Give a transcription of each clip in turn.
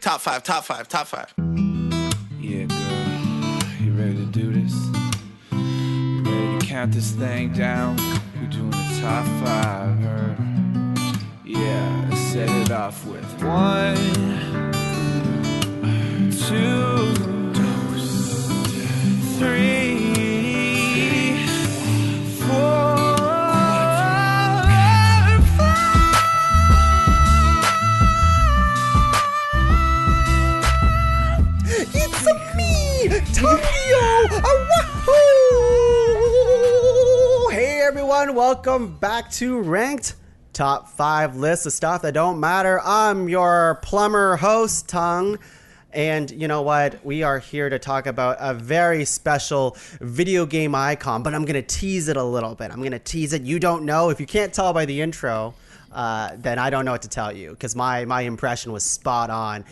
Top five, top five, top five. Yeah, girl. You ready to do this? You ready to count this thing down? We're doing the top five, heard? Yeah, let's set it off with 1, 2, 3, 4. Hey everyone, welcome back to Ranked Top 5 List of Stuff That Don't Matter. I'm your plumber host, Tuong. And you know what? We are here to talk about a very special video game icon, but I'm going to tease it a little bit. I'm going to tease it. You don't know. If you can't tell by the intro, then I don't know what to tell you because my impression was spot on.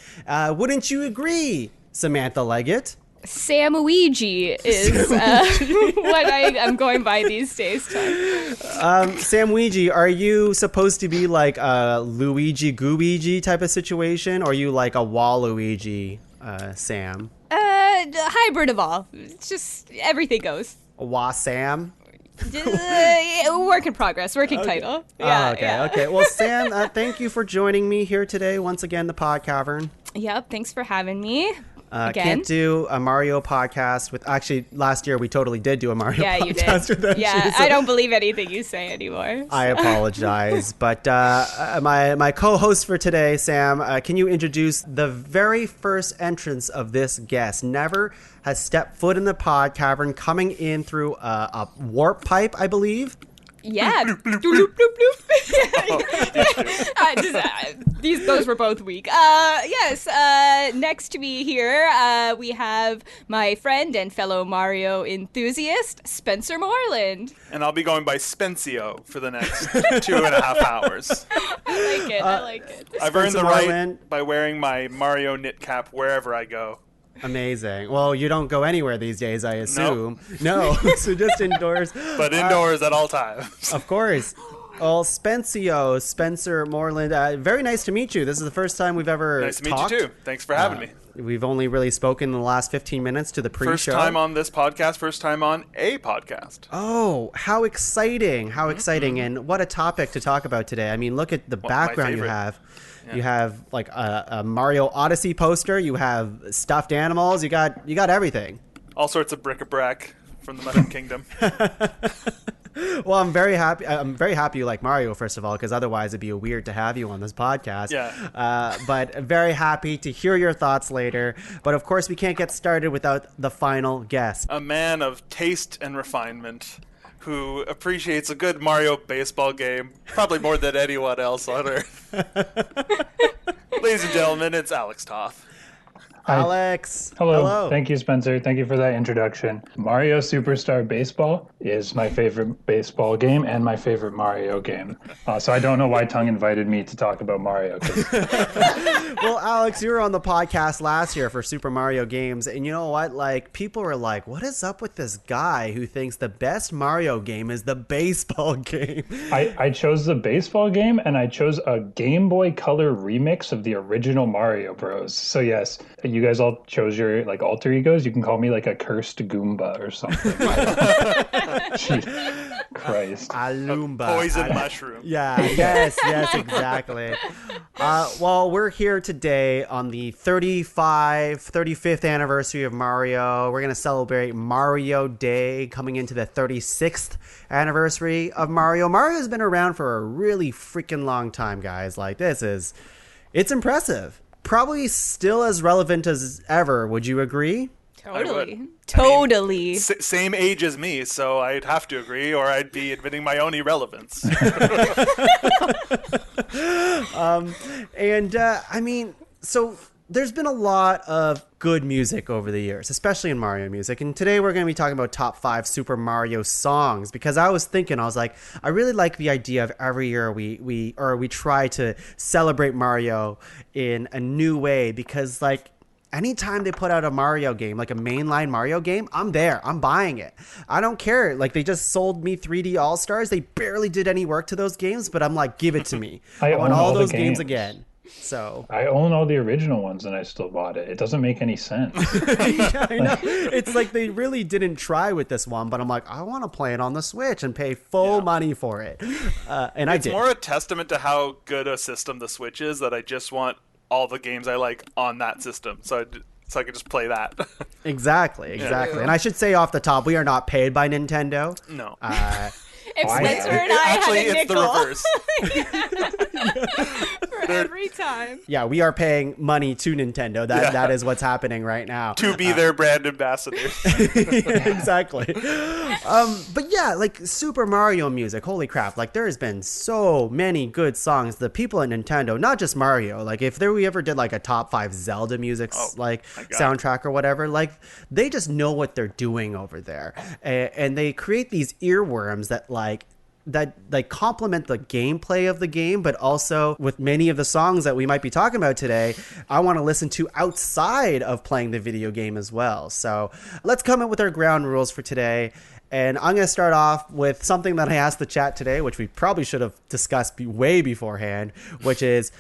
Wouldn't you agree, Samantha Leggatt? Samouigi is what I'm going by these days. Samouigi, are you supposed to be like a Luigi Gooigi type of situation, or are you like a Waluigi, Sam? Hybrid of all. It's just everything goes. Wasam? Work in progress, working title. Yeah, okay. Well, Sam, thank you for joining me here today. Once again, the Pod Cavern. Yep, thanks for having me. Can't do a Mario podcast with... Actually, last year we totally did do a Mario podcast with them. Yeah, I don't believe anything you say anymore. So. I apologize. But my co-host for today, Sam, can you introduce the very first entrance of this guest? Never has stepped foot in the Pod Cavern, coming in through a warp pipe, I believe. Yeah. Those were both weak. Yes. Next to me here, we have my friend and fellow Mario enthusiast, Spencer Moreland. And I'll be going by Spencio for the next 2.5 hours. I like it. I've earned the right by wearing my Mario knit cap wherever I go. Amazing. Well, you don't go anywhere these days, I assume. No. So just indoors. But indoors at all times. Of course. Well, Spencer Moreland, very nice to meet you. This is the first time we've ever Nice to meet talked. you too. Thanks for having me. We've only really spoken in the last 15 minutes to the pre-show. First time on this podcast, first time on a podcast. Oh, how exciting. How exciting. And what a topic to talk about today. I mean, look at the background you have. Yeah. You have like a Mario Odyssey poster. You have stuffed animals. You got everything. All sorts of bric-a-brac from the Mushroom Kingdom. Well, I'm very happy. I'm very happy you like Mario, first of all, because otherwise it'd be weird to have you on this podcast. Yeah. But very happy to hear your thoughts later. But of course, we can't get started without the final guest. A man of taste and refinement, who appreciates a good Mario baseball game, probably more than anyone else on Earth. Ladies and gentlemen, it's Alex Toth. Hi. Alex. Hello. Thank you, Spencer. Thank you for that introduction. Mario Superstar Baseball is my favorite baseball game and my favorite Mario game. So I don't know why Tuong invited me to talk about Mario. Well, Alex, you were on the podcast last year for Super Mario games, and you know what? Like, people were like, what is up with this guy who thinks the best Mario game is the baseball game? I chose the baseball game, and I chose a Game Boy Color remix of the original Mario Bros. So yes, you guys all chose your like alter egos. You can call me like a cursed Goomba or something. Jesus Christ. A Loomba. Poison mushroom. Yeah, yes, exactly. Well, we're here today on the 35th anniversary of Mario. We're going to celebrate Mario Day, coming into the 36th anniversary of Mario. Mario's been around for a really freaking long time, guys. Like, it's impressive. Probably still as relevant as ever. Would you agree? Totally. I mean, same age as me, so I'd have to agree, or I'd be admitting my own irrelevance. I mean, so there's been a lot of good music over the years, especially in Mario music. And today we're going to be talking about top 5 Super Mario songs, because I was like, I really like the idea of every year we try to celebrate Mario in a new way, because like anytime they put out a Mario game, like a mainline Mario game, I'm there. I'm buying it. I don't care. Like, they just sold me 3D All-Stars. They barely did any work to those games, but I'm like, give it to me. I want own all the those games again. So I own all the original ones and I still bought it. It doesn't make any sense. yeah, I know. It's like they really didn't try with this one, but I'm like, I want to play it on the Switch and pay full money for it. And I did. It's more a testament to how good a system the Switch is that I just want all the games I like on that system. So I could just play that. Exactly. And I should say off the top, we are not paid by Nintendo. No. If Spencer and I Actually, had a it's the nickel reverse. for every time. Yeah, we are paying money to Nintendo. That is what's happening right now. To be their brand ambassadors. Exactly. But yeah, like Super Mario music, holy crap. Like there has been so many good songs. The people at Nintendo, not just Mario, like if we ever did like a top 5 Zelda music soundtrack or whatever, like they just know what they're doing over there. And they create these earworms that complement the gameplay of the game, but also with many of the songs that we might be talking about today, I want to listen to outside of playing the video game as well. So let's come up with our ground rules for today. And I'm going to start off with something that I asked the chat today, which we probably should have discussed way beforehand, which is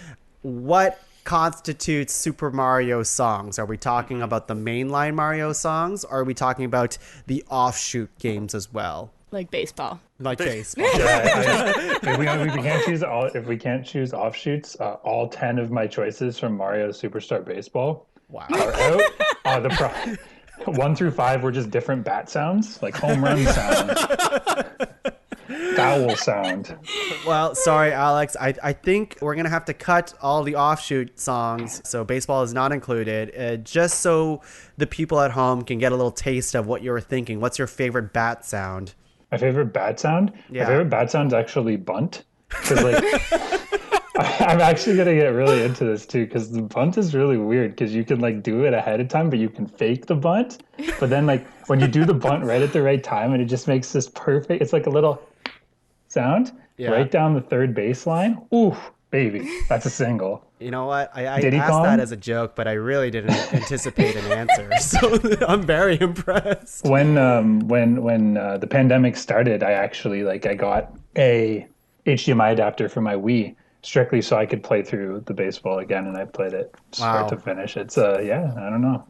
what constitutes Super Mario songs? Are we talking about the mainline Mario songs, or are we talking about the offshoot games as well? Like baseball. Like baseball. If we can't choose offshoots, all 10 of my choices from Mario Superstar Baseball Wow. are out. 1 through 5 were just different bat sounds, like home run sound, foul sound. Well, sorry, Alex. I think we're going to have to cut all the offshoot songs, so baseball is not included, just so the people at home can get a little taste of what you were thinking. What's your favorite bat sound? My favorite bat sound? Yeah. My favorite bat sound is actually bunt. Because, like, I'm actually going to get really into this, too, because the bunt is really weird, because you can, like, do it ahead of time, but you can fake the bunt. But then, like, when you do the bunt right at the right time, and it just makes this perfect, it's like a little sound right down the third baseline. Ooh, baby, that's a single. You know what? I asked that as a joke, but I really didn't anticipate an answer. So I'm very impressed. When the pandemic started, I got a HDMI adapter for my Wii strictly so I could play through the baseball again, and I played it start to finish. It's I don't know.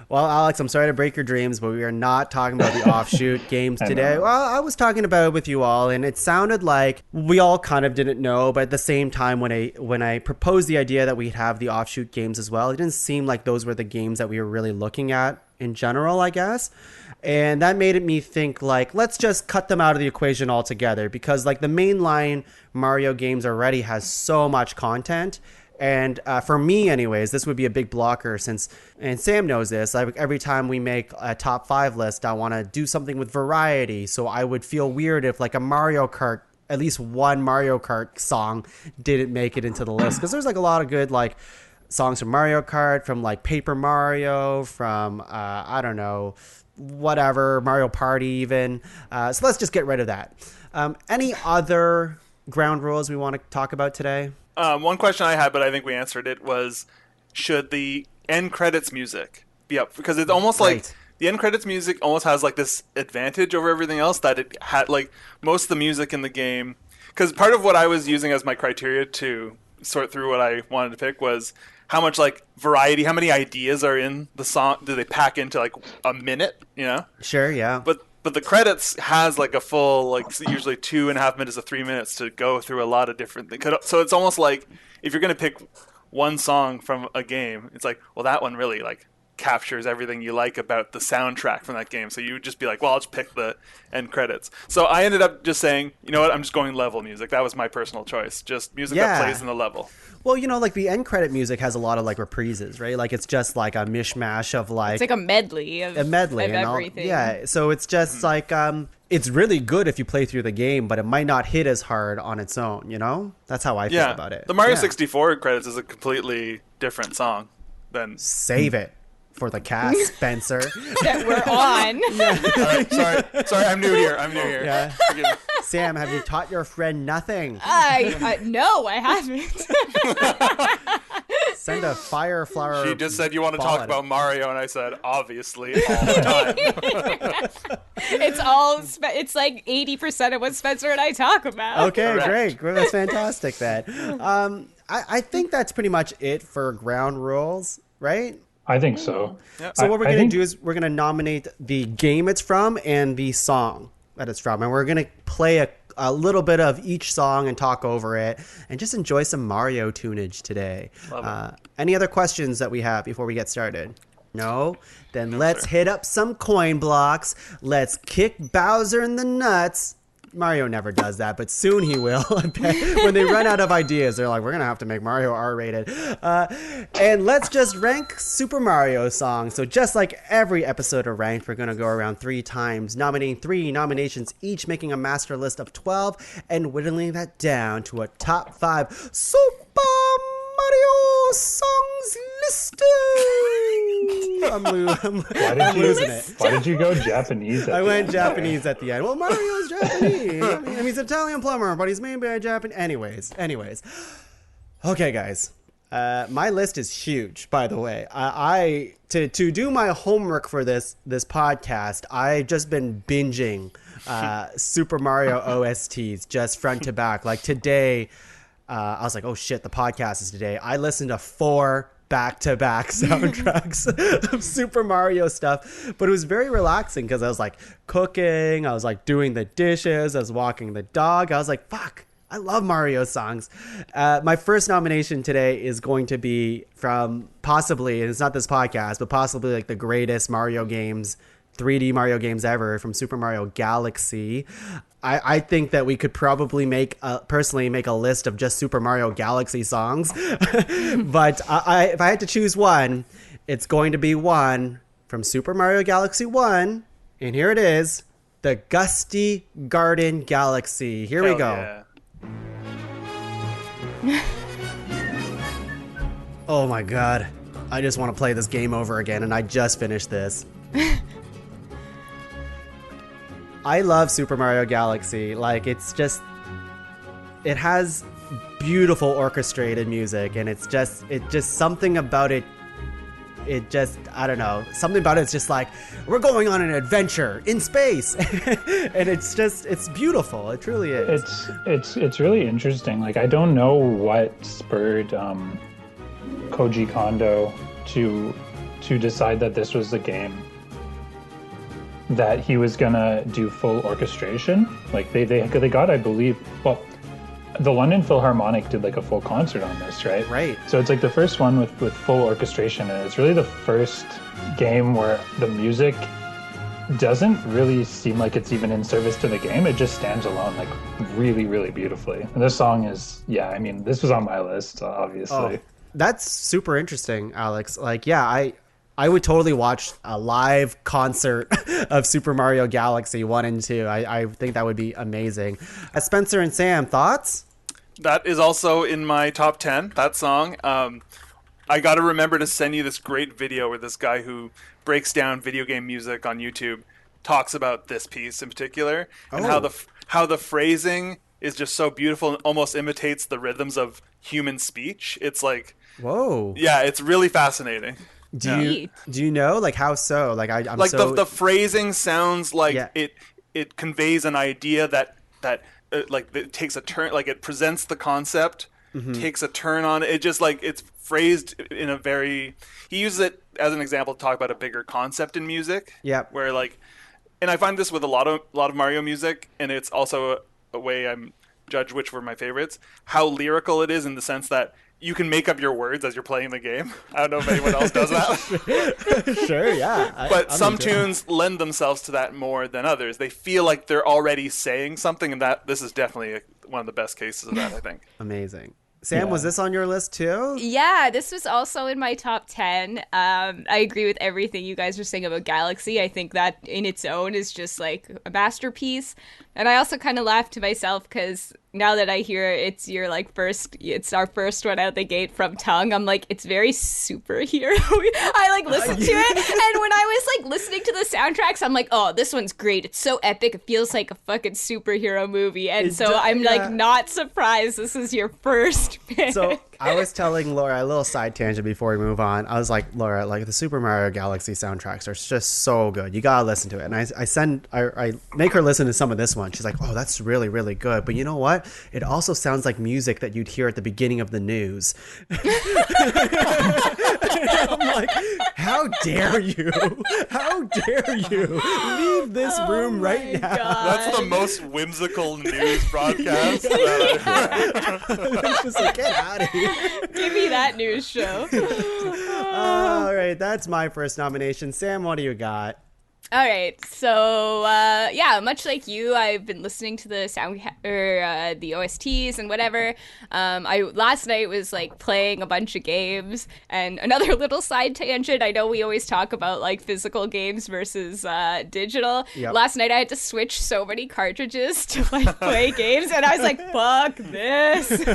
Well, Alex, I'm sorry to break your dreams, but we are not talking about the offshoot games today. Well, I was talking about it with you all, and it sounded like we all kind of didn't know, but at the same time, when I proposed the idea that we'd have the offshoot games as well, it didn't seem like those were the games that we were really looking at in general, I guess. And that made me think, like, let's just cut them out of the equation altogether, because, like, the mainline Mario games already has so much content. And for me, anyways, this would be a big blocker and Sam knows this, every time we make a top 5 list, I want to do something with variety. So I would feel weird if like a Mario Kart, at least one Mario Kart song didn't make it into the list. Because there's like a lot of good like songs from Mario Kart, from like Paper Mario, from, I don't know, whatever, Mario Party even. So let's just get rid of that. Any other ground rules we want to talk about today? One question I had, but I think we answered it, was should the end credits music be up? Because it's almost like the end credits music almost has like this advantage over everything else that it had, like most of the music in the game. Because part of what I was using as my criteria to sort through what I wanted to pick was how much like variety, how many ideas are in the song do they pack into like a minute, you know? Sure, yeah. But the credits has like a full, like usually 2.5 minutes to 3 minutes to go through a lot of different things. So it's almost like if you're going to pick one song from a game, it's like, well, that one really like captures everything you like about the soundtrack from that game. So you would just be like, well, I'll just pick the end credits. So I ended up just saying, you know what, I'm just going level music. That was my personal choice. Just music that plays in the level. Well, you know, like the end credit music has a lot of like reprises, right? Like it's just like a mishmash of like it's like a medley of everything. Yeah, so it's just like it's really good if you play through the game, but it might not hit as hard on its own. You know, that's how I feel about it. The Mario 64 credits is a completely different song than Save It for the cast, Spencer. That we're on. All right, sorry, I'm new here. Yeah. Forgive me. Sam, have you taught your friend nothing? No, I haven't. Send a fire flower. She just said you want to ball talk at about it. Mario, and I said obviously all the time. It's like 80% of what Spencer and I talk about. Okay, Correct. great. That's fantastic then. I think that's pretty much it for ground rules, right? I think so. So what we're I going think- to do is we're going to nominate the game it's from and the song that it's from. And we're going to play a little bit of each song and talk over it and just enjoy some Mario tunage today. Any other questions that we have before we get started? No? Then let's hit up some coin blocks. Let's kick Bowser in the nuts. Mario never does that, but soon he will. When they run out of ideas, they're like, we're going to have to make Mario R-rated. And let's just rank Super Mario songs. So just like every episode of Ranked, we're going to go around 3 times, nominating 3 nominations each, making a master list of 12, and whittling that down to a top 5 Super Mario songs listing. I'm losing it. Why did you go Japanese? I went Japanese at the end. Well, Mario's Japanese. I mean, he's an Italian plumber, but he's made by a Japanese. Anyways. Okay, guys. My list is huge, by the way. To do my homework for this podcast, I've just been binging Super Mario OSTs just front to back. Like today, I was like, oh shit, the podcast is today. I listened to 4 back-to-back soundtracks of Super Mario stuff, but it was very relaxing because I was like cooking, I was like doing the dishes, I was walking the dog. I was like, fuck, I love Mario songs. My first nomination today is going to be from possibly, and it's not this podcast, but possibly like the greatest Mario games, 3D Mario games ever, from Super Mario Galaxy. I think that we could probably personally make a list of just Super Mario Galaxy songs. But if I had to choose one, it's going to be one from Super Mario Galaxy 1. And here it is, the Gusty Garden Galaxy. Here we Hell go. yeah. Oh my god. I just want to play this game over again, and I just finished this. I love Super Mario Galaxy. Like, it has beautiful orchestrated music, and it's just something about it. I don't know. Something about it's just like, we're going on an adventure in space. And it's beautiful. It truly is. It's really interesting. Like, I don't know what spurred Koji Kondo to decide that this was the game that he was gonna do full orchestration. Like they got, I believe, well, the London Philharmonic did like a full concert on this, right? Right. So it's like the first one with full orchestration, and it's really the first game where the music doesn't really seem like it's even in service to the game. It just stands alone, like really, really beautifully. And this song is, yeah, I mean, this was on my list, obviously. Oh, that's super interesting, Alex. Like, yeah, I would totally watch a live concert of Super Mario Galaxy 1 and 2. I think that would be amazing. Spencer and Sam, thoughts? That is also in my top 10, that song. I got to remember to send you this great video where this guy who breaks down video game music on YouTube talks about this piece in particular, and how the phrasing is just so beautiful and almost imitates the rhythms of human speech. It's like, whoa. Yeah, it's really fascinating. Do you know, like, how so? Like, I'm like so... the phrasing sounds like it conveys an idea that like it takes a turn, like it presents the concept, takes a turn on it. It just like it's phrased in a very. He uses it as an example to talk about a bigger concept in music. Yeah. Where like, and I find this with a lot of Mario music, and it's also a way I'm judge which were my favorites. How lyrical it is in the sense that you can make up your words as you're playing the game. I don't know if anyone else does that. Sure, yeah. But some tunes lend themselves to that more than others. They feel like they're already saying something, and that this is definitely one of the best cases of that, I think. Amazing. Sam, was this on your list too? Yeah, this was also in my top 10. I agree with everything you guys are saying about Galaxy. I think that in its own is just like a masterpiece. And I also kind of laughed to myself because now that I hear it's our first one out the gate from Tuong, I'm like, it's very superhero. I like listened to it, and when I was like listening to the soundtracks, I'm like, oh, this one's great. It's so epic. It feels like a fucking superhero movie, and I'm like not surprised this is your first pick. So I was telling Laura a little side tangent before we move on. I was like, Laura, like the Super Mario Galaxy soundtracks are just so good. You gotta listen to it. And I make her listen to some of this one. She's like, oh, that's really, really good. But you know what? It also sounds like music that you'd hear at the beginning of the news. I'm like, how dare you? How dare you leave this room right now? That's the most whimsical news broadcast. It's just like, get out of here. Give me that news show. All right, that's my first nomination. Sam, what do you got? All right, so much like you, I've been listening to the the OSTs and whatever. I last night was like playing a bunch of games, and another little side tangent. I know we always talk about like physical games versus digital. Yep. Last night I had to switch so many cartridges to like play games, and I was like, "Fuck this!" Like,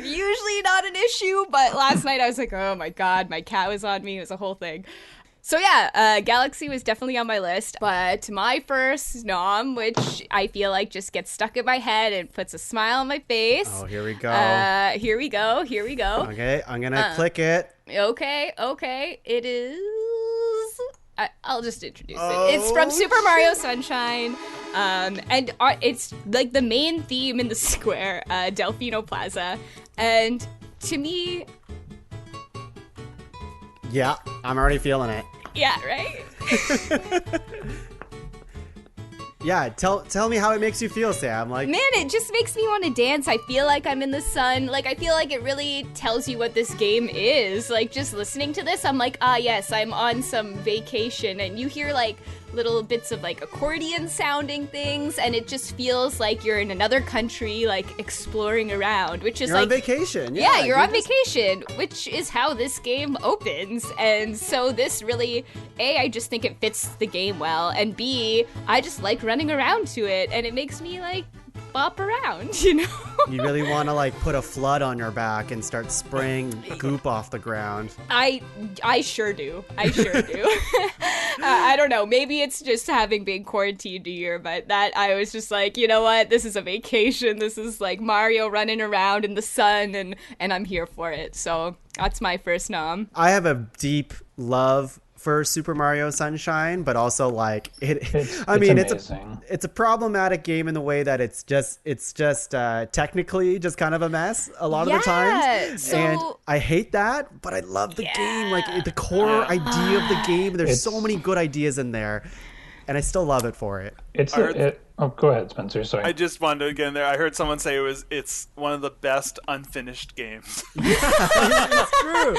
usually not an issue, but last night I was like, "Oh my god, my cat was on me." It was a whole thing. So yeah, Galaxy was definitely on my list, but my first nom, which I feel like just gets stuck in my head and puts a smile on my face. Oh, here we go. Here we go. Okay, I'm gonna click it. Okay. It is... I'll just introduce it. It's from Super Mario Sunshine, and it's like the main theme in the square, Delfino Plaza, and to me... Yeah, I'm already feeling it. Yeah, right? Yeah, tell me how it makes you feel, Sam. Like, man, it just makes me want to dance. I feel like I'm in the sun. Like, I feel like it really tells you what this game is. Like, just listening to this, I'm like, yes, I'm on some vacation. And you hear, like, little bits of, like, accordion sounding things, and it just feels like you're in another country, like, exploring around, which is you're like... on vacation. Yeah, you're on vacation, which is how this game opens. And so this really, A, I just think it fits the game well, and B, I just like running around to it, and it makes me, like, bop around, you know? You really want to, like, put a flood on your back and start spraying goop off the ground. I sure do. I don't know. Maybe it's just having been quarantined a year, but that I was just like, you know what? This is a vacation. This is like Mario running around in the sun, and I'm here for it. So that's my first nom. I have a deep love for Super Mario Sunshine, but also like it's a problematic game in the way that it's just technically just kind of a mess a lot of the times, and I hate that, but I love the game, like the core idea of the game. There's so many good ideas in there, and I still love it for it. Go ahead, Spencer. Sorry. I just wanted to get in there. I heard someone say it's one of the best unfinished games. It's true.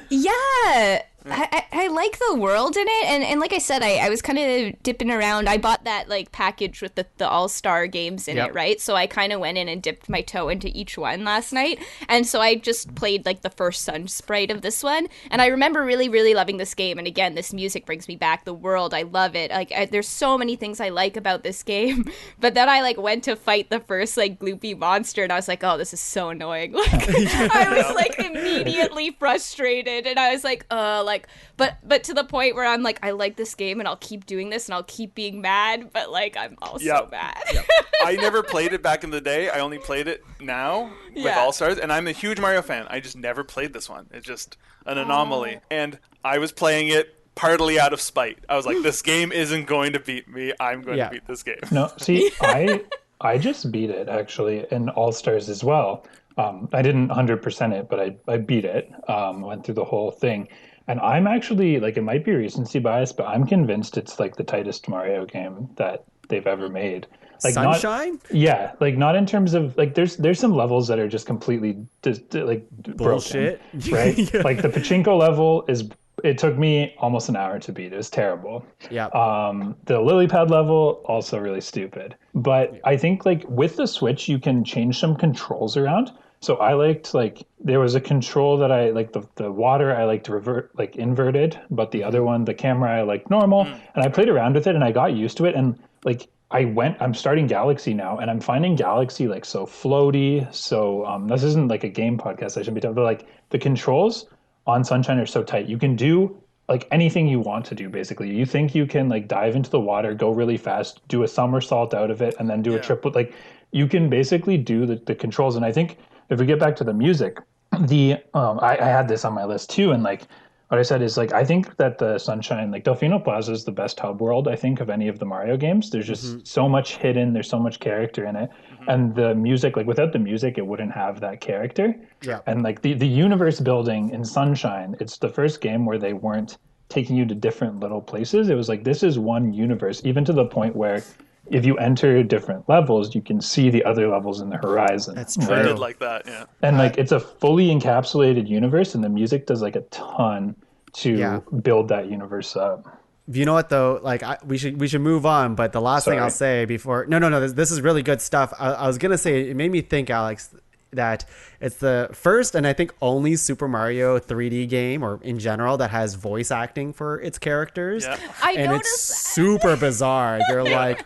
Yeah. I like the world in it, and like I said, I was kind of dipping around. I bought that like package with the all-star games in it, right? So I kind of went in and dipped my toe into each one last night, and so I just played like the first sun sprite of this one, and I remember really, really loving this game. And again, this music brings me back. The world, I love it. Like there's so many things I like about this game, but then I like went to fight the first like gloopy monster, and I was like, oh, this is so annoying. Like I was like immediately frustrated, and I was like, but to the point where I'm like, I like this game and I'll keep doing this and I'll keep being mad, but like I'm also mad. I never played it back in the day. I only played it now with All Stars, and I'm a huge Mario fan. I just never played this one. It's just an anomaly. And I was playing it partly out of spite. I was like, this game isn't going to beat me. I'm going to beat this game. No, see, I just beat it actually in All Stars as well. I didn't 100% it, but I beat it. Went through the whole thing. And I'm actually, like, it might be recency bias, but I'm convinced it's, like, the tightest Mario game that they've ever made. Like, Sunshine? Not in terms of, like, there's some levels that are just completely, bullshit. Broken, right? Like, the pachinko level it took me almost an hour to beat. It was terrible. Yeah. The lily pad level, also really stupid. But I think, like, with the Switch, you can change some controls around. So I liked, like, there was a control that I like, the water I liked inverted, but the other one, the camera, I liked normal. And I played around with it and I got used to it. And like, I'm starting Galaxy now, and I'm finding Galaxy like so floaty. So this isn't like a game podcast, I shouldn't be talking, but like the controls on Sunshine are so tight. You can do like anything you want to do, basically. You think you can like dive into the water, go really fast, do a somersault out of it, and then do a triple. Like, you can basically do the controls. And I think if we get back to the music, I had this on my list too, and like what I said is like I think that the Sunshine, like Delfino Plaza is the best hub world I think of any of the Mario games. There's just so much hidden, there's so much character in it. And the music, like without the music it wouldn't have that character. Yeah. And like the universe building in Sunshine, it's the first game where they weren't taking you to different little places. It was like this is one universe, even to the point where if you enter different levels, you can see the other levels in the horizon. That's I true. did like that, yeah. And like it's a fully encapsulated universe, and the music does like a ton to build that universe up. You know what though? Like we should move on. But the last thing I'll say before no, this is really good stuff. I was gonna say it made me think, Alex, that it's the first and I think only Super Mario 3D game, or in general, that has voice acting for its characters. Yeah. I And noticed it's that. super bizarre. They're like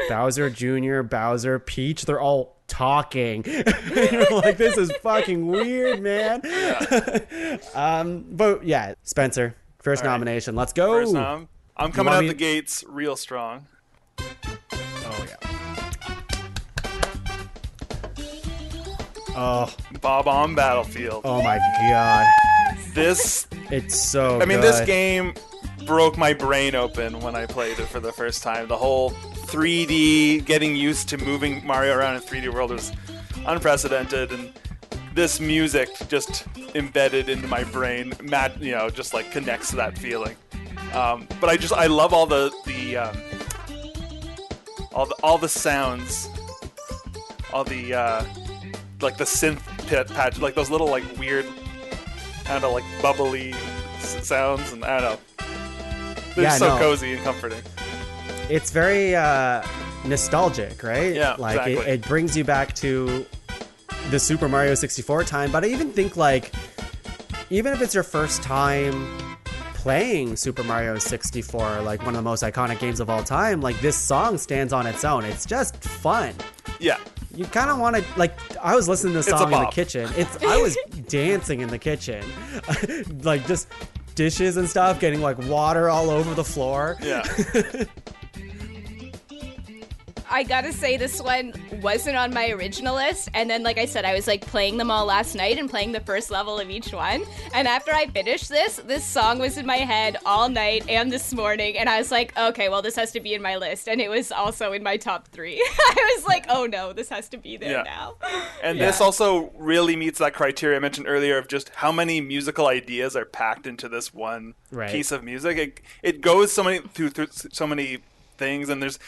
Bowser Jr., Bowser, Peach. They're all talking. You're like, this is fucking weird, man. But yeah, Spencer, first All right. nomination. Let's go. First nom. I'm coming want out me- the gates real strong. Oh yeah. Oh, Bob on Battlefield. oh my god. This, It's so I mean, good. this game broke my brain open when I played it for the first time. The whole 3D, getting used to moving Mario around in 3D world was unprecedented, and this music just embedded into my brain, just like connects to that feeling. But I love all the sounds, all the like the synth patch, like those little like weird kind of like bubbly sounds, and I don't know. They're so cozy and comforting. It's very nostalgic, right? Yeah, like exactly. it brings you back to the Super Mario 64 time. But I even think like, even if it's your first time playing Super Mario 64, like one of the most iconic games of all time, like this song stands on its own. It's just fun. Yeah. You kind of want to, like, I was listening to this It's a song in the bop. kitchen. I was dancing in the kitchen, like just dishes and stuff, getting like water all over the floor. Yeah. I gotta say, this one wasn't on my original list, and then like I said, I was like playing them all last night and playing the first level of each one, and after I finished this song was in my head all night and this morning, and I was like, okay, well, this has to be in my list, and it was also in my top 3. I was like, oh no, this has to be there now. And this also really meets that criteria I mentioned earlier of just how many musical ideas are packed into this one piece of music. It goes through so many things, and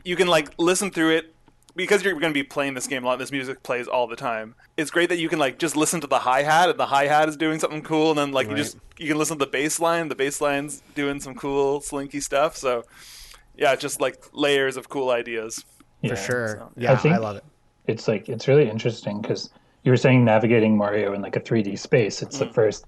you can like listen through it because you're going to be playing this game a lot. This music plays all the time. It's great that you can like just listen to the hi-hat, and the hi-hat is doing something cool, and then like you can listen to the bass line. The bass line's doing some cool slinky stuff. So yeah, just like layers of cool ideas. For sure. So, yeah, I think I love it. It's really interesting because you were saying navigating Mario in like a 3D space. It's the first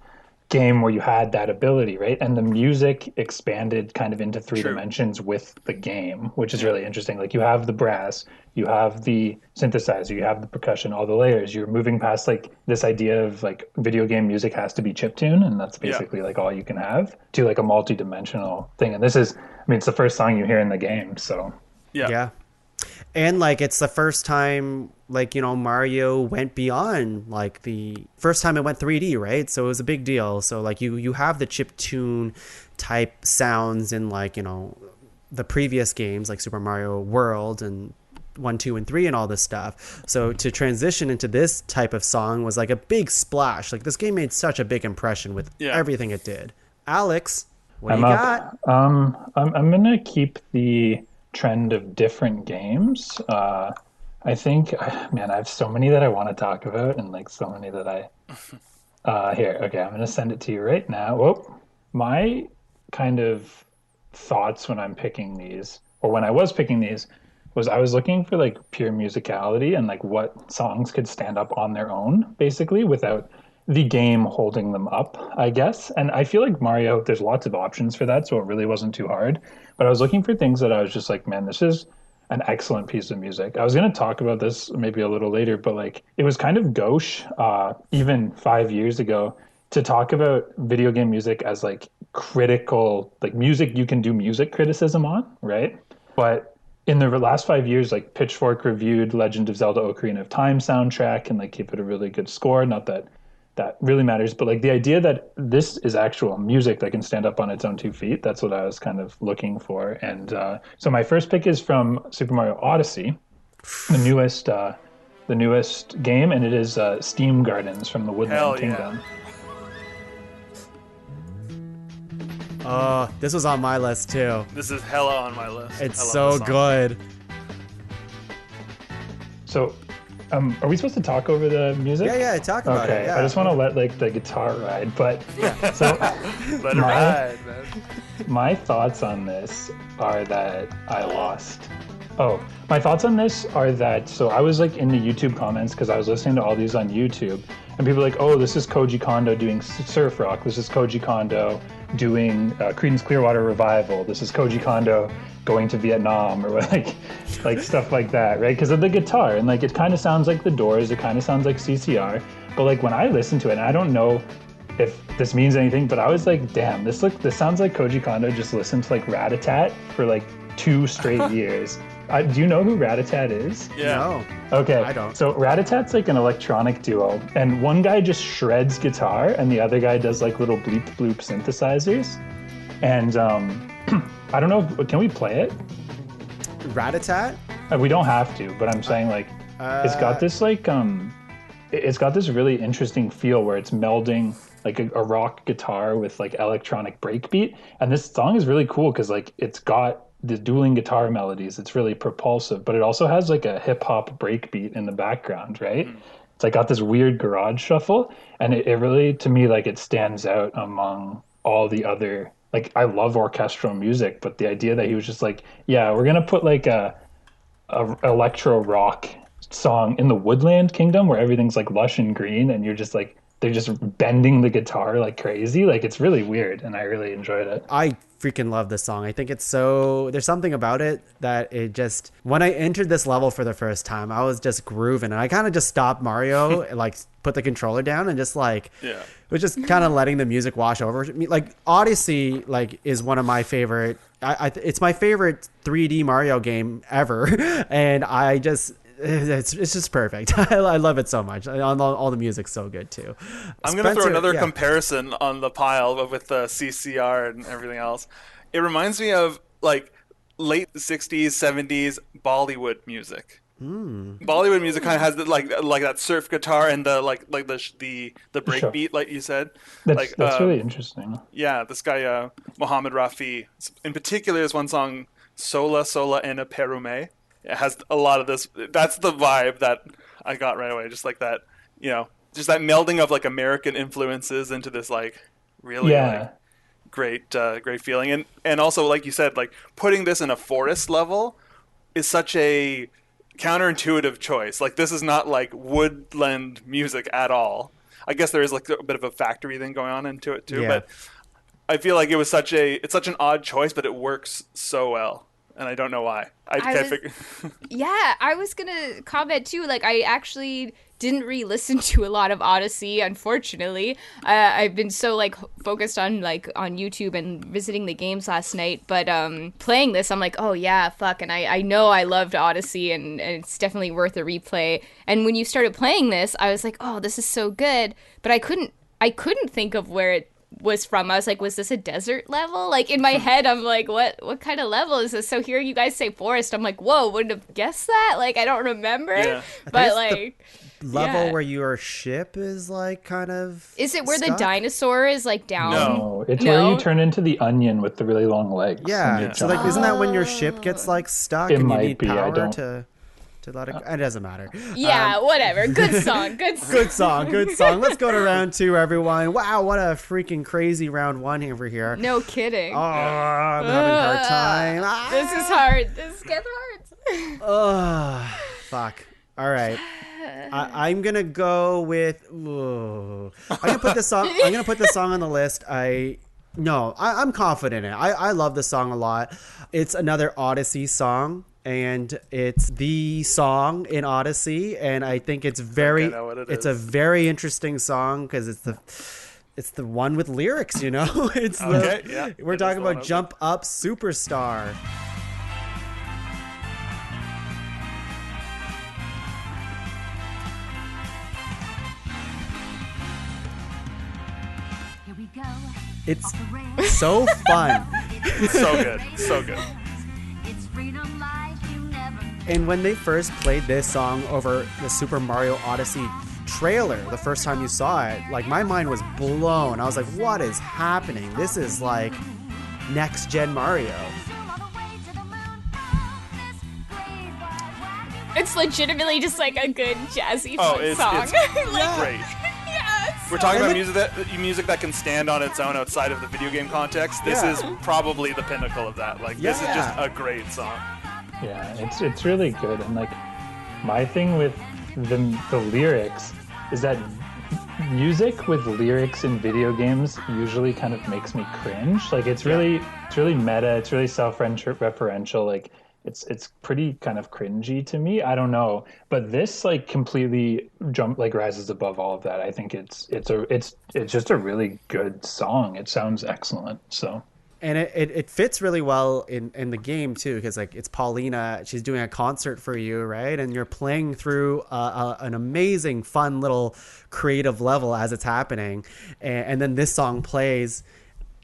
game where you had that ability, right? And the music expanded kind of into three dimensions with the game, which is really interesting. Like you have the brass, you have the synthesizer, you have the percussion, all the layers. You're moving past like this idea of like video game music has to be chiptune, and that's basically like all you can have, to like a multi-dimensional thing. And this is, I mean, it's the first song you hear in the game, so Yeah. And like it's the first time, like, you know, Mario went beyond like the first time it went 3D, right? So it was a big deal. So like you have the chip tune type sounds in like, you know, the previous games like Super Mario World and 1, 2, and 3 and all this stuff. So to transition into this type of song was like a big splash. Like this game made such a big impression with everything it did. Alex, what do you got? I'm gonna keep the trend of different games. I think, man, I have so many that I want to talk about, and like so many that here, okay, I'm gonna send it to you right now. Whoa. My kind of thoughts when I'm picking these, or when I was picking these, was I was looking for like pure musicality and like what songs could stand up on their own, basically, without the game holding them up, I guess. And I feel like Mario, there's lots of options for that, so it really wasn't too hard. But I was looking for things that I was just like, man, this is an excellent piece of music. I was going to talk about this maybe a little later, but like it was kind of gauche, even 5 years ago, to talk about video game music as like critical, like music you can do music criticism on, right? But in the last 5 years, like Pitchfork reviewed Legend of Zelda Ocarina of Time soundtrack and like gave it a really good score. Not that that really matters, but like the idea that this is actual music that can stand up on its own 2 feet, that's what I was kind of looking for. And so my first pick is from Super Mario Odyssey, the newest game, and it is Steam Gardens from the Woodland Hell Kingdom. yeah. This was on my list too. This is hella on my list. It's I love so this song. good. So, are we supposed to talk over the music? Yeah, talk about it. Okay, Yeah. I just want to let like the guitar ride, but so Let it ride, man. my thoughts on this are that I lost. Oh, my thoughts on this are that, so I was like in the YouTube comments because I was listening to all these on YouTube, and people were like, oh, this is Koji Kondo doing surf rock. This is Koji Kondo doing Creedence Clearwater Revival. This is Koji Kondo going to Vietnam, or like stuff like that, right? Because of the guitar, and like it kind of sounds like The Doors, it kind of sounds like CCR, but like when I listen to it, and I don't know if this means anything, but I was like, damn, this sounds like Koji Kondo just listened to like Rat-a-Tat for like 2 straight years. Do you know who Rat-a-Tat is? Yeah. No. Okay, I don't. So Rat-a-Tat's like an electronic duo, and one guy just shreds guitar, and the other guy does like little bleep bloop synthesizers. And I don't know, can we play it? Rat-a-tat? We don't have to, but I'm saying like it's got this like it's got this really interesting feel where it's melding like a rock guitar with like electronic breakbeat, and this song is really cool because like it's got the dueling guitar melodies. It's really propulsive, but it also has like a hip hop breakbeat in the background, right? It's like got this weird garage shuffle, and it really, to me, like it stands out among all the other, like I love orchestral music, but the idea that he was just like, yeah, we're gonna put like a electro rock song in the Woodland Kingdom where everything's like lush and green, and you're just like, they're just bending the guitar like crazy. Like it's really weird, and I really enjoyed it. I freaking love this song. I think it's so, there's something about it that it just, when I entered this level for the first time, I was just grooving, and I kind of just stopped Mario and like put the controller down and just like, Yeah. was just kind of letting the music wash over me. Like Odyssey like is one of my favorite, it's my favorite 3D Mario game ever. And I just, it's just perfect. I love it so much. All the music's so good too. I'm going to throw Spencer, another yeah. comparison on the pile with the CCR and everything else. It reminds me of like late 60s, 70s Bollywood music. Bollywood music kind of has the, like that surf guitar and the the break beat, like you said. That's really interesting. Yeah, this guy Mohammed Rafi, in particular, is one song Sola Sola Ena Perume. It has a lot of this. That's the vibe that I got right away. Just like that, just that melding of like American influences into this like really like, great feeling. And also, like you said, like putting this in a forest level is such a counterintuitive choice. Like this is not like woodland music at all. I guess there is like a bit of a factory thing going on into it too, but I feel like it's such an odd choice, but it works so well. And I don't know why. I can't figure. Yeah, I was gonna comment too. Like, I actually didn't re-listen to a lot of Odyssey, unfortunately. I've been so like focused on YouTube and visiting the games last night. But playing this, I'm like, oh yeah, fuck. And I know I loved Odyssey, and it's definitely worth a replay. And when you started playing this, I was like, oh, this is so good. But I couldn't think of where it was from. I was like, was this a desert level? Like in my head, I'm like, what kind of level is this? So hearing you guys say forest, I'm like, whoa, wouldn't have guessed that. Like I don't remember. Yeah. But like Level where your ship is like kind of. Is it where stuck? the dinosaur is like down? No, it's where you turn into the onion with the really long legs. Yeah. So like, isn't that when your ship gets like stuck It and you might need be, I power don't- to let it go? It doesn't matter. Yeah, whatever. Good song. Good song. Good song. Good song. Let's go to round 2, everyone. Wow, what a freaking crazy round 1 over here. No kidding. Oh, I'm having a hard time. This is hard. This gets hard. Oh, fuck. All right. I'm gonna go with. I'm gonna put this song. I'm gonna put this song on the list. I'm confident in it. I love this song a lot. It's another Odyssey song, and it's the song in Odyssey, and I think it's very. know what it it's is. a very interesting song because it's the one with lyrics. It's Okay, yeah, we're it is talking the one about with- "Jump Up Superstar." It's so fun. So good. So good. And when they first played this song over the Super Mario Odyssey trailer, the first time you saw it, like my mind was blown. I was like, what is happening? This is like next gen Mario. It's legitimately just like a good jazzy fun song. It's like, great. yeah, We're talking about music that can stand on its own outside of the video game context. This is probably the pinnacle of that. Like, this is just a great song. Yeah, it's really good. And like, my thing with the lyrics is that music with lyrics in video games usually kind of makes me cringe. Like, it's really meta. It's really self-referential. Like, it's pretty kind of cringy to me. I don't know, but this like completely rises above all of that. I think it's just a really good song. It sounds excellent. So. And it fits really well in the game too, because like it's Paulina, she's doing a concert for you, right? And you're playing through an amazing, fun little creative level as it's happening, and then this song plays,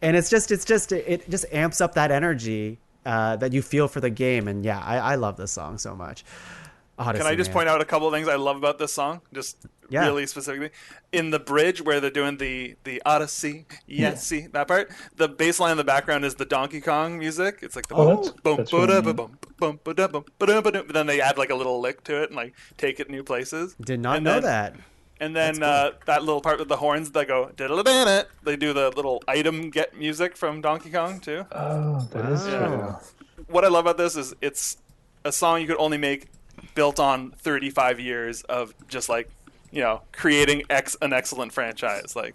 and it just amps up that energy that you feel for the game. And yeah, I love this song so much. Odyssey, Can I just point out a couple of things I love about this song? Really specifically. In the bridge where they're doing the Odyssey, see that part? The bass line in the background is the Donkey Kong music. It's like the but then they add like a little lick to it and like take it new places. Did not know that. And then that little part with the horns that go diddle-a-dan-it, they do the little item get music from Donkey Kong too. Oh, that is true. What I love about this is it's a song you could only make built on 35 years of just like, creating an excellent franchise. Like,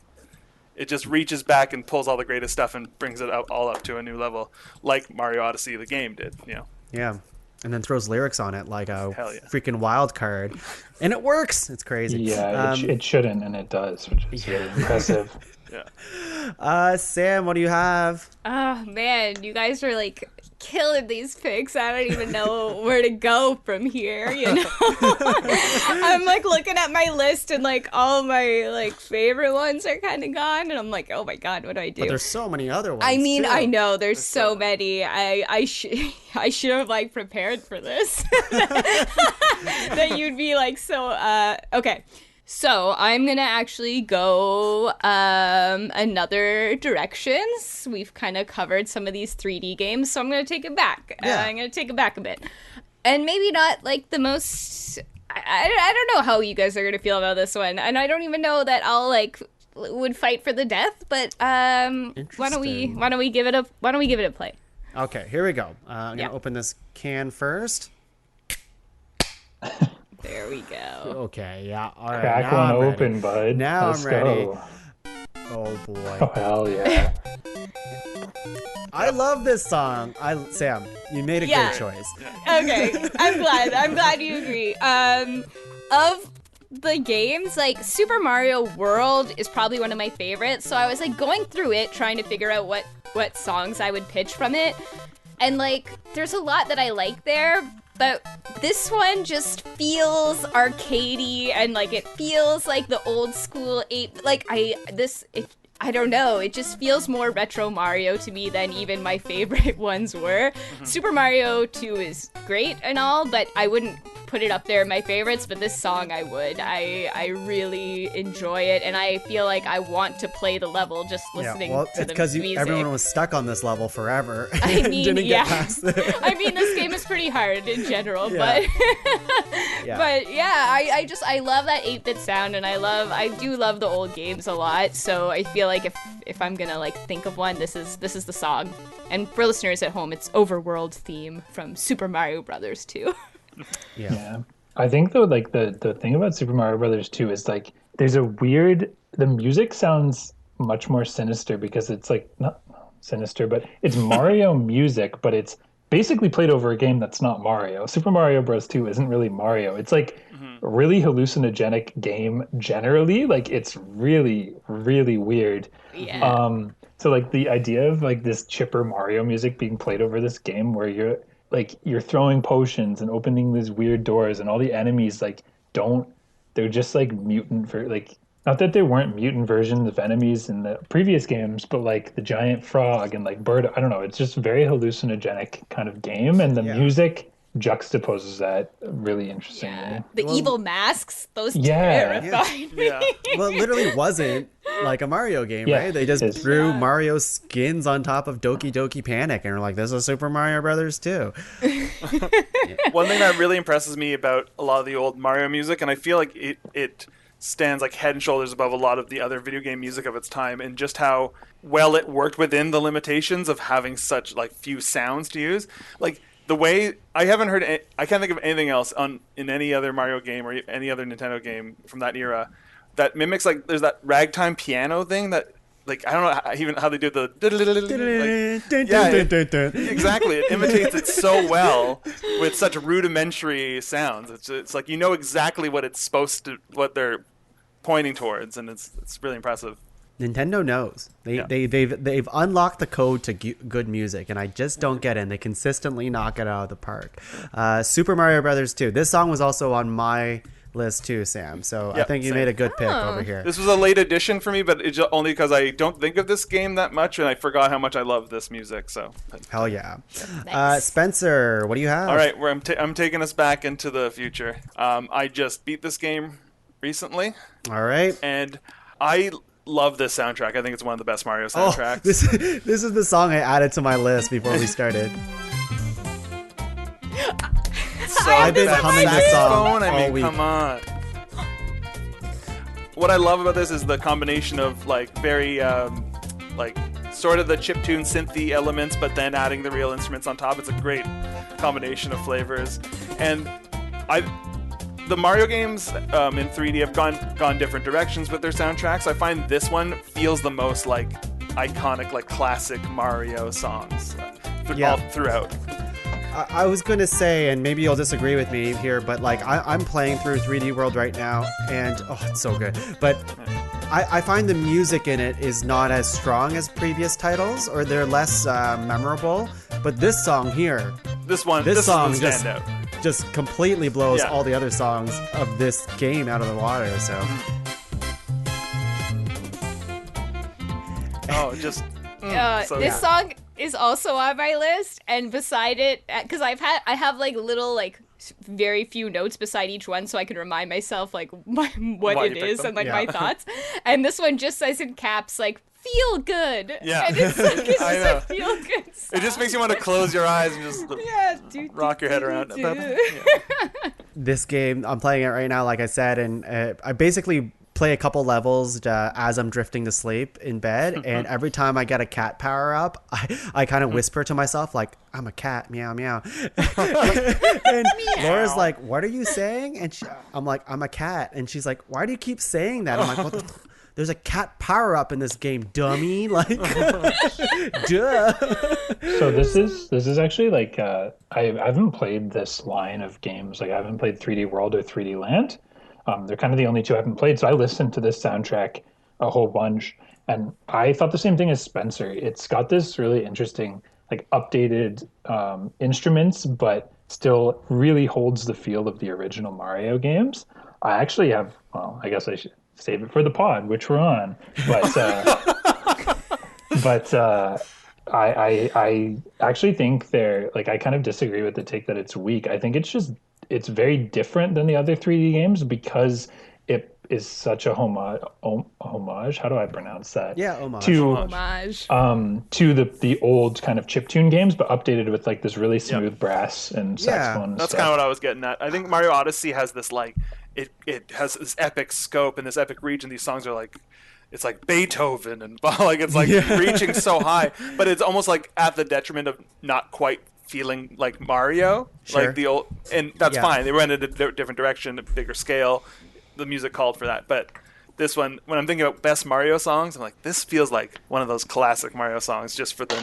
it just reaches back and pulls all the greatest stuff and brings it all up to a new level, like Mario Odyssey, the game, did. Yeah, and then throws lyrics on it like a Hell yeah. freaking wild card, and it works. It's crazy. Yeah, it shouldn't, and it does, which is really impressive. Yeah. Sam, what do you have? Oh man, you guys are like killing these picks. I don't even know where to go from here, I'm like looking at my list and like all my like favorite ones are kind of gone, and I'm like, oh my god, what do I do? But there's so many other ones. I mean, too. I know there's so many. I should have like prepared for this. That you'd be like so okay. So I'm going to actually go another directions. We've kind of covered some of these 3D games, so I'm going to take it back. Yeah. I'm going to take it back a bit. And maybe not like the most... I don't know how you guys are going to feel about this one. And I don't even know that I'll like would fight for the death, but why don't we give it a play? Okay, here we go. I'm going to open this can first. There we go. Okay, yeah. All right. Crack now one I'm open, ready. bud. Now Let's I'm ready. go. Oh boy. Oh, hell yeah. I love this song. Sam, you made a good choice. Okay, I'm glad you agree. Of the games, like Super Mario World is probably one of my favorites. So I was like going through it, trying to figure out what songs I would pitch from it. And like, there's a lot that I like there, but this one just feels arcadey, and like it feels like the old school I don't know, it just feels more retro Mario to me than even my favorite ones were. Super Mario 2 is great and all, but I wouldn't put it up there in my favorites, but this song I would. I really enjoy it, and I feel like I want to play the level just listening to the music. It's because everyone was stuck on this level forever. I mean, didn't get past it. I mean, this game is pretty hard in general, but I love that 8-bit sound, and I do love the old games a lot. So I feel like if I'm gonna like think of one, this is the song. And for listeners at home, it's Overworld theme from Super Mario Brothers 2. Yeah. I think though, like the thing about Super Mario Brothers 2 is like there's the music sounds much more sinister because it's like not sinister, but it's Mario music, but it's basically played over a game that's not Mario. Super Mario Bros. 2 isn't really Mario. It's like a really hallucinogenic game generally. Like it's really, really weird. Yeah. So like the idea of like this chipper Mario music being played over this game where you're throwing potions and opening these weird doors, and all the enemies they're just like mutant for like Not that there weren't mutant versions of enemies in the previous games, but like the giant frog and like bird, I don't know. It's just a very hallucinogenic kind of game, and the Yeah. music juxtaposes that really Yeah. interestingly. The Well, evil masks, those Yeah. terrified me. Yeah. Well, it literally wasn't like a Mario game, Yeah, right? They just it's- threw Mario skins on top of Doki Doki Panic and were like, this is Super Mario Brothers too. One thing that really impresses me about a lot of the old Mario music, and I feel like it stands like head and shoulders above a lot of the other video game music of its time, and just how well it worked within the limitations of having such like few sounds to use. Like the way I haven't heard, I can't think of anything else in any other Mario game or any other Nintendo game from that era that mimics, like, there's that ragtime piano thing that, like, I don't know even how they do the like, yeah, exactly. It imitates it so well with such rudimentary sounds. It's like you know exactly what it's supposed to, what they're pointing towards, and it's really impressive. Nintendo knows. They've unlocked the code to good music, and I just don't get it. And they consistently knock it out of the park. Super Mario Brothers 2. This song was also on my list too, Sam. So I Yep, think you same. made a good pick over here. This was a late addition for me, but it's only because I don't think of this game that much, and I forgot how much I love this music. So, Hell yeah. Nice. Spencer, what do you have? all right, I'm taking us back into the future. I just beat this game recently, All right. and I love this soundtrack. I think it's one of the best Mario Oh, soundtracks. this is the song I added to my list before we started. So I've been that humming this song saxophone, I all mean, week. come on. What I love about this is the combination of like very like sort of the chiptune synthy elements, but then adding the real instruments on top. It's a great combination of flavors, and the Mario games in 3D have gone different directions with their soundtracks. I find this one feels the most like iconic, like classic Mario songs all throughout. I was going to say, and maybe you'll disagree with me here, but like I'm playing through 3D World right now, and oh, it's so good. But I find the music in it is not as strong as previous titles, or they're less memorable. But this song here, This song is the just standout. just completely blows Yeah. all the other songs of this game out of the water. So Oh, just so This good. song is also on my list, and beside it, because I have like little like very few notes beside each one, so I can remind myself like what Why it you picked is them. and like Yeah. my thoughts. And this one just says in caps like "feel good." Yeah. and it's like it's I just know. a feel good song. It just makes you want to close your eyes and just Yeah, rock your head around. do. this game, I'm playing it right now, like I said, and I basically play a couple levels as I'm drifting to sleep in bed, and every time I get a cat power up, I kind of whisper to myself like, I'm a cat, meow meow. And Laura's like, what are you saying? And I'm like, I'm a cat. And she's like, why do you keep saying that? I'm like, what the there's a cat power up in this game, dummy. Like, duh. So this is actually like I haven't played this line of games. Like I haven't played 3D World or 3D Land. They're kind of the only two I haven't played. So I listened to this soundtrack a whole bunch, and I thought the same thing as Spencer. It's got this really interesting, like updated instruments, but still really holds the feel of the original Mario games. I actually have. Well, I guess I should save it for the pod, which we're on. But I actually think they're like I kind of disagree with the take that it's weak. I think it's very different than the other 3D games because it is such a homage. How do I pronounce that? Yeah, homage. Homage. To the old kind of chiptune games, but updated with like this really smooth brass and Yeah, saxophone. That's stuff. kind of what I was getting at. I think Mario Odyssey has this like it has this epic scope and this epic reach, and these songs are like it's like Beethoven and like it's like reaching so high, but it's almost like at the detriment of not quite feeling like Mario, Sure. like the old, and that's Yeah. fine. They went in a different direction, a bigger scale. The music called for that, but this one, when I'm thinking about best Mario songs, I'm like, this feels like one of those classic Mario songs, just for the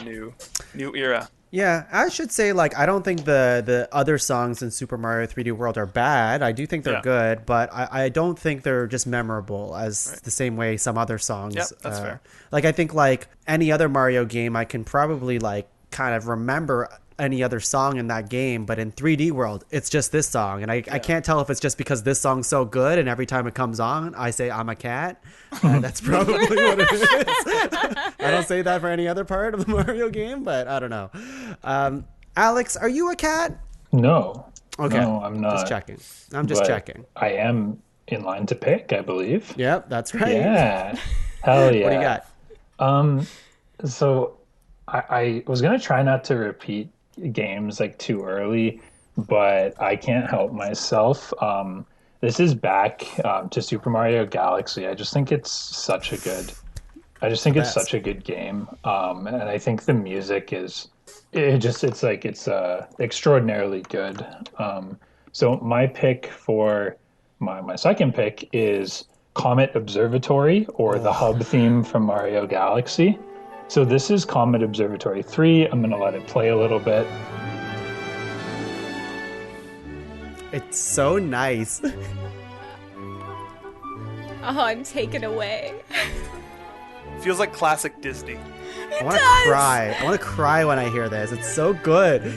new era. Yeah, I should say, like, I don't think the other songs in Super Mario 3D World are bad. I do think they're Yeah. good, but I don't think they're just memorable as the same way some other songs. Yep, that's fair. Like, I think, like, any other Mario game, I can probably, like, kind of remember any other song in that game, but in 3D World, it's just this song. And I can't tell if it's just because this song's so good and every time it comes on, I say I'm a cat. That's probably what it is. I don't say that for any other part of the Mario game, but I don't know. Alex, are you a cat? No. Okay. No, I'm not. Just checking. I'm just But checking. I am in line to pick, I believe. Yep, that's right. Yeah. Hell yeah. What do you got? So I was gonna try not to repeat games like too early, but I can't help myself. This is back to Super Mario Galaxy. I just think it's such a good. It's such a good game, and I think the music is. It's extraordinarily good. So my pick for my second pick is Comet Observatory, or the hub theme from Mario Galaxy. So this is Comet Observatory 3. I'm going to let it play a little bit. It's so nice. Oh, I'm taken away. Feels like classic Disney. I want to cry. I want to cry when I hear this. It's so good.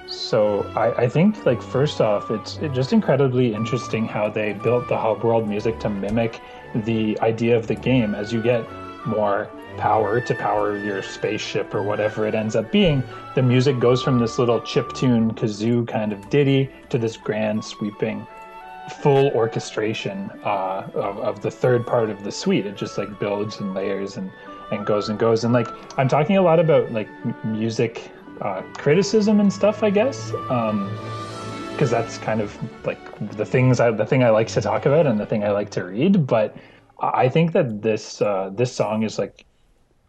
So I think, like, first off, it's just incredibly interesting how they built the hub world music to mimic the idea of the game. As you get more power to power your spaceship or whatever it ends up being, the music goes from this little chiptune kazoo kind of ditty to this grand sweeping full orchestration of the third part of the suite. It just like builds and layers and goes and goes. And like, I'm talking a lot about like music criticism and stuff, I guess, because that's kind of like the thing I like to talk about and the thing I like to read. But I think that this song is like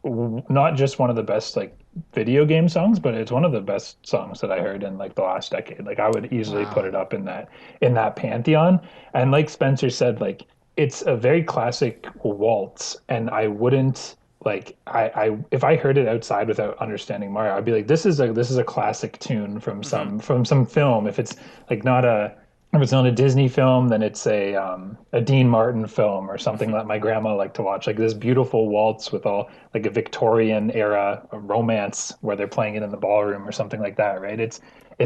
not just one of the best like video game songs, but it's one of the best songs that I heard in like the last decade. Like I would easily put it up in that pantheon. And like Spencer said, like it's a very classic waltz, and I wouldn't like I if I heard it outside without understanding Mario, I'd be like, this is a classic tune from some film. If it's not a Disney film, then it's a Dean Martin film or something that my grandma liked to watch. Like this beautiful waltz with all like a Victorian era romance where they're playing it in the ballroom or something like that, right? It's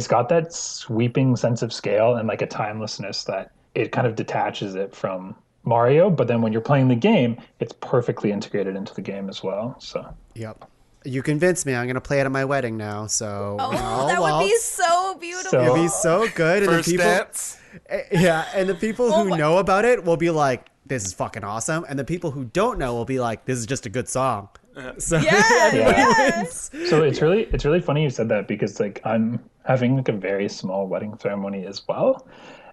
got that sweeping sense of scale and like a timelessness that it kind of detaches it from Mario. But then when you're playing the game, it's perfectly integrated into the game as well. So Yep. You convinced me. I'm going to play it at my wedding now. So That would be so beautiful. It'd be so good. And First dance. And the people who know about it will be like, this is fucking awesome. And the people who don't know will be like, this is just a good song. So Yes. So it's really funny you said that, because like I'm having like a very small wedding ceremony as well.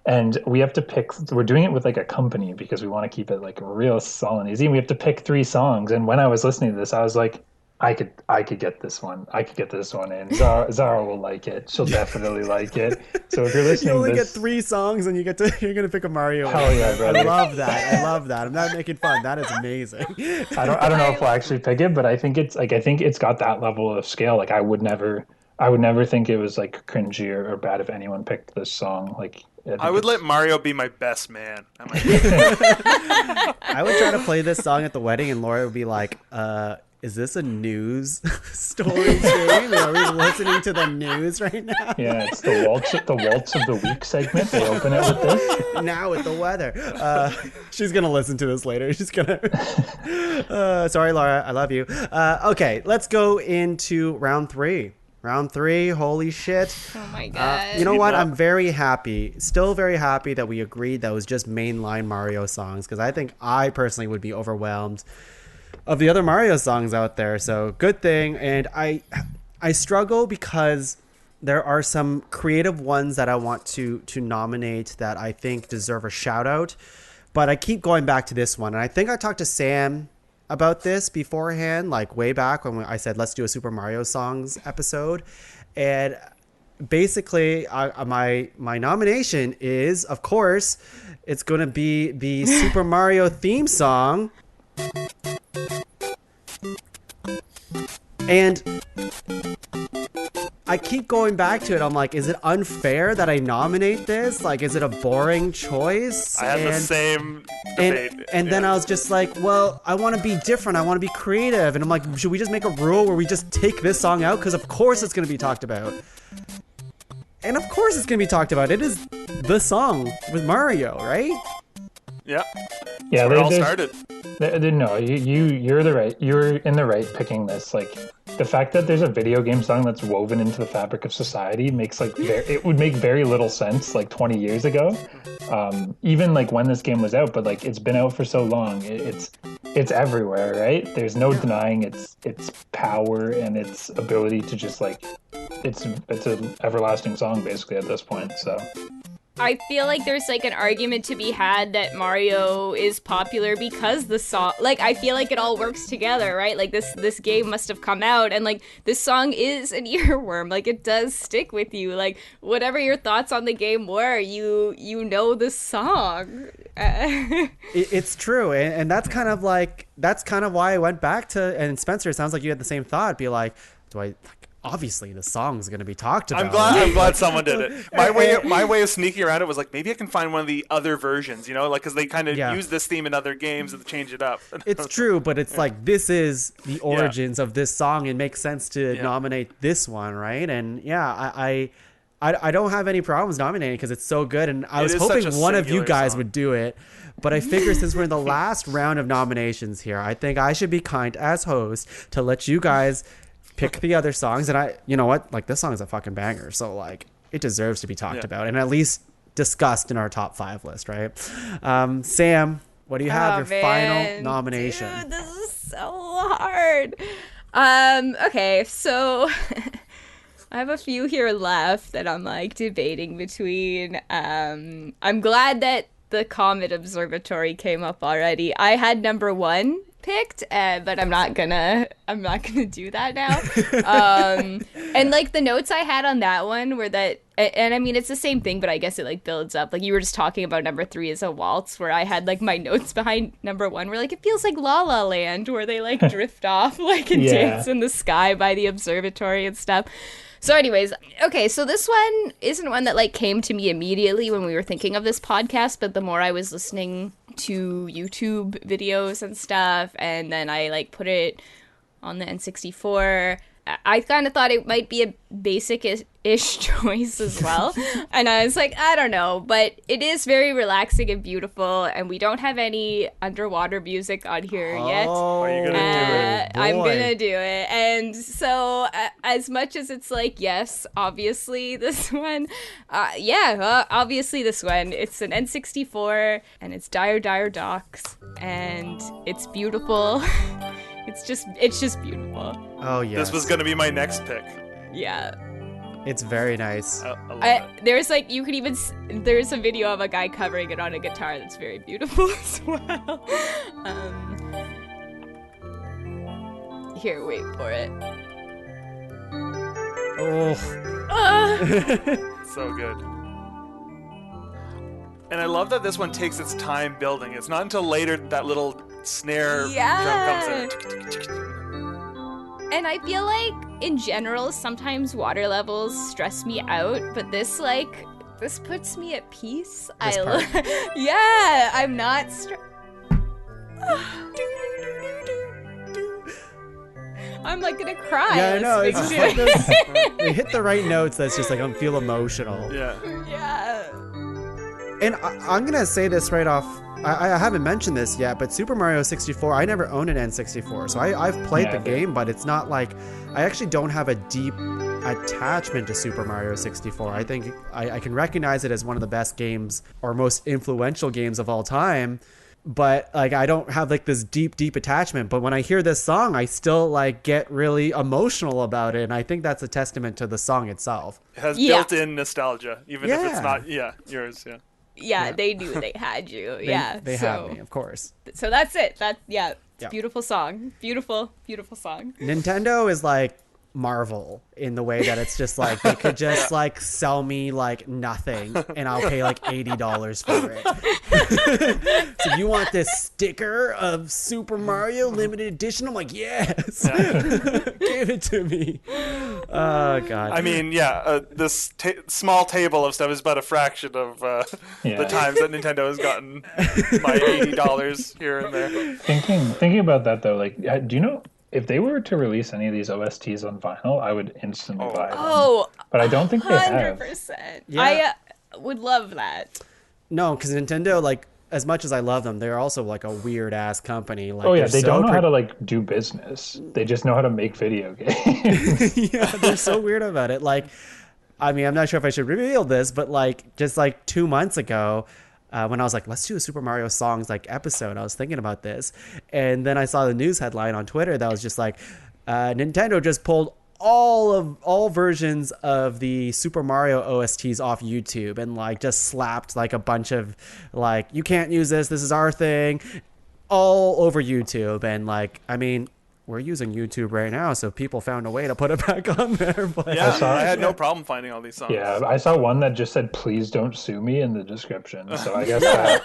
And we have to pick, we're doing it with like a company because we want to keep it like real solid and easy. And we have to pick 3 songs. And when I was listening to this, I was like, I could get this one. I could get this one in. Zara will like it. She'll definitely like it. So if you're listening, you only get 3 songs, and you're gonna pick a Mario. Hell yeah, brother! I love that. I'm not making fun. That is amazing. I don't know if we'll actually pick it, but I think it's got that level of scale. Like I would never think it was like cringy or bad if anyone picked this song. Like I would let Mario be my best man. I would try to play this song at the wedding, and Laura would be like, is this a news story stream? Are we listening to the news right now? Yeah, it's the waltz of the week segment. They open it with this. Now with the weather. She's going to listen to this later. She's going to... sorry, Laura. I love you. Okay, let's go into round 3. Round 3, holy shit. Oh my god. You know what? I'm still very happy that we agreed that was just mainline Mario songs, because I think I personally would be overwhelmed of the other Mario songs out there. So good thing. And I struggle because there are some creative ones that I want to nominate that I think deserve a shout out, but I keep going back to this one. And I think I talked to Sam about this beforehand, like way back when I said, let's do a Super Mario songs episode. And basically my nomination is, of course, it's going to be the Super Mario theme song. And I I keep going back to it. I'm like, is it unfair that I nominate this? Like, is it a boring choice? I had the same debate. And then I was just like, well, I want to be different. I want to be creative. And I'm like, should we just make a rule where we just take this song out? Because of course it's going to be talked about. And of course it's going to be talked about. It is the song with Mario, right? Yeah. Yeah, That's where it all started. No, you're in the right picking this. Like, the fact that there's a video game song that's woven into the fabric of society makes it would make very little sense like 20 years ago, even like when this game was out. But like, it's been out for so long, it's everywhere, right? There's no denying its power and its ability to just like it's an everlasting song basically at this point. So I feel like there's like an argument to be had that Mario is popular because the song, like, I feel like it all works together, right? Like this game must have come out and like this song is an earworm. Like, it does stick with you. Like, whatever your thoughts on the game were, you know the song. It's true, and that's kind of why I went back to, and Spencer, it sounds like you had the same thought. Be like, obviously the song's going to be talked about. I'm glad someone did it. My way of sneaking around it was like, maybe I can find one of the other versions, like, because they kind of use this theme in other games and change it up. It's true, but it's like, this is the origins of this song. It makes sense to nominate this one, right? And I don't have any problems nominating because it's so good, and I was hoping one of you guys would do it. But I figure since we're in the last round of nominations here, I think I should be kind as host to let you guys pick the other songs. And you know what? Like, this song is a fucking banger. So, like, it deserves to be talked about and at least discussed in our top 5 list, right? Sam, what do you have? Your final nomination. Dude, this is so hard. Okay, so I have a few here left that I'm, like, debating between. I'm glad that the Comet Observatory came up already. I had number 1 picked, but I'm not gonna do that now. And like, the notes I had on that one were that, and I mean, it's the same thing, but I guess it like builds up. Like, you were just talking about number 3 as a waltz, where I had like my notes behind number 1 were like, it feels like La La Land, where they like drift off like and dance in the sky by the observatory and stuff. So anyways, okay, so this one isn't one that like came to me immediately when we were thinking of this podcast, but the more I was listening to YouTube videos and stuff, and then I like put it on the N64, I kind of thought it might be a basic-ish choice as well. And I was like, I don't know, but it is very relaxing and beautiful, and we don't have any underwater music on here yet. Are you gonna do it? I'm gonna do it. And so as much as it's like, yes, obviously this one, obviously this one, it's an N64 and it's Dire Dire Docks and it's beautiful. It's just beautiful. Oh yeah. This was gonna be my next pick. Yeah. It's very nice. I love it. There's like, you can even there's a video of a guy covering it on a guitar that's very beautiful as well. Here, wait for it. Oh. So good. And I love that this one takes its time building. It's not until later that little snare drum comes in. And I feel like, in general, sometimes water levels stress me out, but this puts me at peace. Yeah, I'm not I'm like gonna cry. Yeah, I know. It's just like this. They hit the right notes. That's just like, I feel emotional. Yeah. Yeah. And I'm gonna say this right off. I haven't mentioned this yet, but Super Mario 64, I never owned an N64, so I've played the game, but it's not like, I actually don't have a deep attachment to Super Mario 64. I think I can recognize it as one of the best games or most influential games of all time, but like, I don't have like this deep attachment. But when I hear this song, I still like get really emotional about it, and I think that's a testament to the song itself. It has built-in nostalgia, even if it's not yours. Yeah, they knew they had you. They had me, of course. So that's it. It's a beautiful song. Beautiful song. Nintendo is like Marvel in the way that it's just like they could just like sell me like nothing and I'll pay like $80 for it. So you want this sticker of Super Mario limited edition? I'm like, yes. Give it to me. Oh god. I mean, this small table of stuff is but a fraction of the times that Nintendo has gotten my $80 here and there. Thinking about that though, like, do you know if they were to release any of these OSTs on vinyl, I would instantly buy them. Oh, but I don't think they have. 100%. Yeah. I would love that. No, because Nintendo, like, as much as I love them, they're also like a weird ass company. Like, Oh yeah, they don't know how to like do business. They just know how to make video games. Yeah, they're so weird about it. Like, I mean, I'm not sure if I should reveal this, but like just like 2 months ago, when I was like, let's do a Super Mario songs like episode, I was thinking about this, and then I saw the news headline on Twitter that was just like, Nintendo just pulled all versions of the Super Mario OSTs off YouTube and like just slapped like a bunch of like, you can't use this is our thing, all over YouTube. And like, I mean, we're using YouTube right now, so people found a way to put it back on there. But Yeah, I had no problem finding all these songs. Yeah, I saw one that just said, please don't sue me in the description. So I guess that...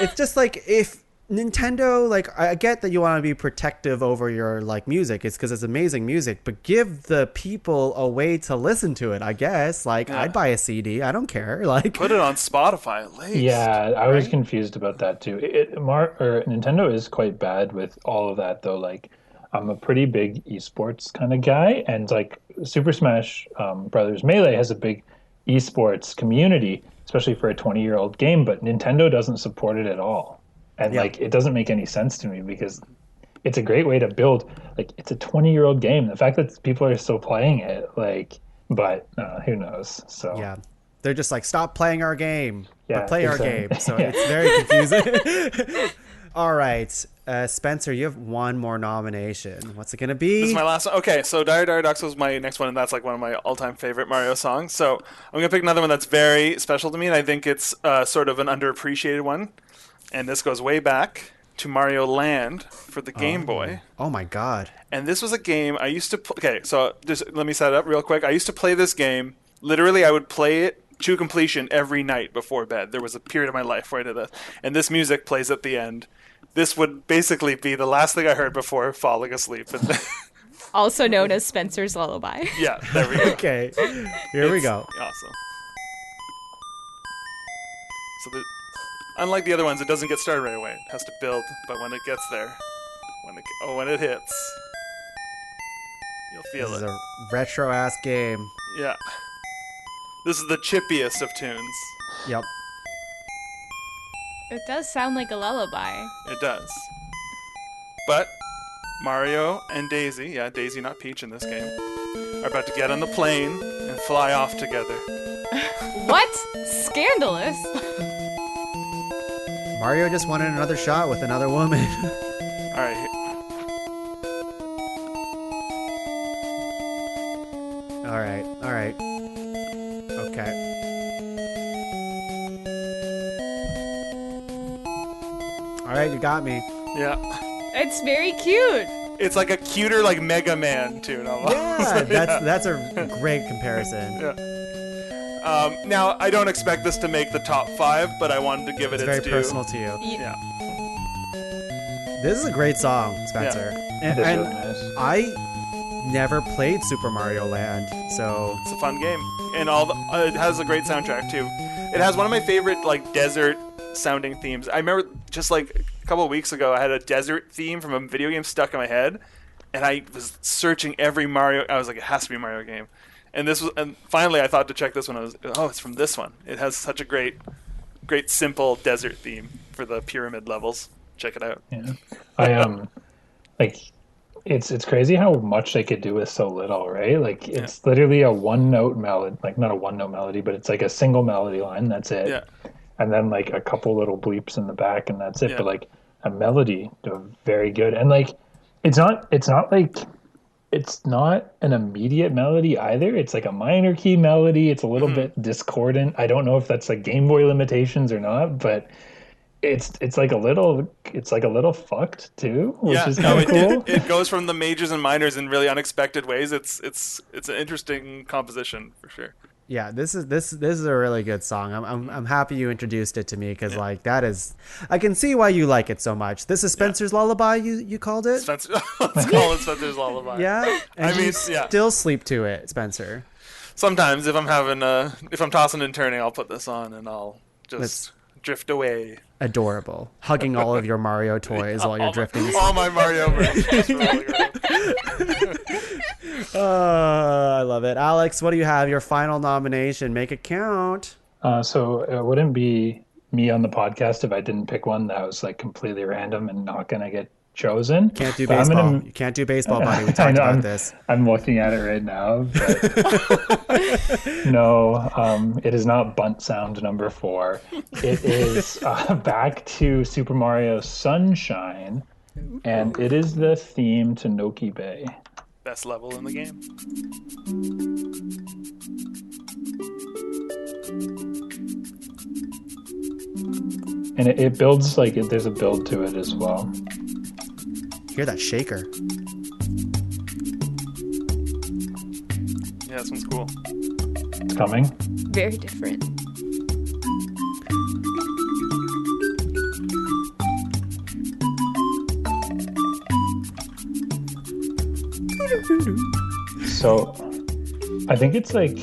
it's just like, if Nintendo, like, I get that you want to be protective over your like music, it's because it's amazing music, but give the people a way to listen to it, I guess. Like, I'd buy a CD, I don't care. Like, Put it on Spotify at least. Yeah, I was confused about that too. Nintendo is quite bad with all of that though. Like, I'm a pretty big esports kind of guy, and like Super Smash Brothers Melee has a big esports community, especially for a 20-year-old game, but Nintendo doesn't support it at all. And like, it doesn't make any sense to me because it's a great way to build, like, it's a 20-year-old game. The fact that people are still playing it, like, but who knows? So yeah, they're just like, stop playing our game, Yeah, but play our exactly. game. So it's very confusing. All right, Spencer, you have one more nomination. What's it gonna be? This is my last one. Okay, so Dire Dire Ducks was my next one, and that's like one of my all-time favorite Mario songs. So I'm gonna pick another one that's very special to me, and I think it's sort of an underappreciated one. And this goes way back to Mario Land for the Game Boy. Oh my god. And this was a game I used to okay, so just let me set it up real quick. I used to play this game. Literally, I would play it to completion every night before bed. There was a period of my life where I did this. And this music plays at the end. This would basically be the last thing I heard before falling asleep. Also known as Spencer's Lullaby. Yeah, there we go. Okay, here we go. Awesome. So unlike the other ones, it doesn't get started right away. It has to build, but when it gets there, when it hits, you'll feel This it. is a retro ass game. Yeah. This is the chippiest of tunes. Yep. It does sound like a lullaby. It does. But Mario and Daisy, Daisy not Peach in this game, are about to get on the plane and fly off together. What? Scandalous. Mario just wanted another shot with another woman. All right. All right. Okay. All right, you got me. Yeah. It's very cute. It's like a cuter, like Mega Man tune almost. Yeah, that's a great comparison. Yeah. Now, I don't expect this to make the top 5, but I wanted to give it It's its very due. personal to you. Yeah. This is a great song, Spencer. It is And really nice. I never played Super Mario Land, so It's a fun game, and it has a great soundtrack too. It has one of my favorite like desert sounding themes. I remember just like a couple of weeks ago, I had a desert theme from a video game stuck in my head, and I was searching every Mario. I was like, it has to be a Mario game, and finally I thought to check this one. It's from this one. It has such a great simple desert theme for the pyramid levels. Check it out. Yeah. I like, it's crazy how much they could do with so little, right? Like, it's literally a one-note melody, like not a one-note melody, but it's like a single melody line. That's it. Yeah. And then like a couple little bleeps in the back, and that's it. Yeah. But like a melody, very good. And like, it's not an immediate melody either. It's like a minor key melody. It's a little bit discordant. I don't know if that's like Game Boy limitations or not, but it's like a little fucked too, which Yeah, is no, kind of cool. it goes from the majors and minors in really unexpected ways. It's an interesting composition for sure. Yeah, this is a really good song. I'm happy you introduced it to me because like that is, I can see why you like it so much. This is Spencer's Lullaby. You called it. Spencer, let's call it Spencer's Lullaby. Yeah, and I mean, you yeah. still sleep to it, Spencer. Sometimes if I'm tossing and turning, I'll put this on and I'll just drift away. Adorable, hugging all of your Mario toys while you're drifting. All my Mario versions. I love it. Alex, what do you have? Your final nomination. Make it count. So it wouldn't be me on the podcast if I didn't pick one that was like completely random and not gonna get chosen. Can't do But baseball. You can't do baseball, buddy. We talked about this. I'm looking at it right now. But no, it is not Bunt Sound number 4. It is back to Super Mario Sunshine, and it is the theme to Noki Bay. Best level in the game. And it builds there's a build to it as well. Hear that shaker? Yeah, this one's cool. It's coming. Very different. So I think it's like,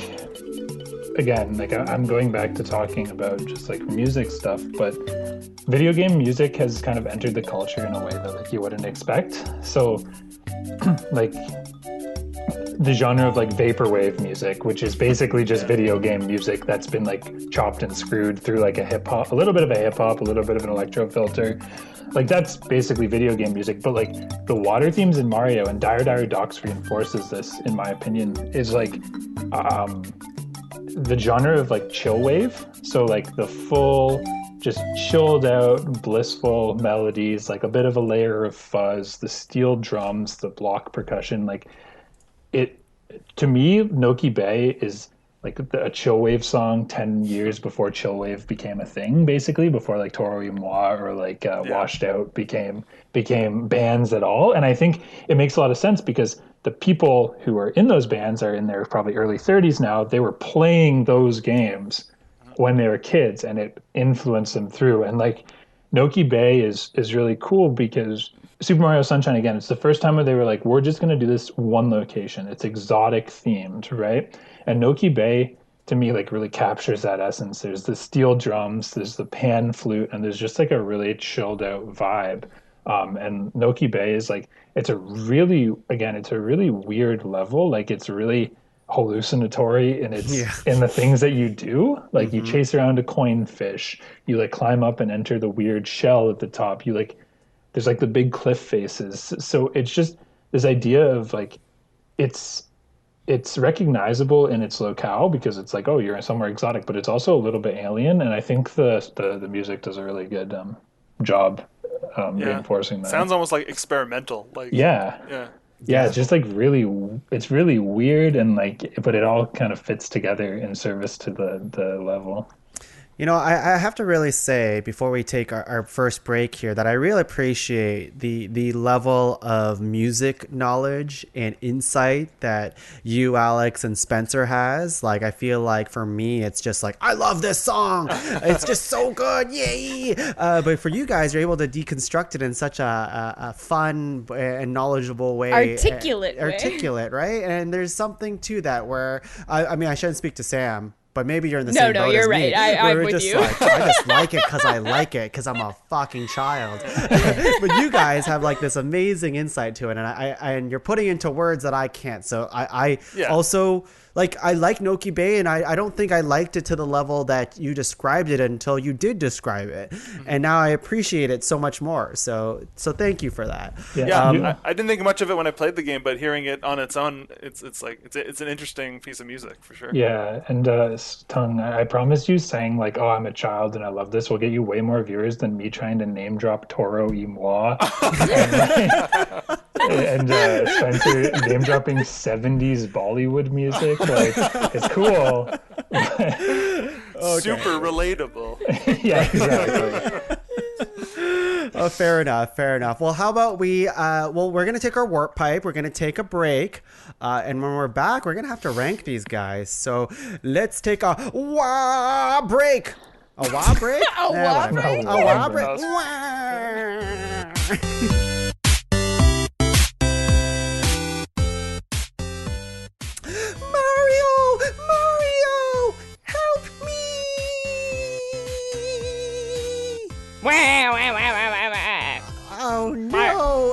again, like I'm going back to talking about just like music stuff, but video game music has kind of entered the culture in a way that like you wouldn't expect. So like the genre of like vaporwave music, which is basically just video game music that's been like chopped and screwed through like a little bit of a hip hop, a little bit of an electro filter. Like that's basically video game music, but like the water themes in Mario, and Dire Dire Docks reinforces this, in my opinion, is like the genre of like chill wave. So like the full, just chilled out, blissful melodies, like a bit of a layer of fuzz, the steel drums, the block percussion, like it, to me, Noki Bay is like a chillwave song 10 years before chillwave became a thing, basically, before like Toro y Moi or like Washed Out became bands at all. And I think it makes a lot of sense because the people who are in those bands are in their probably early 30s now. They were playing those games when they were kids, and it influenced them through. And like Noki Bay is really cool because Super Mario Sunshine, again, it's the first time where they were like, we're just going to do this one location. It's exotic themed, right? And Noki Bay, to me, like really captures that essence. There's the steel drums, there's the pan flute, and there's just like a really chilled out vibe. And Noki Bay is like, it's a really weird level. Like it's really hallucinatory in in the things that you do. Like you chase around a coin fish, you like climb up and enter the weird shell at the top. You like, there's like the big cliff faces. So it's just this idea of like, it's recognizable in its locale because it's like, oh, you're somewhere exotic, but it's also a little bit alien. And I think the music does a really good job reinforcing that. Sounds almost like experimental. Like yeah. It's just like it's really weird and like, but it all kind of fits together in service to the level. You know, I have to really say before we take our first break here that I really appreciate the level of music knowledge and insight that you, Alex, and Spencer has. Like, I feel like for me, it's just like, I love this song. It's just so good. Yay. But for you guys, you're able to deconstruct it in such a fun and knowledgeable way. Articulate, right? And there's something to that where, I mean, I shouldn't speak to Sam, but maybe you're in the same boat you're as right. me. I'm with you. Like, I just like it because I like it because I'm a fucking child. But you guys have like this amazing insight to it, and you're putting into words that I can't. So I also like, I like Noki Bay, and I don't think I liked it to the level that you described it until you did describe it, and now I appreciate it so much more. So thank you for that. I didn't think much of it when I played the game, but hearing it on its own, it's an interesting piece of music for sure. Yeah, and Tuong, I promise you, saying like, "Oh, I'm a child and I love this," will get you way more viewers than me trying to name drop Toro y Moi and Spencer name dropping 70s Bollywood music. Like, it's cool. Okay. Super relatable. Yeah, exactly. Oh, fair enough. Fair enough. Well, how about we're going to take our warp pipe. We're going to take a break. And when we're back, we're going to have to rank these guys. So let's take a wah break. A wah break? A wah break? A wah break. Mario, help me. Oh no,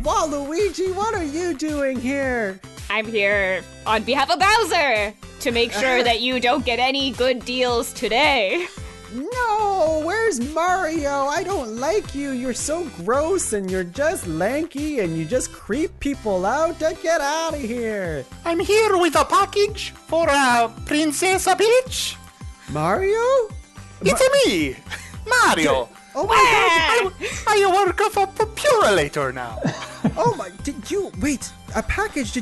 Waluigi, what are you doing here? I'm here on behalf of Bowser to make sure that you don't get any good deals today. No, where's Mario? I don't like you. You're so gross and you're just lanky and you just creep people out. Get out of here. I'm here with a package for Princess Peach. Mario? It's me, Mario. Oh my gosh. I work for Purelator now. Oh my, wait, a package,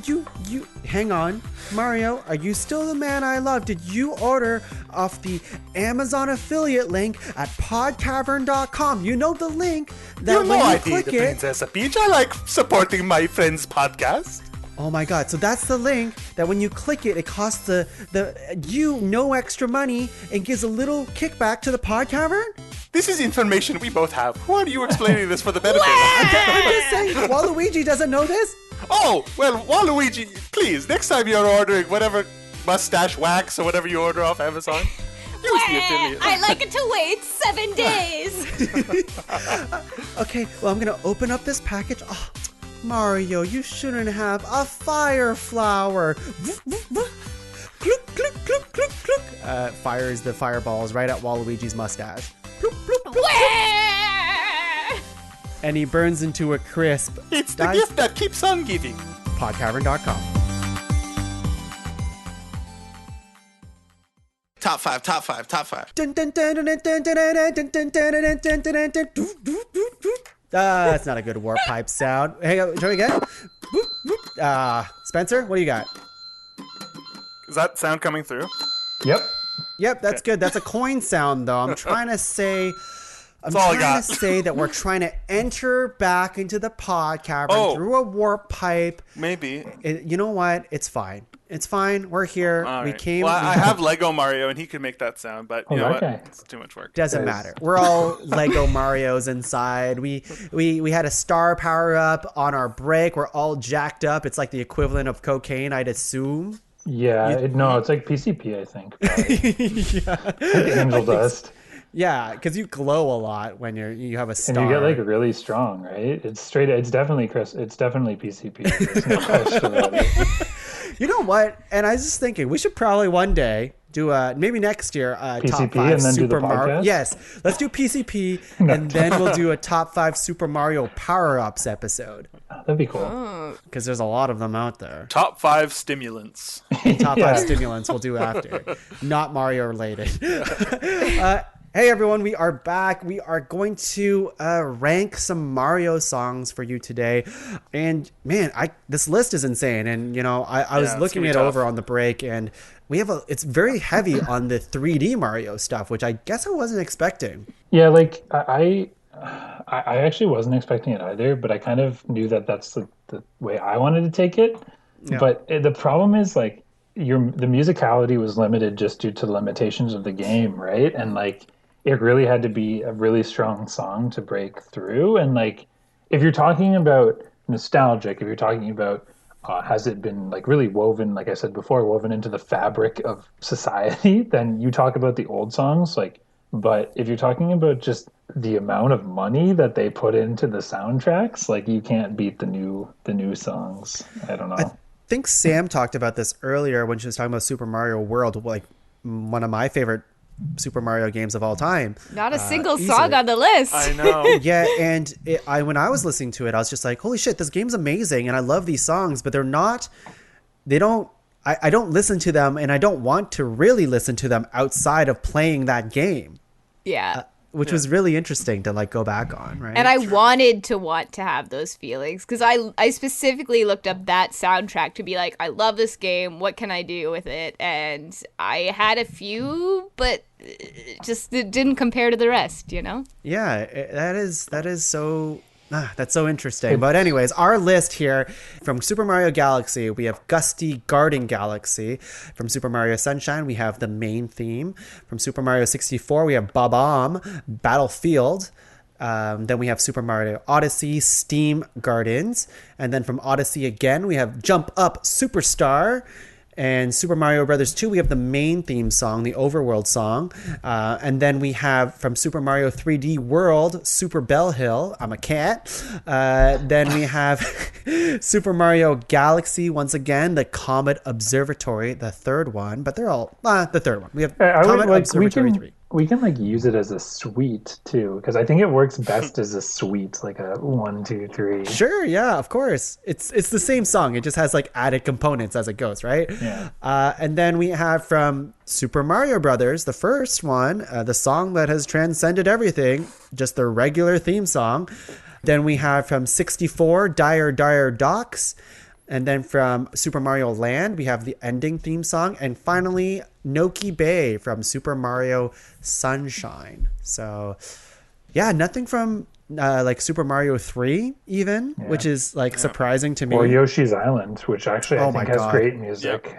hang on. Mario, are you still the man I love? Did you order off the Amazon affiliate link at podcavern.com? You know the link that You know when you I click did, it. Princess Peach. I like supporting my friend's podcast. Oh my god, so that's the link that when you click it, it costs no extra money and gives a little kickback to the Pod Cavern? This is information we both have. Who are you explaining this for the benefit of? I'm just saying, Waluigi doesn't know this? Oh, well, Waluigi, please, next time you're ordering whatever mustache wax or whatever you order off Amazon, use the affiliate. I like it to wait 7 days. Okay, well, I'm gonna open up this package. Oh, Mario, you shouldn't have a fire flower. Clook, clook, clook, clook, clook. Fires the fireballs right at Waluigi's mustache. Bloop, bloop, bloop, bloop. And he burns into a crisp. It's the gift that keeps on giving. Podcavern.com. Top five. That's not a good warp pipe sound. Hang on, try again. Spencer, what do you got? Is that sound coming through? Yep, that's good. That's a coin sound, though. I'm trying to say that we're trying to enter back into the pod cavern through a warp pipe. Maybe. You know what? It's fine. It's fine. We're here. All We right. came. Well, I have Lego Mario, and he can make that sound, but you know what? Okay. It's too much work. Doesn't matter. We're all Lego Marios inside. We had a star power up on our break. We're all jacked up. It's like the equivalent of cocaine, I'd assume. Yeah, it's like PCP, I think. Yeah. Like angel dust. Yeah, because you glow a lot when you have a star. And you get like really strong, right? It's definitely PCP. There's no question about it. You know what? And I was just thinking, we should probably one day do maybe next year PCP top 5 and then Super do the Mario. podcast? Yes, let's do PCP and then we'll do a top 5 Super Mario power ups episode That'd be cool. because there's a lot of them out there. Top 5 stimulants. Top Yeah. 5 stimulants we'll do after, not Mario related. Hey everyone, we are back. We are going to rank some Mario songs for you today. And man, this list is insane. And you know, I was looking it over on the break and it's very heavy on the 3D Mario stuff, which I guess I wasn't expecting. Yeah, like I actually wasn't expecting it either, but I kind of knew that that's the way I wanted to take it. Yeah. But the problem is like the musicality was limited just due to the limitations of the game, right? And like it really had to be a really strong song to break through. And like if you're talking about nostalgic, if you're talking about has it been like really woven, like I said before, woven into the fabric of society, then you talk about the old songs. Like, but if you're talking about just the amount of money that they put into the soundtracks, like you can't beat the new songs. I don't know. I think Sam talked about this earlier when she was talking about Super Mario World, like one of my favorite Super Mario games of all time. Not a single easily. song on the list. I know. Yeah, and when I was listening to it, I was just like, holy shit, this game's amazing, and I love these songs, but I don't listen to them, and I don't want to really listen to them outside of playing that game. Yeah. which was really interesting to like go back on, right? And I wanted to want to have those feelings because I specifically looked up that soundtrack to be like, I love this game. What can I do with it? And I had a few, but it didn't compare to the rest, you know? Yeah, that is so. That's so interesting. But anyways, our list here from Super Mario Galaxy, we have Gusty Garden Galaxy. From Super Mario Sunshine, we have the main theme. From Super Mario 64, we have Bob-omb Battlefield. Then we have Super Mario Odyssey, Steam Gardens. And then from Odyssey again, we have Jump Up Superstar. And Super Mario Brothers 2, we have the main theme song, the Overworld song. And then we have from Super Mario 3D World, Super Bell Hill. I'm a cat. Then we have Super Mario Galaxy, once again, the Comet Observatory, the third one. But they're all the third one. We have Comet Observatory 3. We can like use it as a suite too, because I think it works best as a suite, like a 1, 2, 3. Sure, yeah, of course. It's the same song. It just has like added components as it goes, right? Yeah. And then we have from Super Mario Brothers, the first one, the song that has transcended everything, just the regular theme song. Then we have from 64, Dire Dire Docks. And then from Super Mario Land, we have the ending theme song. And finally, Noki Bay from Super Mario Sunshine. So, yeah, nothing from like Super Mario 3 even, which is like surprising to me. Or Yoshi's Island, which actually I think has God. great music.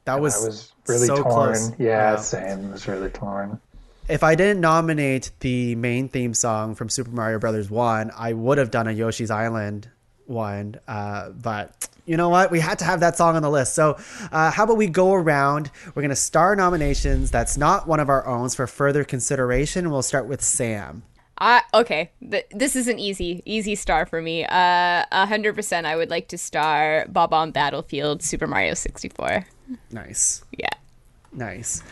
That was I was really so torn. close. Yeah, Yeah. same. It was really torn. If I didn't nominate the main theme song from Super Mario Brothers 1, I would have done a Yoshi's Island one. But you know what? We had to have that song on the list. So how about we go around? We're going to star nominations that's not one of our own for further consideration. We'll start with Sam. Okay, this is an easy star for me. 100% I would like to star Bob-omb Battlefield Super Mario 64. Nice. Yeah. Nice.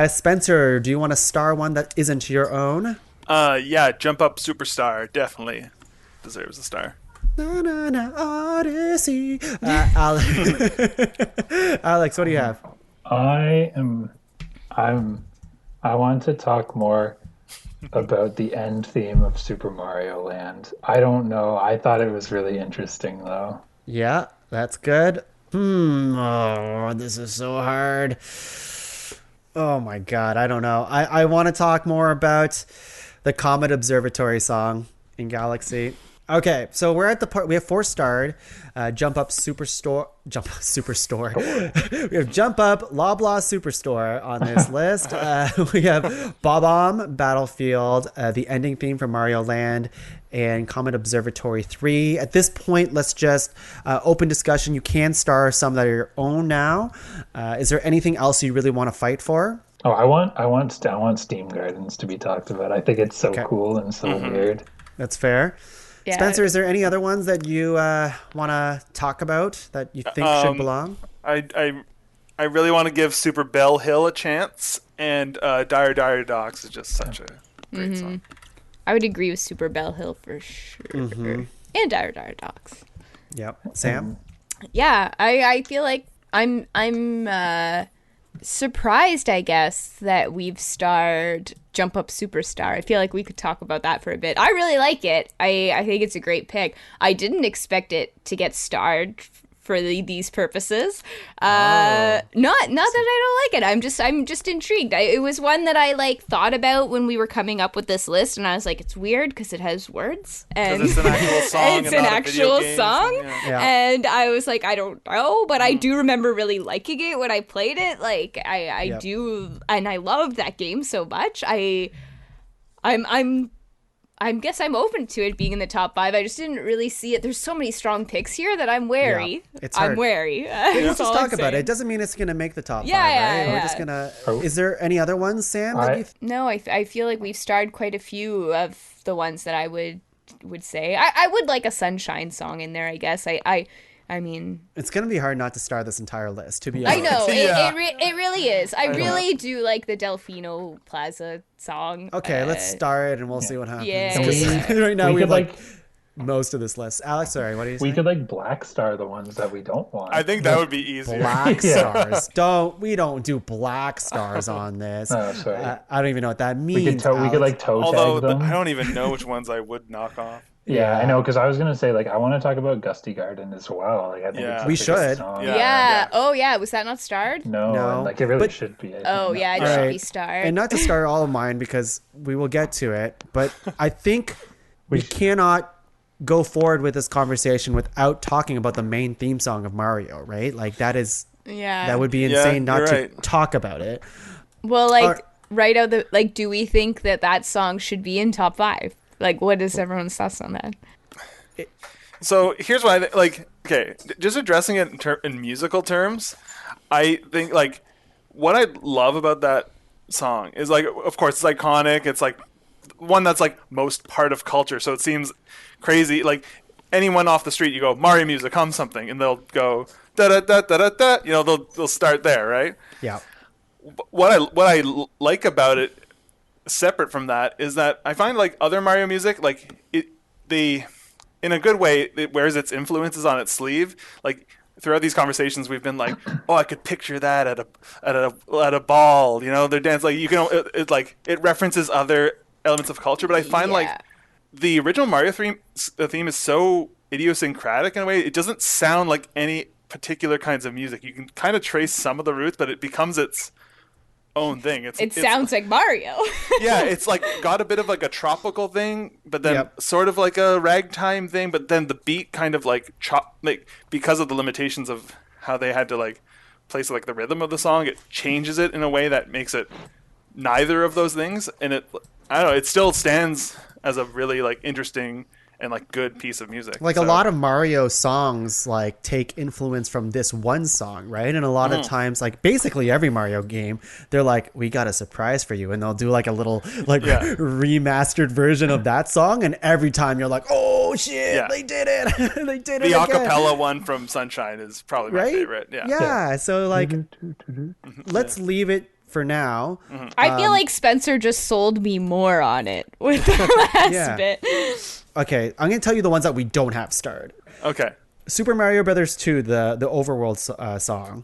Spencer, do you want to star one that isn't your own? Yeah, Jump Up Superstar definitely deserves a star. Na, na, na, Odyssey. Alex, Alex, what do you have? I want to talk more about the end theme of Super Mario Land. I don't know. I thought it was really interesting though. Yeah, that's good. Oh, this is so hard. Oh my God, I don't know. I want to talk more about the Comet Observatory song in Galaxy. Okay, so we're at the part, we have 4-starred, Jump Up Superstore, we have Jump Up Loblaw Superstore on this list. We have Bob-omb Battlefield, the ending theme from Mario Land, and Comet Observatory 3. At this point, let's just open discussion. You can star some that are your own now. Is there anything else you really want to fight for? Oh, I want Steam Gardens to be talked about. I think it's so cool and so weird. That's fair. Yeah. Spencer, is there any other ones that you want to talk about that you think should belong? I really want to give Super Bell Hill a chance, and Dire Dire Docks is just such a great song. I would agree with Super Bell Hill for sure. And Dire Dire Docks. Yep. Sam? Yeah, I feel like I'm surprised, I guess, that we've starred Jump Up Superstar. I feel like we could talk about that for a bit. I really like it. I think it's a great pick. I didn't expect it to get starred for these purposes. Not that I don't like it. I'm just intrigued. It was one that I like thought about when we were coming up with this list, and I was like, it's weird because it has words and it's an actual song. it's and an not a video actual game, song. Yeah. And I was like, I don't know, but I do remember really liking it when I played it. Like I do, and I loved that game so much. I guess I'm open to it being in the top 5. I just didn't really see it. There's so many strong picks here that I'm wary. Yeah, it's hard. I'm wary. Let's just talk about it. It doesn't mean it's going to make the top 5, right? Yeah. We're just going to... Is there any other ones, Sam? No, I feel like we've starred quite a few of the ones that I would say. I would like a Sunshine song in there, I guess. I mean... It's going to be hard not to star this entire list, to be honest. I know. It really is. I really do like the Delfino Plaza song. Okay, let's star it and we'll see what happens. Yeah. 'Cause right now we have like... most of this list. Alex, sorry, what are you saying? We could like black star the ones that we don't want. I think that would be easier. Black Yeah. stars. We don't do black stars on this. Oh, sorry. I don't even know what that means. We could like toe Although tag them. I don't even know which ones I would knock off. Yeah, I know, because I was gonna say like I want to talk about Gusty Garden as well. Like I think Yeah. it's We such a good should. song. Yeah. Oh yeah, was that not starred? No, No. and, like it really But- should be. I Oh think. yeah, it All should right. be starred. And not to start all of mine because we will get to it, but I think we cannot go forward with this conversation without talking about the main theme song of Mario, right? Like that would be insane not you're to right. talk about it. Well, like Or- right out the like, do we think that song should be in top 5? Like, what is everyone's thoughts on that? So here's what I think. Like, okay, just addressing it in musical terms, I think like what I love about that song is like, of course, it's iconic. It's like one that's like most part of culture. So it seems crazy. Like anyone off the street, you go Mario music, hum something, and they'll go da da da da da da. You know, they'll start there, right? Yeah. What I like about it, separate from that, is that I find like other Mario music, like they in a good way, it wears its influences on its sleeve. Like throughout these conversations, we've been like, "Oh, I could picture that at a ball." You know, their dance. Like you can, it references other elements of culture. But I find like Yeah. the original Mario theme is so idiosyncratic in a way. It doesn't sound like any particular kinds of music. You can kind of trace some of the roots, but it becomes its own thing. It sounds like Mario. Yeah, it's like got a bit of like a tropical thing, but then Yep. sort of like a ragtime thing, but then the beat kind of like because of the limitations of how they had to like place like the rhythm of the song, it changes it in a way that makes it neither of those things, and I don't know, it still stands as a really like interesting and like good piece of music. Like So- a lot of Mario songs like take influence from this one song, right? And a lot of times, like basically every Mario game, they're like, we got a surprise for you. And they'll do like a little like Yeah. remastered version of that song. And every time you're like, oh shit, Yeah. they did it. They did the it again. acapella one from Sunshine is probably my Right? favorite. Yeah. Yeah. So like, let's leave it for now. I feel like Spencer just sold me more on it with the last Yeah. bit. Okay. I'm going to tell you the ones that we don't have starred. Okay. Super Mario Brothers 2, the overworld song.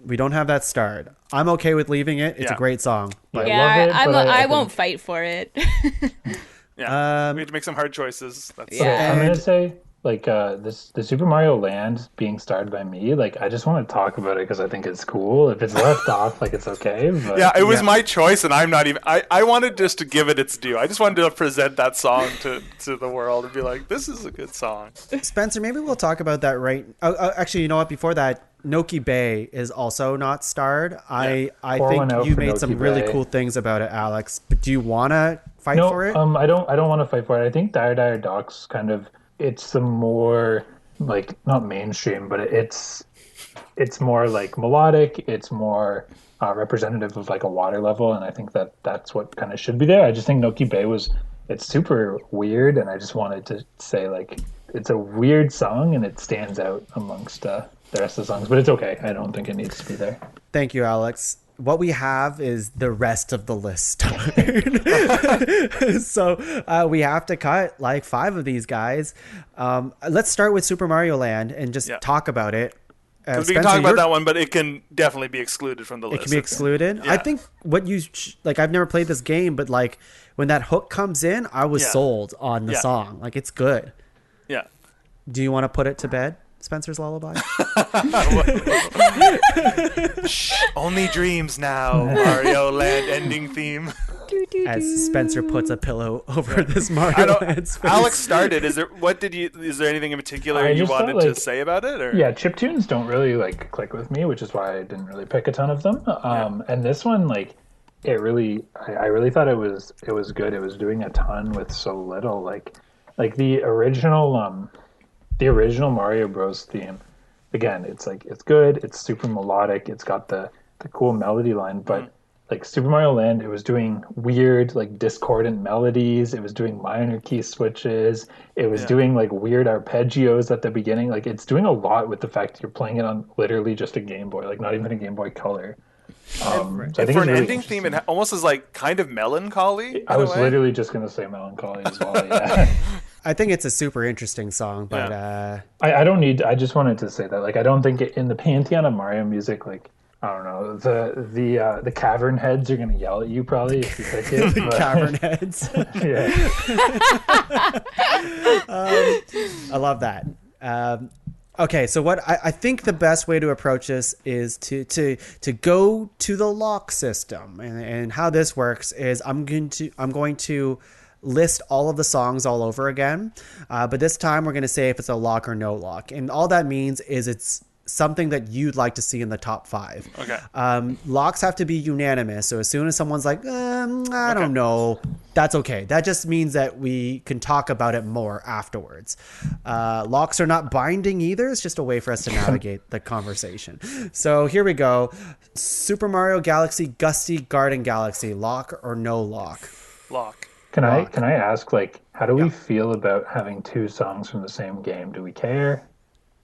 We don't have that starred. I'm okay with leaving it. It's a Yeah. great song. But Yeah, love it, but I I won't think- fight for it. Yeah. We have to make some hard choices. That's Yeah. I'm gonna And- say like the Super Mario Land being starred by me. Like I just want to talk about it because I think it's cool. If it's left off, like it's okay. But Yeah, it was Yeah. my choice, and I'm not even. I wanted just to give it its due. I just wanted to present that song to the world and be like, "This is a good song." Spencer, maybe we'll talk about that right. Actually, you know what? Before that, Noki Bay is also not starred. I Pour think one out you for made some Noki really Bay. cool things about it, Alex. But do you want to fight no, for it? I don't want to fight for it. I think Dire Dire Docks kind of it's the more like not mainstream, but it's more like melodic. It's more representative of like a water level, and I think that's what kind of should be there. I just think Noki Bay it's super weird, and I just wanted to say like it's a weird song and it stands out amongst the rest of the songs, but it's okay. I don't think it needs to be there. Thank you, Alex. What we have is the rest of the list. So we have to cut like 5 of these guys. Let's start with Super Mario Land and just Yeah. talk about it. Because we can talk about that one, but it can definitely be excluded from the list. It can be excluded. Yeah. I think what you like. I've never played this game, but like when that hook comes in, I was Yeah. sold on the Yeah. song. Like it's good. Yeah. Do you want to put it to bed, Spencer's Lullaby? Only dreams now. Mario Land ending theme. As Spencer puts a pillow over this I Mario don't. Land's face. Alex started. Is there anything in particular I you just thought, wanted to like- say about it? Or? Yeah, chiptunes don't really like click with me, which is why I didn't really pick a ton of them. And this one, like, I really thought it was good. It was doing a ton with so little. Like the original Mario Bros. Theme. Again, it's good. It's super melodic. It's got the cool melody line, but. Like Super Mario Land, it was doing weird, like discordant melodies. It was doing minor key switches. It was doing like weird arpeggios at the beginning. Like it's doing a lot with the fact that you're playing it on literally just a Game Boy, like not even a Game Boy Color. So I think For it's an really ending theme, it almost is like kind of melancholy. I in a was way. literally just going to say melancholy as well. Yeah. I think it's a super interesting song, but I just wanted to say that, like, I don't think in the pantheon of Mario music, like, I don't know, the cavern heads are gonna yell at you probably if you pick it. the cavern heads. Yeah. I love that. Okay, so what I think the best way to approach this is to go to the lock system, and how this works is I'm going to list all of the songs all over again, but this time we're going to say if it's a lock or no lock, and all that means is it's something that you'd like to see in the top 5. Okay. Locks have to be unanimous, so as soon as someone's like, I don't know, that's okay. That just means that we can talk about it more afterwards. Locks are not binding either. It's just a way for us to navigate the conversation. So here we go. Super Mario Galaxy, Gusty Garden Galaxy, lock or no lock? Lock. Can I ask, like, how do we feel about having 2 songs from the same game? Do we care?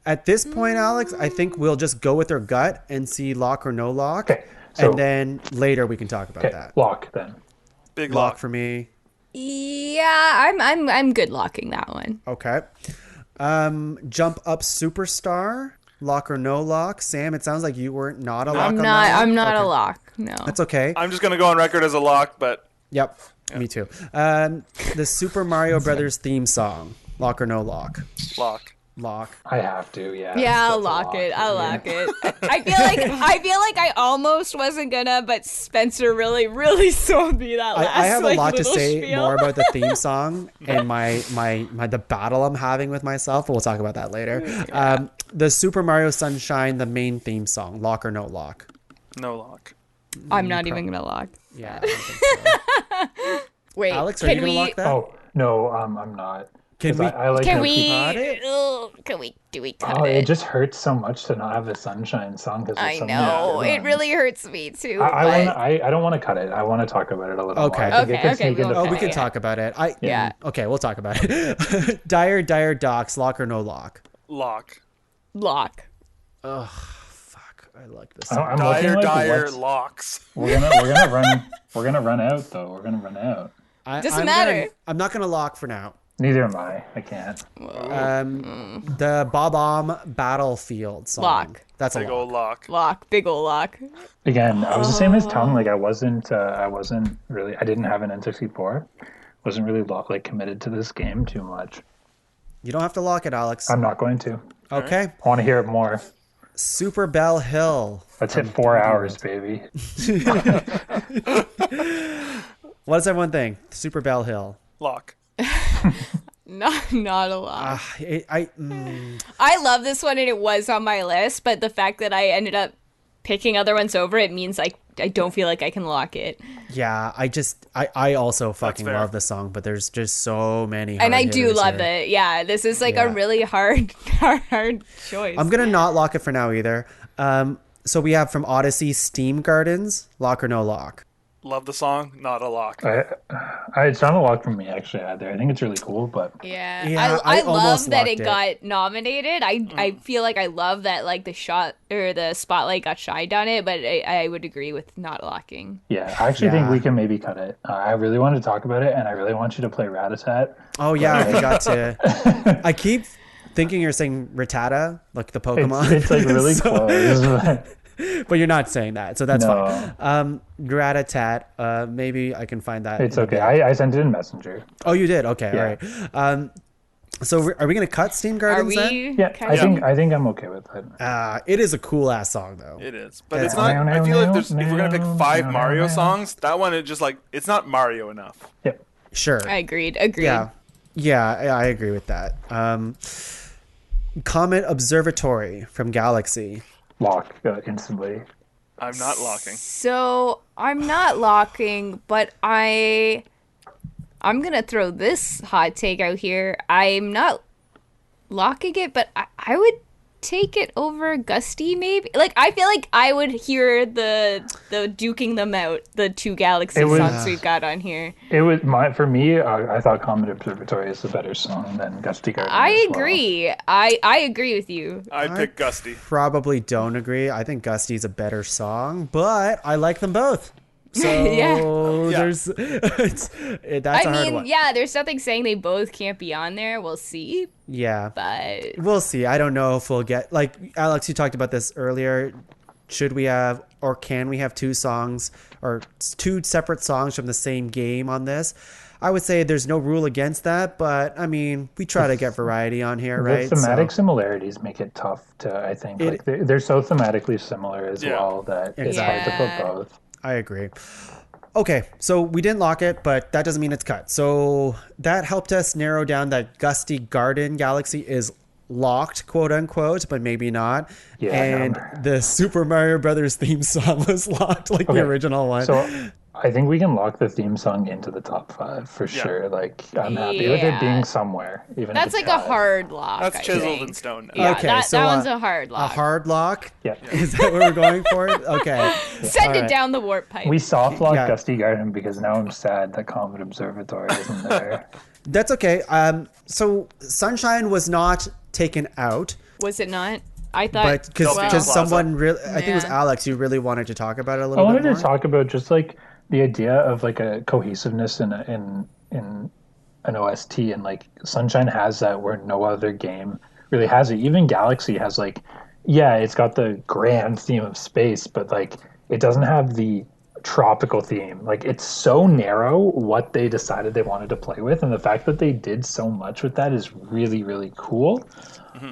At this point, Alex, I think we'll just go with our gut and see lock or no lock. Okay, so- and then later we can talk about Okay, that. lock then. Big Lock lock. for me. Yeah, I'm good locking that one. Okay. Jump Up Superstar, lock or no lock? Sam, it sounds like you were not a lock on that one. I'm not Okay. a lock. No. That's okay. I'm just gonna go on record as a lock, but Yep. Me too. The Super Mario Brothers theme song, lock or no lock? lock. Lock. I have to, yeah. Yeah, I'll That's a lock it. I'll yeah. lock it. I feel like I almost wasn't gonna, but Spencer really sold me that last. I have a lot to little say spiel. more about the theme song and my the battle I'm having with myself, but we'll talk about that later. The Super Mario Sunshine, the main theme song, lock or no lock? No lock. I'm not even gonna lock. Yeah. I don't think so. Wait, Alex, are can you gonna we? lock that? Oh, no, I'm not. Can 'Cause we- I like Can how we? people- Can we? Do we cut Oh, it? it just hurts so much to not have the Sunshine song because I know it really hurts me too. I don't want to cut it. I want to talk about it a little Okay. more. I think it Okay, can okay, sneak into we'll- Oh, we can yeah. talk about it. Yeah. Okay, we'll talk about it. Dire Docks, lock or no lock? Lock. lock. Fuck, I like this. I'm looking like what's- locks. We're gonna run out though. We're gonna run out. Doesn't matter. I'm not gonna lock for now. Neither am I. I can't. The Bob-omb Battlefield song. Lock. That's a Big lock. old lock. Lock. Big ol' lock. Again, I was the same as Tongue. Like I wasn't really. I didn't have an N64. Wasn't really like committed to this game too much. You don't have to lock it, Alex. I'm not going to. Okay. I want to hear it more. Super Bell Hill. Let's hit 4 hours, baby. What does everyone think? Super Bell Hill. Lock. Not a lock. I I love this one and it was on my list, but the fact that I ended up picking other ones over it means like I don't feel like I can lock it. yeah, I also fucking fair. love the song, but there's just so many And I hard do hitters love here. it. Yeah, this is like Yeah. a really hard choice. I'm gonna not lock it for now either. So we have from Odyssey, Steam Gardens, lock or no lock? Love the song. Not a lock. It's not a lock for me actually either. I think it's really cool, but Yeah, Yeah, I I love almost that locked it it. got nominated. I feel like I love that like the shot or the spotlight got shined on it, but I would agree with not locking. yeah, I actually think Yeah. we can maybe cut it. I really want to talk about it, and I really want you to play Rat-a-tat. Oh yeah, I forgot to. I keep thinking you're saying Rattata, like the Pokemon. It's like really So- close. but you're not saying that, so that's No. fine. Rat-a-tat. Maybe I can find that. It's in a okay. bit. I sent it in Messenger. Oh, you did. Okay, Yeah. all right. So are we gonna cut Steam Are Gardens then? we? Yeah, kind I think I'm okay with it. It is a cool ass song though. It is, but Yeah. it's not. I feel like if we're gonna pick 5 Mario songs, that one is just like it's not Mario enough. Yep. Sure. I agreed. Yeah, I agree with that. Comet Observatory from Galaxy. Lock instantly. I'm not locking. So I'm not locking, but I'm gonna throw this hot take out here. I'm not locking it, but I would take it over Gusty maybe. Like I feel like I would hear the duking them out, the 2 Galaxy It was- songs we've got on here. It was for me. I thought Comet Observatory is the better song than Gusty Garden. I as well. agree. I agree with you. I'd pick Gusty. Probably don't agree. I think Gusty's a better song, but I like them both. So Yeah. there's that's a I hard mean, one. yeah, there's nothing saying they both can't be on there. We'll see. Yeah. But We'll see. I don't know if we'll get, like, Alex, you talked about this earlier. Should we have, or can we have two songs or two separate songs from the same game on this? I would say there's no rule against that, but I mean, we try to get variety on here, right? The thematic similarities make it tough to, I think, like they're so thematically similar as well that it's hard to put both. I agree. Okay, so we didn't lock it, but that doesn't mean it's cut. So that helped us narrow down that Gusty Garden Galaxy is locked, quote unquote, but maybe not. Yeah, and the Super Mario Brothers theme song was locked, like the original one. So I think we can lock the theme song into the top 5 for sure. Like, I'm happy with it being somewhere. Even that's if it's like a 5. hard lock. That's I chiseled think. in stone now. Yeah, Okay, that so one's a hard lock. A hard lock? Yeah. Is that what we're going for? Okay. Send it right. down the warp pipe. We soft locked Yeah. Gusty Garden because now I'm sad that Comet Observatory isn't there. That's okay. So Sunshine was not taken out, Was it not? I thought. but because Plaza. someone really, I think it was Yeah. Alex, you really wanted to talk about it a I little bit wanted more. to talk about just like the idea of like a cohesiveness in an OST, and like Sunshine has that where no other game really has it. Even Galaxy has like, yeah, it's got the grand theme of space, but like it doesn't have the tropical theme. Like, it's so narrow what they decided they wanted to play with, and the fact that they did so much with that is really, really cool.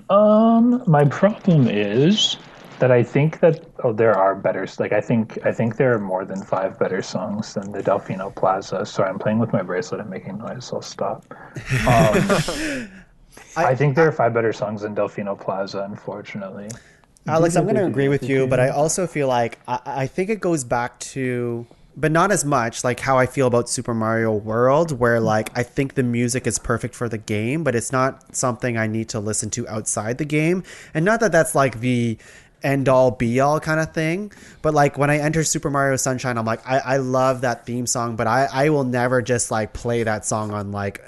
My problem is that I think that there are better. Like, I think there are more than 5 better songs than the Delfino Plaza. Sorry, I'm playing with my bracelet and making noise, so I'll stop. I think there are 5 better songs than Delfino Plaza, unfortunately. Alex, I'm going to agree with you, but I also feel like I think it goes back to, but not as much, like how I feel about Super Mario World, where like I think the music is perfect for the game, but it's not something I need to listen to outside the game. And not that that's like the end all be all kind of thing, but like when I enter Super Mario Sunshine, I'm like, I love that theme song, but I will never just like play that song on like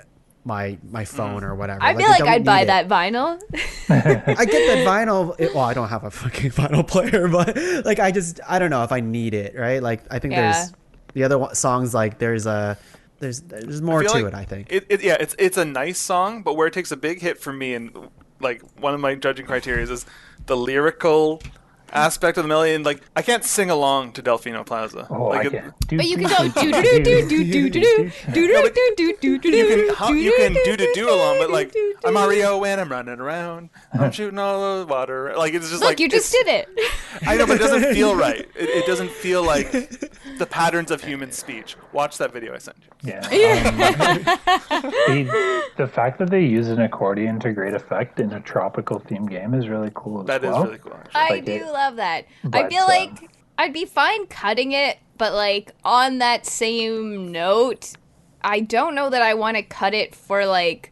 my phone or whatever. I feel like I'd buy that vinyl. I get that vinyl. Well, I don't have a fucking vinyl player, but like I don't know if I need it, right? Like I think there's the other songs, like there's more to it. I think it's a nice song, but where it takes a big hit for me, and like one of my judging criteria is the lyrical aspect of the melody, and like I can't sing along to Delfino Plaza. Oh, like I can. But you can go do do do do do do do do do do do do. you can do along, but like I'm Mario and I'm running around, I'm shooting all the water. Like it's just Look, like you just did it. I know, but it doesn't feel right. It doesn't feel like the patterns of human speech. Watch that video I sent you. Yeah. The fact that they use an accordion to great effect in a tropical themed game is really cool as That is well. really cool. Actually. I Like do it- love that. I but, feel like I'd be fine cutting it, but like on that same note, I don't know that I want to cut it for like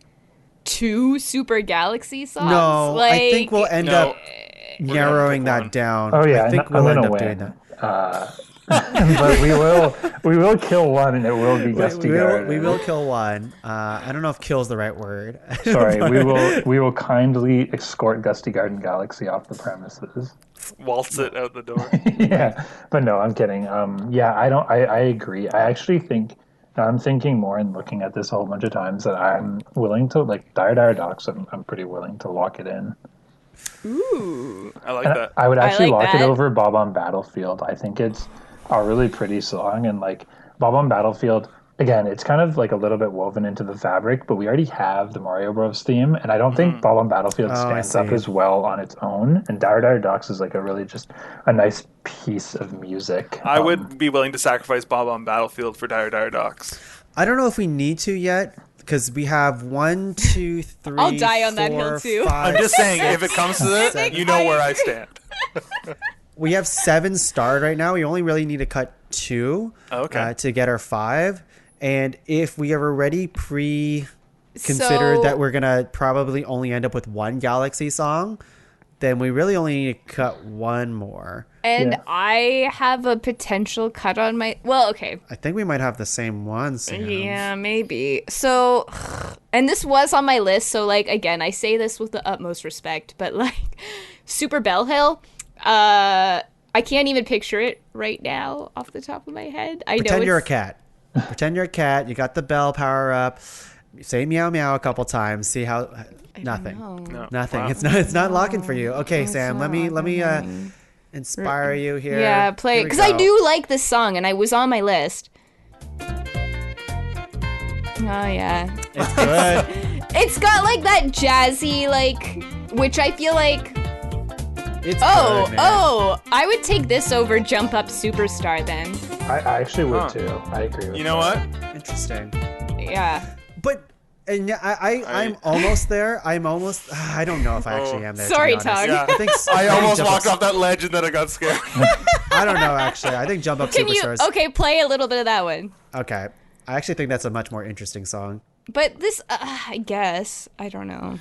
2 Super Galaxy songs. no. like, I think we'll end No. up narrowing pick one. that down. Oh yeah, I think I'm we'll end gonna up win. doing that. But we will kill one, and it will be Gusty Garden. We will kill one. I don't know if "kill" is the right word. Sorry, we will kindly escort Gusty Garden Galaxy off the premises. Waltz it out the door. Yeah, but no, I'm kidding. Yeah, I agree. I actually think I'm thinking more and looking at this a whole bunch of times that I'm willing to like Dire Docs. I'm pretty willing to lock it in. Ooh. I like And that. I would actually like lock it that. over Bob on Battlefield. I think it's a really pretty song, and like Bob on Battlefield, again, it's kind of like a little bit woven into the fabric, but we already have the Mario Bros theme, and I don't think Bob on Battlefield stands up see. as well on its own. And Dire Docs is like a really just a nice piece of music. I would be willing to sacrifice Bob on Battlefield for Dire Docs. I don't know if we need to yet because we have 1, 2, 3. I'll die on that hill, 4, too. 5, I'm just saying, if it comes to that, you know where I stand. We have 7 starred right now. We only really need to cut 2 Okay. to get our 5. And if we have already considered So- that we're going to probably only end up with 1 Galaxy song, then we really only need to cut 1 more. And Yeah. I have a potential cut on my. Well, okay. I think we might have the same one, Sam. Yeah, maybe. So, and this was on my list. So, like, again, I say this with the utmost respect, but like, Super Bell Hill, I can't even picture it right now off the top of my head. I Pretend know you're a it's... cat. Pretend you're a cat. You got the bell power up. Say meow meow a couple times. See how nothing. No. Nothing. Wow. It's not locking for you. Okay, Sam. Let me inspire you here. Yeah, play Here it we because I go. do like this song, and I was on my list. Oh yeah, It's good. it's got like that jazzy like, which I feel like. It's Oh, good, man. oh! I would take this over Jump Up Superstar then. I actually would Huh. too. I agree with You know what? Interesting. Yeah. But and yeah, I'm almost there. I don't know if I actually am there. Sorry, to be honest. Tug. Yeah. I think I almost Jump Up- walked off that ledge and then I got scared. I don't know actually. I think Jump Up Can you? Superstars. Okay, play a little bit of that one. Okay. I actually think that's a much more interesting song. But this, I guess, I don't know.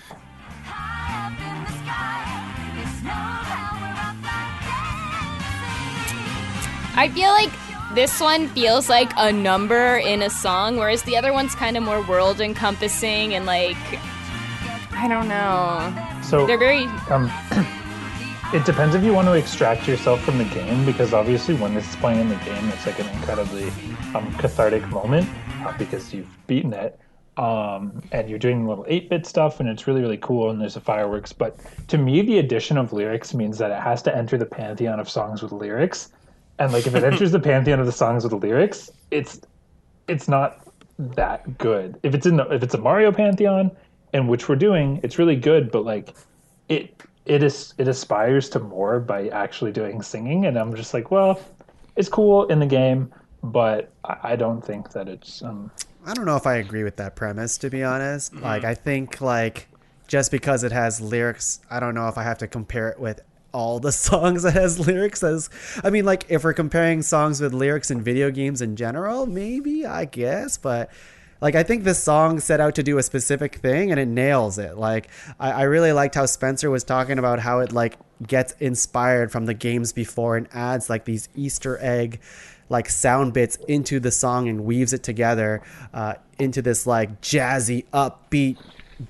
I feel like this one feels like a number in a song, whereas the other one's kind of more world encompassing and like, I don't know. So They're very. it depends if you want to extract yourself from the game, because obviously when this is playing in the game, it's like an incredibly cathartic moment because you've beaten it. And you're doing little 8-bit stuff, and it's really, really cool, and there's the fireworks. But to me, the addition of lyrics means that it has to enter the pantheon of songs with lyrics. And like if it enters the pantheon of the songs with lyrics, it's not that good. If it's a Mario pantheon, and which we're doing, it's really good, but like it aspires to more by actually doing singing, and I'm just like, well, it's cool in the game, but I don't think that it's I don't know if I agree with that premise, to be honest. Like, I think, like, just because it has lyrics, I don't know if I have to compare it with all the songs that has lyrics. I mean, like, if we're comparing songs with lyrics in video games in general, maybe, I guess. But, like, I think this song set out to do a specific thing, and it nails it. Like, I really liked how Spencer was talking about how it, like, gets inspired from the games before and adds, like, these Easter egg like sound bits into the song and weaves it together into this like jazzy upbeat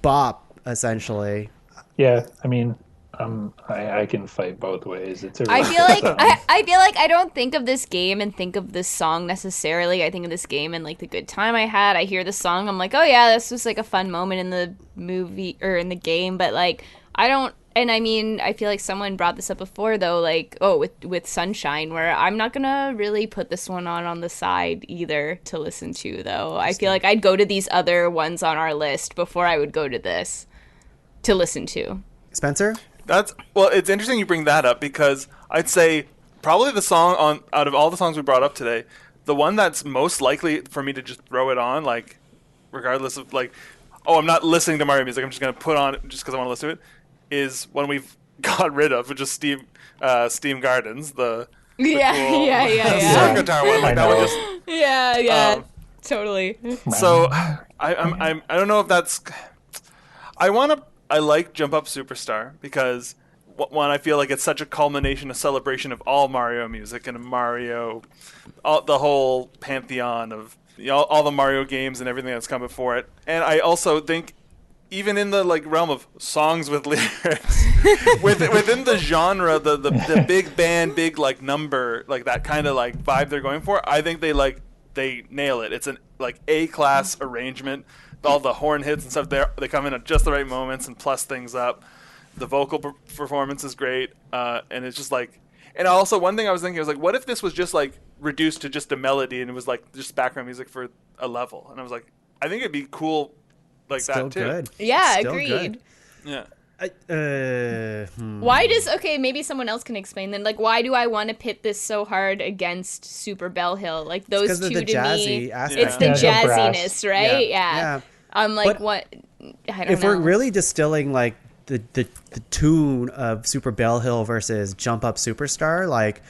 bop essentially. Yeah, I mean, I can fight both ways. It's a I really feel like good song. I feel like I don't think of this game and think of this song necessarily. I think of this game and like the good time I had. I hear the song, I'm like, oh yeah, this was like a fun moment in the movie or in the game. But like, I don't. And I mean, I feel like someone brought this up before, though, like, with Sunshine, where I'm not going to really put this one on the side either to listen to, though. I feel like I'd go to these other ones on our list before I would go to this to listen to. Spencer? Well, it's interesting you bring that up because I'd say probably the song out of all the songs we brought up today, the one that's most likely for me to just throw it on, like, regardless of, like, oh, I'm not listening to Mario music, I'm just going to put on it just because I want to listen to it, is one we've got rid of, which is Steam Gardens, the Yeah, cool yeah. Circuit Guitar one. Like that one just Yeah, totally. so I don't know if that's I like Jump Up Superstar because one, I feel like it's such a culmination, a celebration of all Mario music and the whole pantheon of all the Mario games and everything that's come before it. And I also think even in the like realm of songs with lyrics, within the genre, the big band, big like number, like that kind of like vibe they're going for, I think they nail it. It's an like A-class arrangement. All the horn hits and stuff there, they come in at just the right moments and plus things up. The vocal performance is great, and it's just like. And also one thing I was thinking was like, what if this was just like reduced to just a melody and it was like just background music for a level? And I was like, I think it'd be cool. Like Still that too. good. Yeah, Still agreed. good. Yeah. Why does maybe someone else can explain then, like, why do I want to pit this so hard against Super Bell Hill? Like those 'cause two of the to jazzy me, aspect. it's the Yeah, the brass. jazziness, right? Yeah. I'm like, But what? I don't If know. we're really distilling like the tune of Super Bell Hill versus Jump Up Superstar, like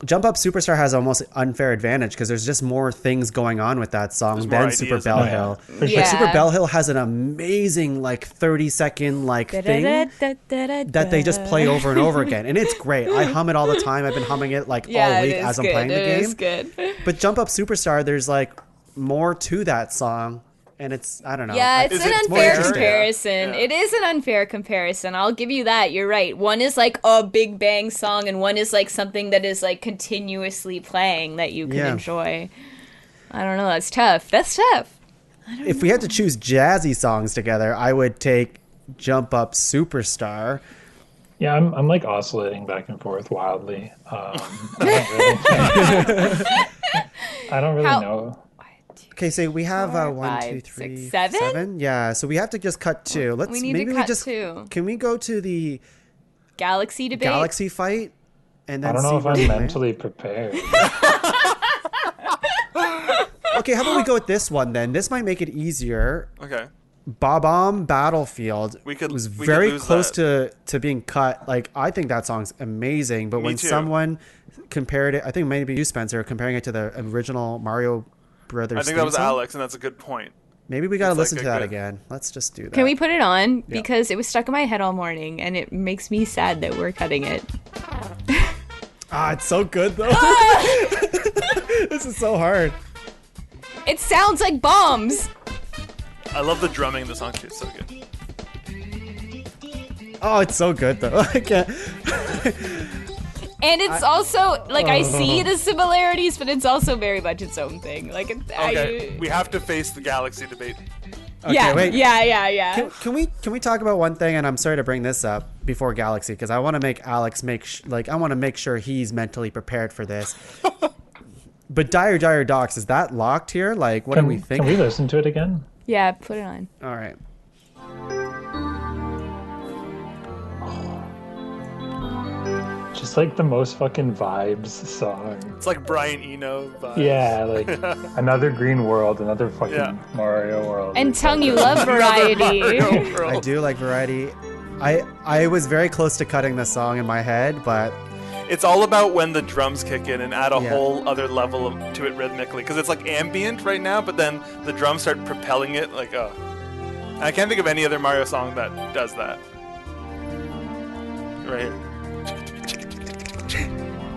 Jump Up Superstar has almost an unfair advantage because there's just more things going on with that song There's more than ideas Super in Bell it. Hill. For sure. Like Super Bell Hill has an amazing like 30-second like thing that they just play over and over again, and it's great. I hum it all the time. I've been humming it like all week as I'm playing the game. It is good. But Jump Up Superstar, there's like more to that song, and it's I don't know. Yeah, it's Is an it unfair interesting? comparison. Yeah. It is an unfair comparison. I'll give you that. You're right. One is like a Big Bang song, and one is like something that is like continuously playing that you can Yeah. enjoy. I don't know. That's tough. That's tough. If we had to choose jazzy songs together, I would take Jump Up Superstar. Yeah, I'm like oscillating back and forth wildly. I don't really How- know. Okay, so we have Four, 1, 2, five, 3, six, seven? 7. Yeah, so we have to just cut 2. Let's We need maybe to cut we just 2. Can we go to the Galaxy debate. Galaxy fight and then I don't know see if where I'm we land? mentally prepared. Okay, how about we go with this one then? This might make it easier. Okay. Bob-omb Battlefield We could- was we could very lose close to being cut. Like, I think that song's amazing, but Me when too. someone compared it, I think maybe you, Spencer, comparing it to the original Mario Brothers I think that theme was song. Alex, and that's a good point. Maybe we gotta It's listen like to a that good- again. Let's just do that. Can we put it on? Because it was stuck in my head all morning, and it makes me sad that we're cutting it. Ah, it's so good though. This is so hard. It sounds like bombs. I love the drumming in the song too. It's so good. Oh, it's so good though. I can't. And it's also like I see the similarities, but it's also very much its own thing. Like, Okay, we have to face the Galaxy debate. Okay, yeah, wait. yeah. Can we talk about one thing? And I'm sorry to bring this up before Galaxy because I want to make Alex I want to make sure he's mentally prepared for this. But Dire Docs, is that locked here? Like, what do we think? Can we listen to it again? Yeah, put it on. All right. Just like the most fucking vibes song. It's like Brian Eno vibes. Yeah, like another green world, another fucking Yeah. Mario world. And Tongue, you love variety. I do like variety. I was very close to cutting the song in my head, but It's all about when the drums kick in and add a Yeah. whole other level to it rhythmically. Because it's like ambient right now, but then the drums start propelling it. Like, oh. And I can't think of any other Mario song that does that. Right here.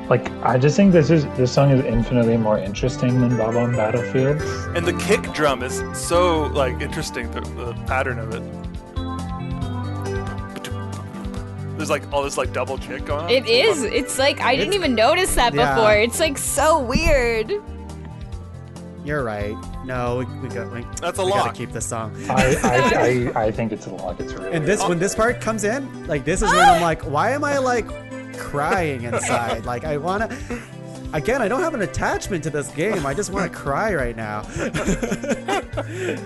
Like, I just think this song is infinitely more interesting than Bob-omb Battlefield. And the kick drum is so, like, interesting, the pattern of it. There's, like, all this, like, double kick going on. It is. It's like I didn't even notice that Yeah. before. It's like so weird. you're right. No, we That's a we gotta lock. keep this song. I think it's a lot. It's really And when this part comes in, like this is when I'm like, why am I like crying inside? Like I wanna. Again, I don't have an attachment to this game. I just want to cry right now.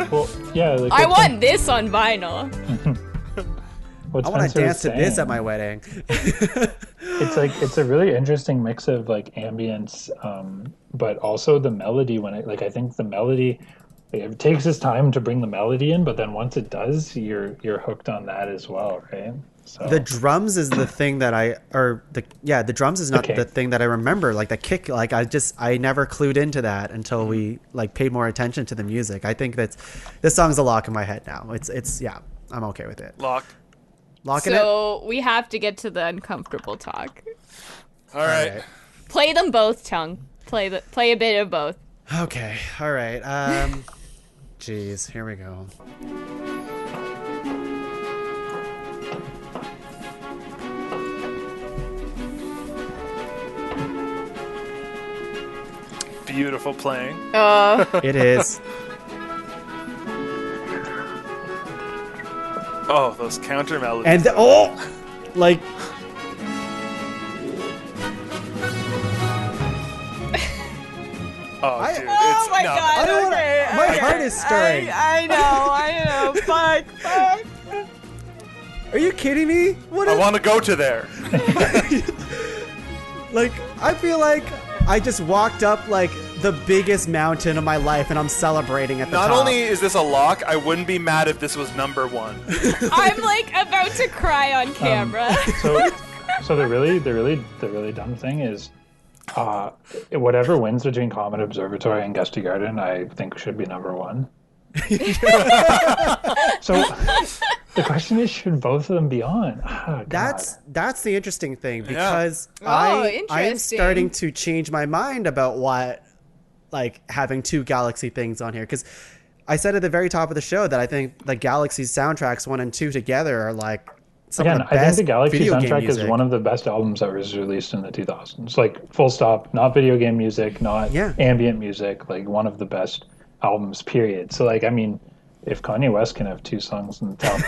well, yeah. Like I what want this on vinyl. what I want to Spencer dance was to this saying. at my wedding. It's a really interesting mix of like ambience, but also the melody. I think the melody, it takes its time to bring the melody in, but then once it does, you're hooked on that as well, right? So The drums is the thing that the drums is not Okay. the thing that I remember. Like the kick, like I never clued into that until we like paid more attention to the music. I think this song's a lock in my head now. It's yeah, I'm okay with it. Lock. Locking it. So we have to get to the uncomfortable talk. All right. right. Play them both, Tongue. Play a bit of both. Okay. All right. Jeez. Here we go. Beautiful playing. It is. Oh, those counter melodies. And like oh, dude. Oh it's, my no, god. I don't wanna- okay, my okay. heart is stirring. I know. Fuck. Are you kidding me? What I is, want to go to there. like I feel like I just walked up like the biggest mountain of my life and I'm celebrating at the Not top. only is this a lock, I wouldn't be mad if this was number one. I'm like about to cry on camera. So the really dumb thing is, whatever wins between Comet Observatory and Gusty Garden, I think should be number one. So the question is, should both of them be on? Oh, God. That's the interesting thing because Oh, I'm interesting. starting to change my mind about what like having two Galaxy things on here because I said at the very top of the show that I think the Galaxy soundtracks 1 and 2 together are like some of the I think best the Galaxy video game soundtrack is music. one of the best albums that was released in the 2000s. Like, full stop, not video game music, not ambient music, like one of the best albums, period. So, like, I mean, if Kanye West can have 2 songs in the top,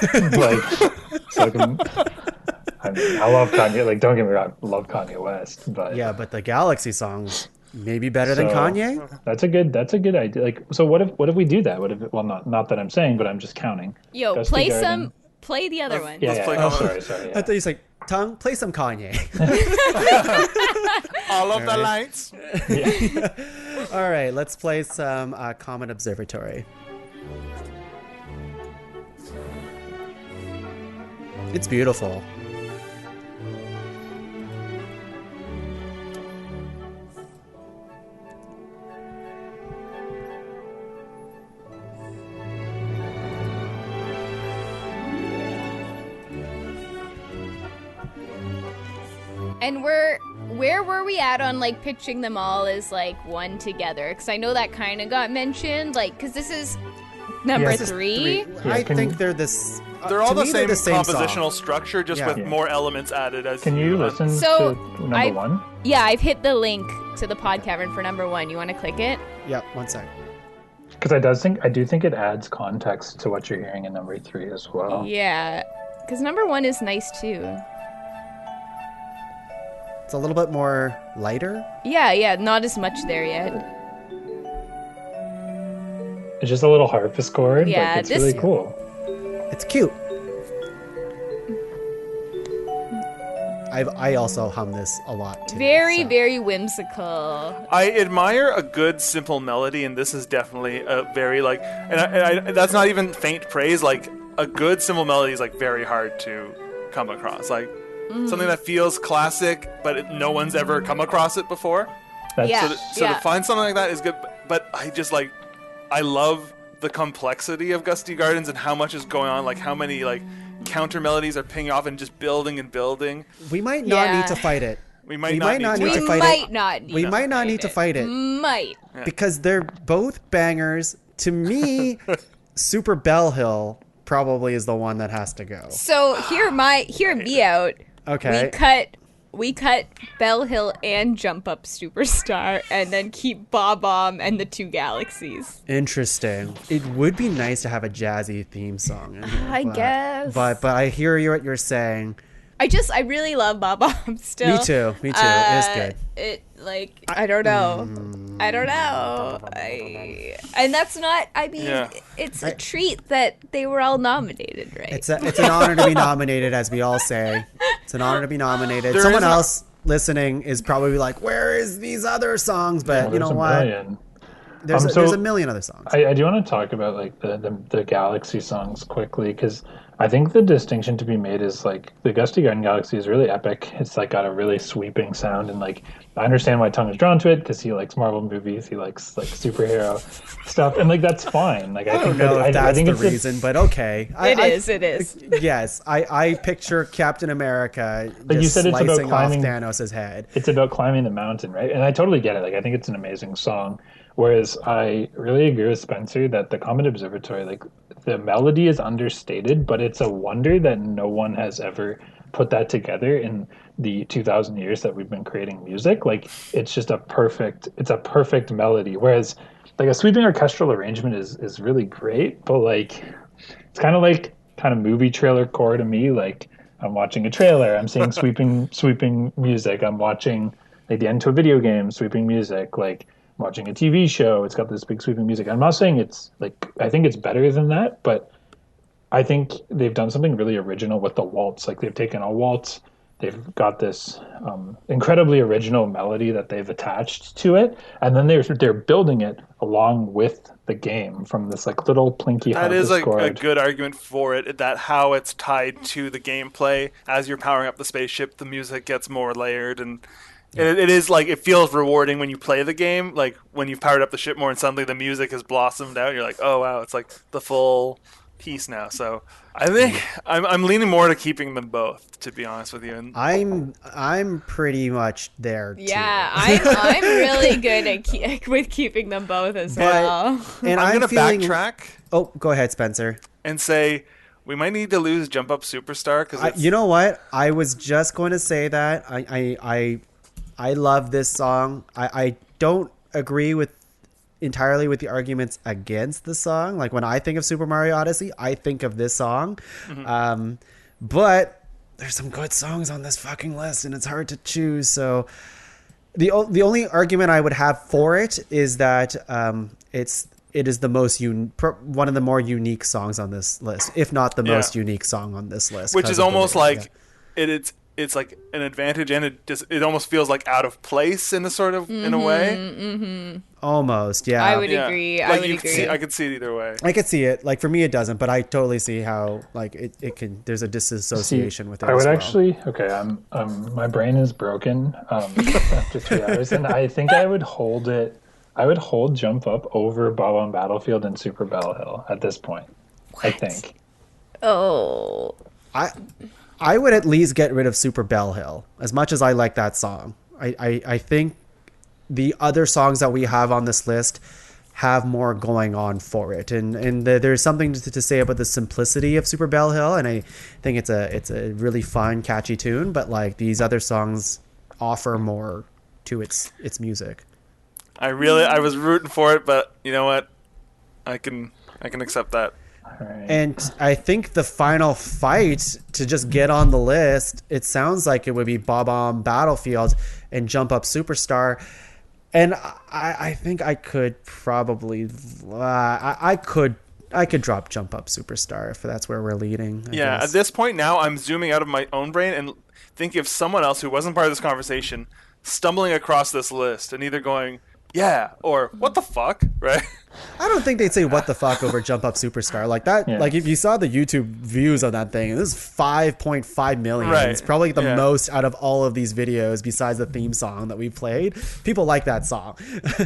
I mean, I love Kanye. Like, don't get me wrong, I love Kanye West, but Yeah, but the Galaxy songs maybe better than Kanye. That's a good idea. Like, so what if we do that? What if, well, not that I'm saying, but I'm just counting. Yo, Dusty Garden. play the other one. Yeah, play sorry. I thought you said, Tongue, play some Kanye. All of the lights. All right, let's play some Comet Observatory. It's beautiful. And where were we at on like pitching them all as like one together? Because I know that kind of got mentioned. Like, because this is number This is 3. I think they're this. They're all to the me, same they're compositional song. structure, just Yeah. with more elements added. As Can you listen So, to number 1? Yeah, I've hit the link to the pod cavern for number 1. You want to click it? Yep, one sec. Because I do think it adds context to what you're hearing in number 3 as well. Yeah, because number 1 is nice too. It's a little bit more lighter. Yeah, not as much there yet. It's just a little harpsichord. Yeah, like, it's this- really cool. It's cute. I also hum this a lot too. Very, so. very whimsical. I admire a good simple melody, and this is definitely a very like, and I that's not even faint praise. Like, a good simple melody is like very hard to come across. Like something that feels classic, but no one's ever come across it before. That's Yeah. So to find something like that is good. But I just like, I love the complexity of Gusty Gardens and how much is going on. Like, how many like counter melodies are pinging off and just building and building. We might not Yeah. need to fight it. We might We not might need not to. need We to fight might it. not need We to might not fight need to fight it Might. because they're both bangers. To me, Super Bell Hill probably is the one that has to go. So hear me out. Okay. We cut Bell Hill and Jump Up Superstar, and then keep Bob Bomb and the 2 Galaxies. Interesting. It would be nice to have a jazzy theme song. In here, I guess. But I hear what you're saying. I really love Bob Bomb still. Me too. It is good. It like I don't know. I don't know. And that's not. I mean, Yeah. it's a treat that they were all nominated, right? It's an honor to be nominated, as we all say. It's an honor to be nominated. There Someone is a- else listening is probably like, "Where is these other songs?" But you know There's a what? million. There's a million other songs. I do want to talk about like the Galaxy songs quickly, because I think the distinction to be made is like the Gusty Garden Galaxy is really epic. It's like got a really sweeping sound, and like I understand why Tongue is drawn to it because he likes Marvel movies, he likes like superhero stuff, and like that's fine. Like I don't know if that's the reason, but okay. It is. Yes, I picture Captain America Like you just said, it's about slicing off climbing- Thanos' head. It's about climbing the mountain, right? And I totally get it. Like I think it's an amazing song. Whereas I really agree with Spencer that the Comet Observatory, like the melody is understated, but it's a wonder that no one has ever put that together in the 2000 years that we've been creating music. Like it's just a perfect melody. Whereas like a sweeping orchestral arrangement is really great, but like it's kind of movie trailer core to me. Like I'm watching a trailer, I'm seeing sweeping music. I'm watching like the end to a video game, sweeping music. Like watching a TV show, it's got this big sweeping music. I'm not saying it's like, I think it's better than that, but I think they've done something really original with the waltz. Like they've taken a waltz, they've got this incredibly original melody that they've attached to it, and then they're building it along with the game from this like little plinky That is a harpsichord. good argument for it, that how it's tied to the gameplay. As you're powering up the spaceship, the music gets more layered, and it is like, it feels rewarding when you play the game, like when you've powered up the ship more and suddenly the music has blossomed out, you're like, oh wow, it's like the full piece now. So I think I'm leaning more to keeping them both, to be honest with you. And I'm pretty much there too. Yeah, I'm really good at with keeping them both as well. And I'm gonna feeling... backtrack. Oh, go ahead, Spencer. And say we might need to lose Jump Up Superstar because You know what? I was just going to say that I love this song. I don't agree entirely with the arguments against the song. Like when I think of Super Mario Odyssey, I think of this song. Mm-hmm. But there's some good songs on this fucking list, and it's hard to choose. So the only argument I would have for it is that it is the most one of the more unique songs on this list, if not the most unique song on this list. Which is almost like it's like an advantage, and it almost feels like out of place in a sort of in a way. Mm-hmm. Almost, yeah. I would agree. Like I would agree. I could see it either way. I could see it. Like for me, it doesn't, but I totally see how like it can. There's a disassociation with it. I would as well. actually. Okay, my brain is broken after 3 hours, and I think I would hold it. I would hold Jump Up over Bob on Battlefield and Super Bell Hill at this point. What? I think. Oh. I would at least get rid of Super Bell Hill, as much as I like that song. I think the other songs that we have on this list have more going on for it, and there's something to say about the simplicity of Super Bell Hill, and I think it's a really fun, catchy tune. But like these other songs offer more to its music. I was rooting for it, but you know what? I can accept that. Right. And I think the final fight to just get on the list, it sounds like it would be Bob on Battlefield and Jump Up Superstar. And I think I could probably I could drop Jump Up Superstar if that's where we're leading. I guess. At this point now, I'm zooming out of my own brain and thinking of someone else who wasn't part of this conversation stumbling across this list and either going, yeah, or what the fuck, right? I don't think they'd say what the fuck over Jump Up Superstar like that. Yeah. Like if you saw the YouTube views on that thing, this is 5.5 million. Right. It's probably the most out of all of these videos besides the theme song that we played. People like that song.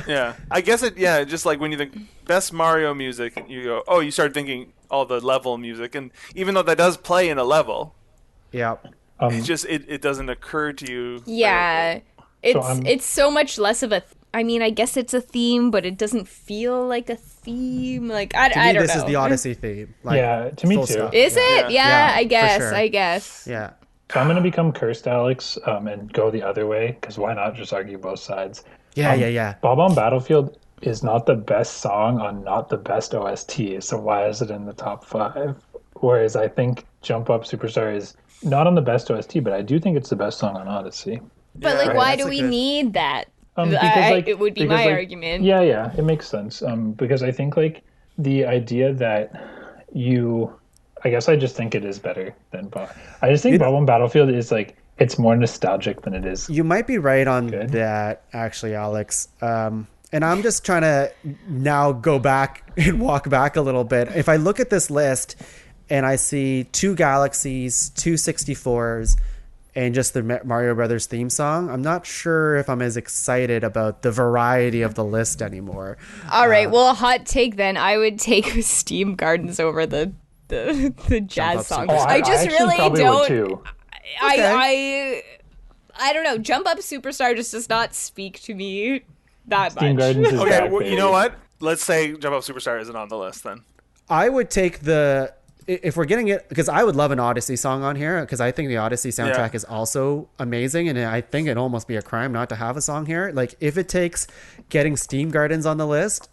Yeah. I guess just like when you think best Mario music, you go, oh, you start thinking all the level music. And even though that does play in a level, yeah, it's just, it doesn't occur to you. Yeah. It's so much less of a... I mean, I guess it's a theme, but it doesn't feel like a theme. Like I don't know. This is the Odyssey theme. Like, yeah, to me too. Stuff. Is it? Yeah, I guess. Sure. I guess. Yeah. So I'm gonna become cursed, Alex, and go the other way because why not just argue both sides? Yeah. Bob on Battlefield is not the best song on not the best OST. So why is it in the top 5? Whereas I think Jump Up Superstar is not on the best OST, but I do think it's the best song on Odyssey. But why do we need that? It would be my argument. Yeah, it makes sense. Because I think like the idea that I guess I just think it is better than Bob. I just think Bob on Battlefield is like it's more nostalgic than it is. You might be right on that, actually, Alex. And I'm just trying to now go back and walk back a little bit. If I look at this list and I see 2 Galaxies, 2 64s, and just the Mario Brothers theme song, I'm not sure if I'm as excited about the variety of the list anymore. All right, well, a hot take then. I would take Steam Gardens over the jazz song. I just really don't. I don't know. Jump Up Superstar just does not speak to me that Steam much. Gardens is okay, well, you know what? Let's say Jump Up Superstar isn't on the list then. I would take if we're getting it, because I would love an Odyssey song on here, because I think the Odyssey soundtrack is also amazing, and I think it'd almost be a crime not to have a song here. Like if it takes getting Steam Gardens on the list,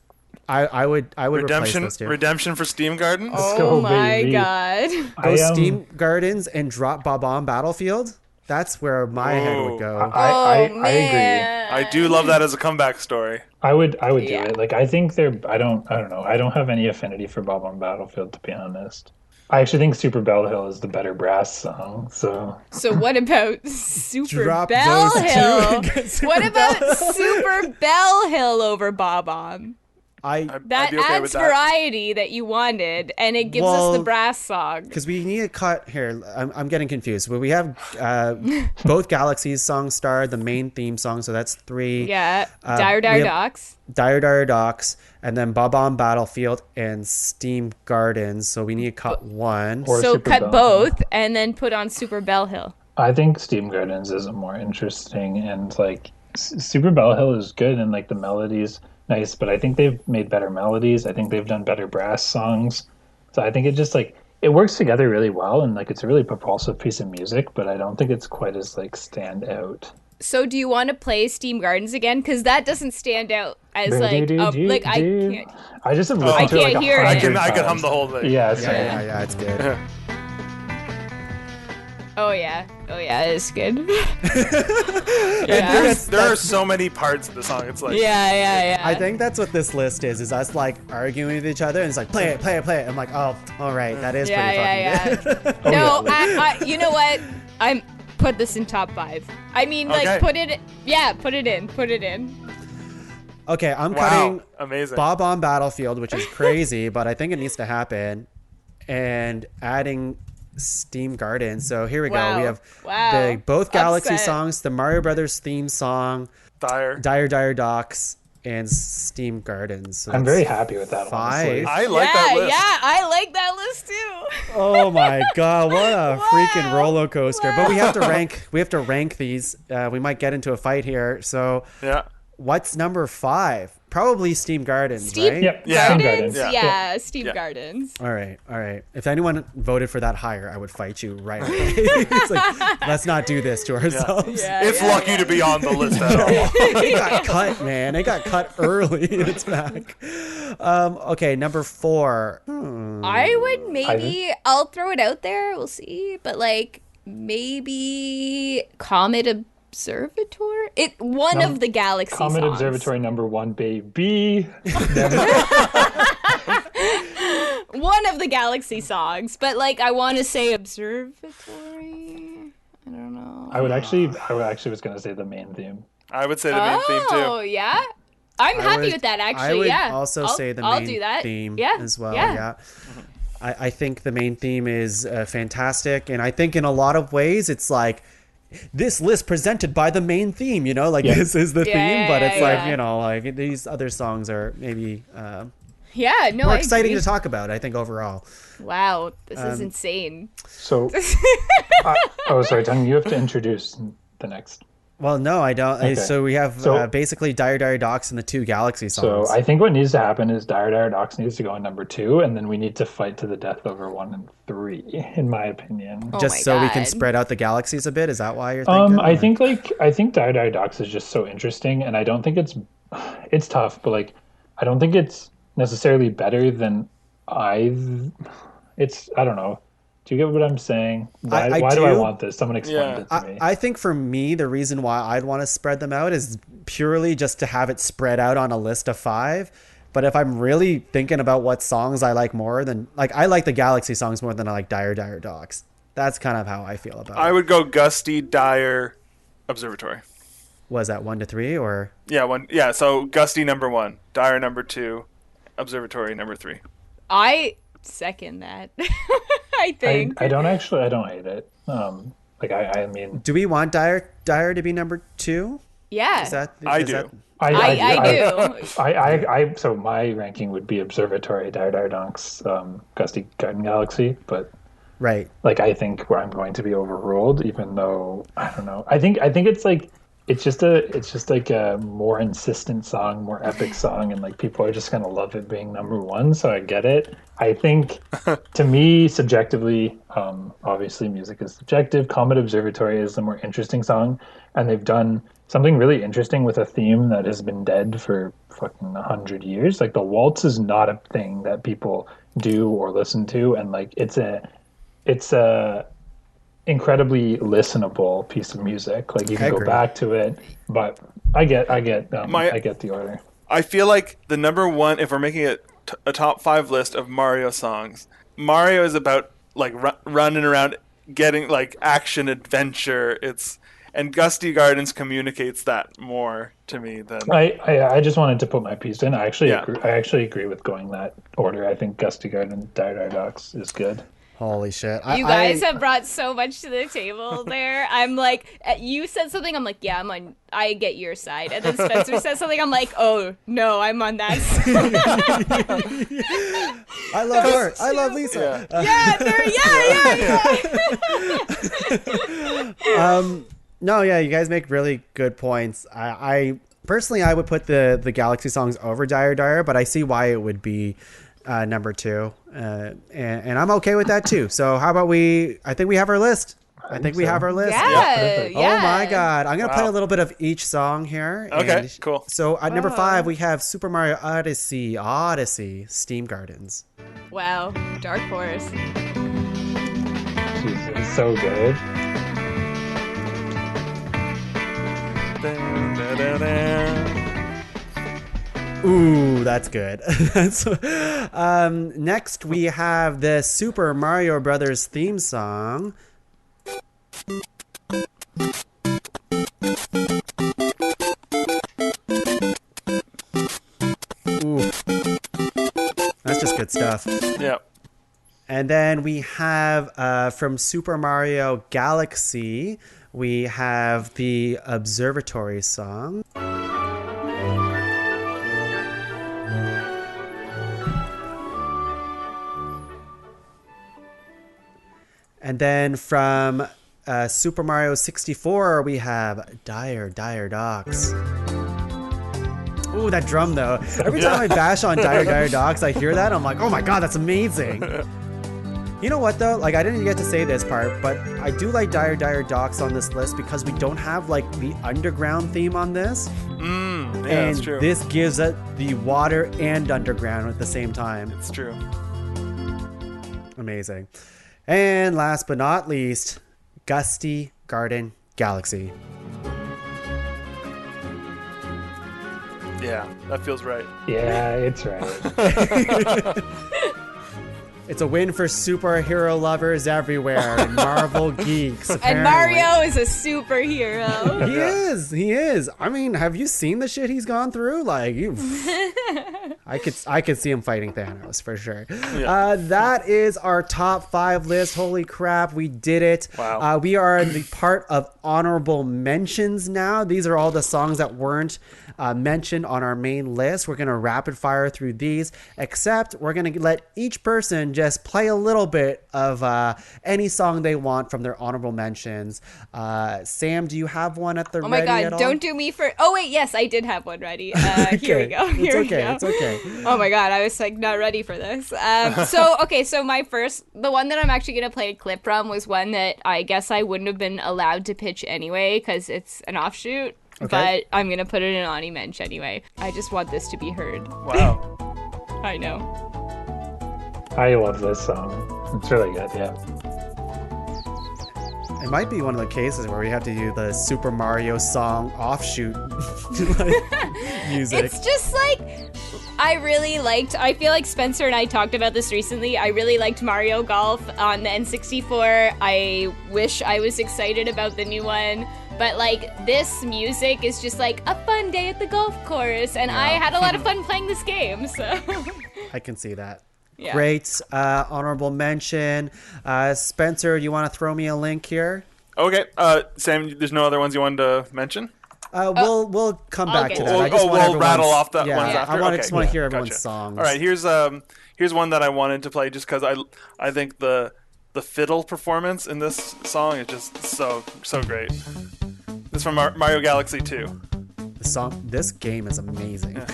I would replace those two. Redemption for Steam Gardens. Oh my god! Go Steam Gardens and drop Bob on Battlefield. That's where my head would go. I agree. I do love that as a comeback story. I would do it. Like I think I don't know. I don't have any affinity for Bob on Battlefield, to be honest. I actually think Super Bell Hill is the better brass song. So what about Super Drop Bell those Hill? two. What about Super Bell Hill over Bob on? I'd That be okay adds with that. variety that you wanted, and it gives us the brass song. Because we need to cut here. I'm getting confused. But we have both Galaxies songs starred, the main theme song, so that's 3. Yeah, we Dire have Docks. Dire Docks, and then Bob-omb Battlefield and Steam Gardens. So we need to cut one. Or So Super cut Bell. both, and then put on Super Bell Hill. I think Steam Gardens is more interesting, and like Super Bell Hill is good, and like the melodies nice, but I think they've made better melodies. I think they've done better brass songs. So I think it just like it works together really well, and like it's a really propulsive piece of music, but I don't think it's quite as like stand out. So do you want to play Steam Gardens again? Because that doesn't stand out as like I can't. I just have listened I to it like can't hear it. 100 I can hum times. the whole thing. Yeah, same. Yeah, it's good. Oh yeah, it's good. There are so many parts of the song. It's like Yeah. I think that's what this list is us like arguing with each other, and it's like, play it. I'm like, oh, all right, that is pretty fucking good. No, I you know what? I'm put this in top 5. I mean, like, Okay. put it in. Okay, I'm wow, cutting amazing. Bob-omb Battlefield, which is crazy, but I think it needs to happen, and adding Steam Gardens. So here we go. Wow. We have Wow. both Galaxy Upset. songs, the Mario Brothers theme song, Dire Docks, and Steam Gardens. So I'm that's very happy with that. 5. Honestly. I like that list. Yeah, I like that list too. Oh my god, what a freaking roller coaster. But we have to rank these. We might get into a fight here. So Yeah. what's number 5? Probably Steam Gardens, Steam right? Yep. Yeah. Steam Gardens? Gardens. Yeah, Steam Yeah. Gardens. All right. If anyone voted for that higher, I would fight you right away. It's like, let's not do this to ourselves. Yeah, It's lucky to be on the list at all. It got cut, man. It got cut early. It's back. Okay, number 4. I would maybe I'll throw it out there, we'll see. But like maybe Comet Observatory? One of the Galaxy Comet songs. Observatory number 1, baby. One of the Galaxy songs, but like I want to say Observatory. I don't know. I actually was gonna say the main theme. I would say the main theme Oh too. yeah, I'm happy would- with that. Actually, I would yeah. also say the I'll main do that. theme Yeah, as well. yeah. Yeah. I think the main theme is fantastic. And I think in a lot of ways, it's like this list presented by the main theme, like this is the theme. But it's like, like these other songs are maybe Yeah, no, more I exciting agree. to talk about, I think, overall. Wow, this is insane. So, sorry, Tung, you have to introduce the next. Well, no, I don't. Okay. So we have So- basically Dire Docks and the 2 Galaxy So songs. I think what needs to happen is Dire Docks needs to go on number 2, and then we need to fight to the death over 1 and 3, in my opinion. Oh Just my so we can God. spread out the galaxies a bit. Is that why you're thinking? I or- think Dire Docks is just so interesting, and I don't think it's tough, but like I don't think it's necessarily better than I don't know. Do you get what I'm saying? Why I do I do. want this? Someone explained it to me. I think for me, the reason why I'd want to spread them out is purely just to have it spread out on a list of 5. But if I'm really thinking about what songs I like more than, like, I like the Galaxy songs more than I like Dire Docks. That's kind of how I feel about I it. would go Gusty, Dire, Observatory. Was that 1 to 3 or? Yeah, so Gusty number 1, Dire number 2, Observatory number 3. I second that. I think. I don't hate it. I mean, Do we want Dire to be number 2? Yeah. Is that? I is do. that- I do. So my ranking would be Observatory, Dire Donks, Gusty Garden Galaxy, but right. like I think where I'm going to be overruled, even though I don't know. I think it's like it's just like a more insistent song, more epic song, and like people are just gonna love it being number 1. So I get it. I think to me, subjectively, obviously music is subjective. Comet Observatory is the more interesting song, and they've done something really interesting with a theme that has been dead for fucking 100 years. Like the waltz is not a thing that people do or listen to, and like it's a incredibly listenable piece of music. Like you can go agree. back to it, but I get the order. I feel like the number 1, if we're making it a top 5 list of Mario songs, Mario is about like running around, getting like action adventure. and Gusty Gardens communicates that more to me than I just wanted to put my piece in. Yeah. I actually agree with going that order. I think Gusty Garden Dire Dire Docks is good. Holy shit. You guys have brought so much to the table there. I'm like, you said something, I'm like, yeah, I get your side. And then Spencer says something, I'm like, oh, no, I'm on that side. I love her. I love Lisa. No, yeah, you guys make really good points. I personally, I would put the Galaxy songs over Dire Dire, but I see why it would be number 2, and I'm okay with that too. So how about I think we have our list. I think we have our list. Yeah. Oh my god, I'm gonna play a little bit of each song here. Okay, cool. So at number 5 we have Super Mario Odyssey Steam Gardens. Wow, Dark Horse. Jeez, it's so good. Ooh, that's good. Next we have the Super Mario Brothers theme song. Ooh, that's just good stuff. Yeah. And then we have from Super Mario Galaxy, we have the Observatory song. And then from Super Mario 64, we have Dire Dire Docks. Ooh, that drum though. Every time I bash on Dire Dire Docks, I hear that. I'm like, oh my god, that's amazing. You know what though? Like, I didn't get to say this part, but I do like Dire Dire Docks on this list because we don't have like the underground theme on this. Yeah, And that's true. this gives it the water and underground at the same time. It's true. Amazing. And last but not least, Gusty Garden Galaxy. Yeah, that feels right. Yeah, it's right. It's a win for superhero lovers everywhere and Marvel geeks. And Apparently. Mario is a superhero. He is. I mean, have you seen the shit he's gone through? Like, I could see him fighting Thanos for sure. Yeah. That is our top 5 list. Holy crap, we did it. Wow. We are in the part of honorable mentions now. These are all the songs that weren't mentioned on our main list. We're going to rapid fire through these, except we're going to let each person just play a little bit of any song they want from their honorable mentions. Sam, do you have one at the ready? Oh my god, at all? don't do me for... Oh wait, yes, I did have one ready. Here we go. It's okay. Oh my god, I was like not ready for this. So my first, the one that I'm actually going to play a clip from was one that I guess I wouldn't have been allowed to pitch anyway because it's an offshoot. Okay. But I'm going to put it in Ani Mensch anyway. I just want this to be heard. Wow. I know. I love this song. It's really good, yeah. It might be one of the cases where we have to do the Super Mario song offshoot music. It's just like, I feel like Spencer and I talked about this recently. I really liked Mario Golf on the N64. I wish I was excited about the new one. But like, this music is just like a fun day at the golf course. And I had a lot of fun playing this game, so. I can see that. Yeah. Great. Honorable mention. Spencer, you want to throw me a link here? Okay. Sam, there's no other ones you wanted to mention? We'll come back to that. I just we'll want everyone's- rattle off the yeah, ones after? I Okay, just want to hear everyone's gotcha. songs. All right, here's one that I wanted to play just because I think the fiddle performance in this song is just so great. This is from Mario Galaxy 2. This game is amazing. Yeah.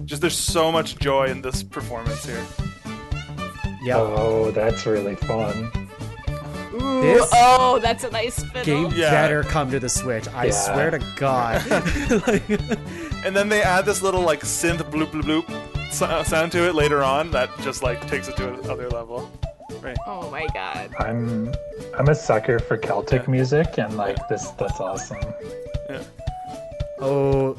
Just there's so much joy in this performance here. Yep. Oh, that's really fun. This Oh, that's a nice fiddle. game Yeah. better come to the Switch. I Yeah. swear to God. And then they add this little like synth bloop bloop bloop sound to it later on that just like takes it to another level. Right. Oh my god. I'm a sucker for Celtic music, and like that's awesome. Yeah. Oh,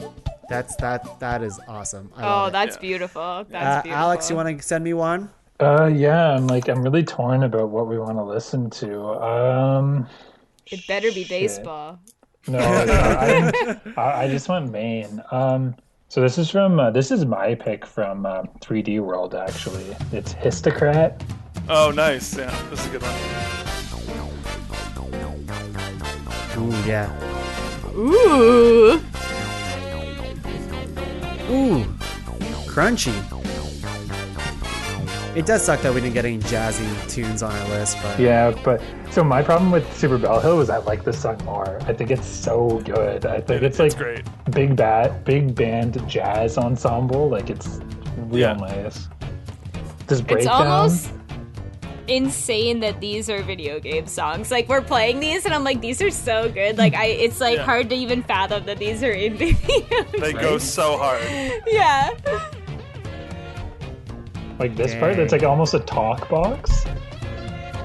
that is awesome. I love it. That's Yeah. beautiful. That's beautiful. Alex, you want to send me one? Yeah, I'm really torn about what we want to listen to. It better be Shit. baseball. No, I just went Maine. So this is my pick from 3D World. Actually, it's Histocrat. Oh, nice. Yeah, this is a good one. Ooh, yeah. Ooh. Ooh, crunchy. It does suck that we didn't get any jazzy tunes on our list, but Yeah, but so my problem with Super Bell Hill was I like this song more. I think it's so good. I think it's like great. big band jazz ensemble. Like it's real nice. This It's breakdown. almost insane that these are video game songs. Like we're playing these and I'm like, these are so good. Like it's like hard to even fathom that these are in videos. They go so hard. Yeah. Like this part, that's like almost a talk box.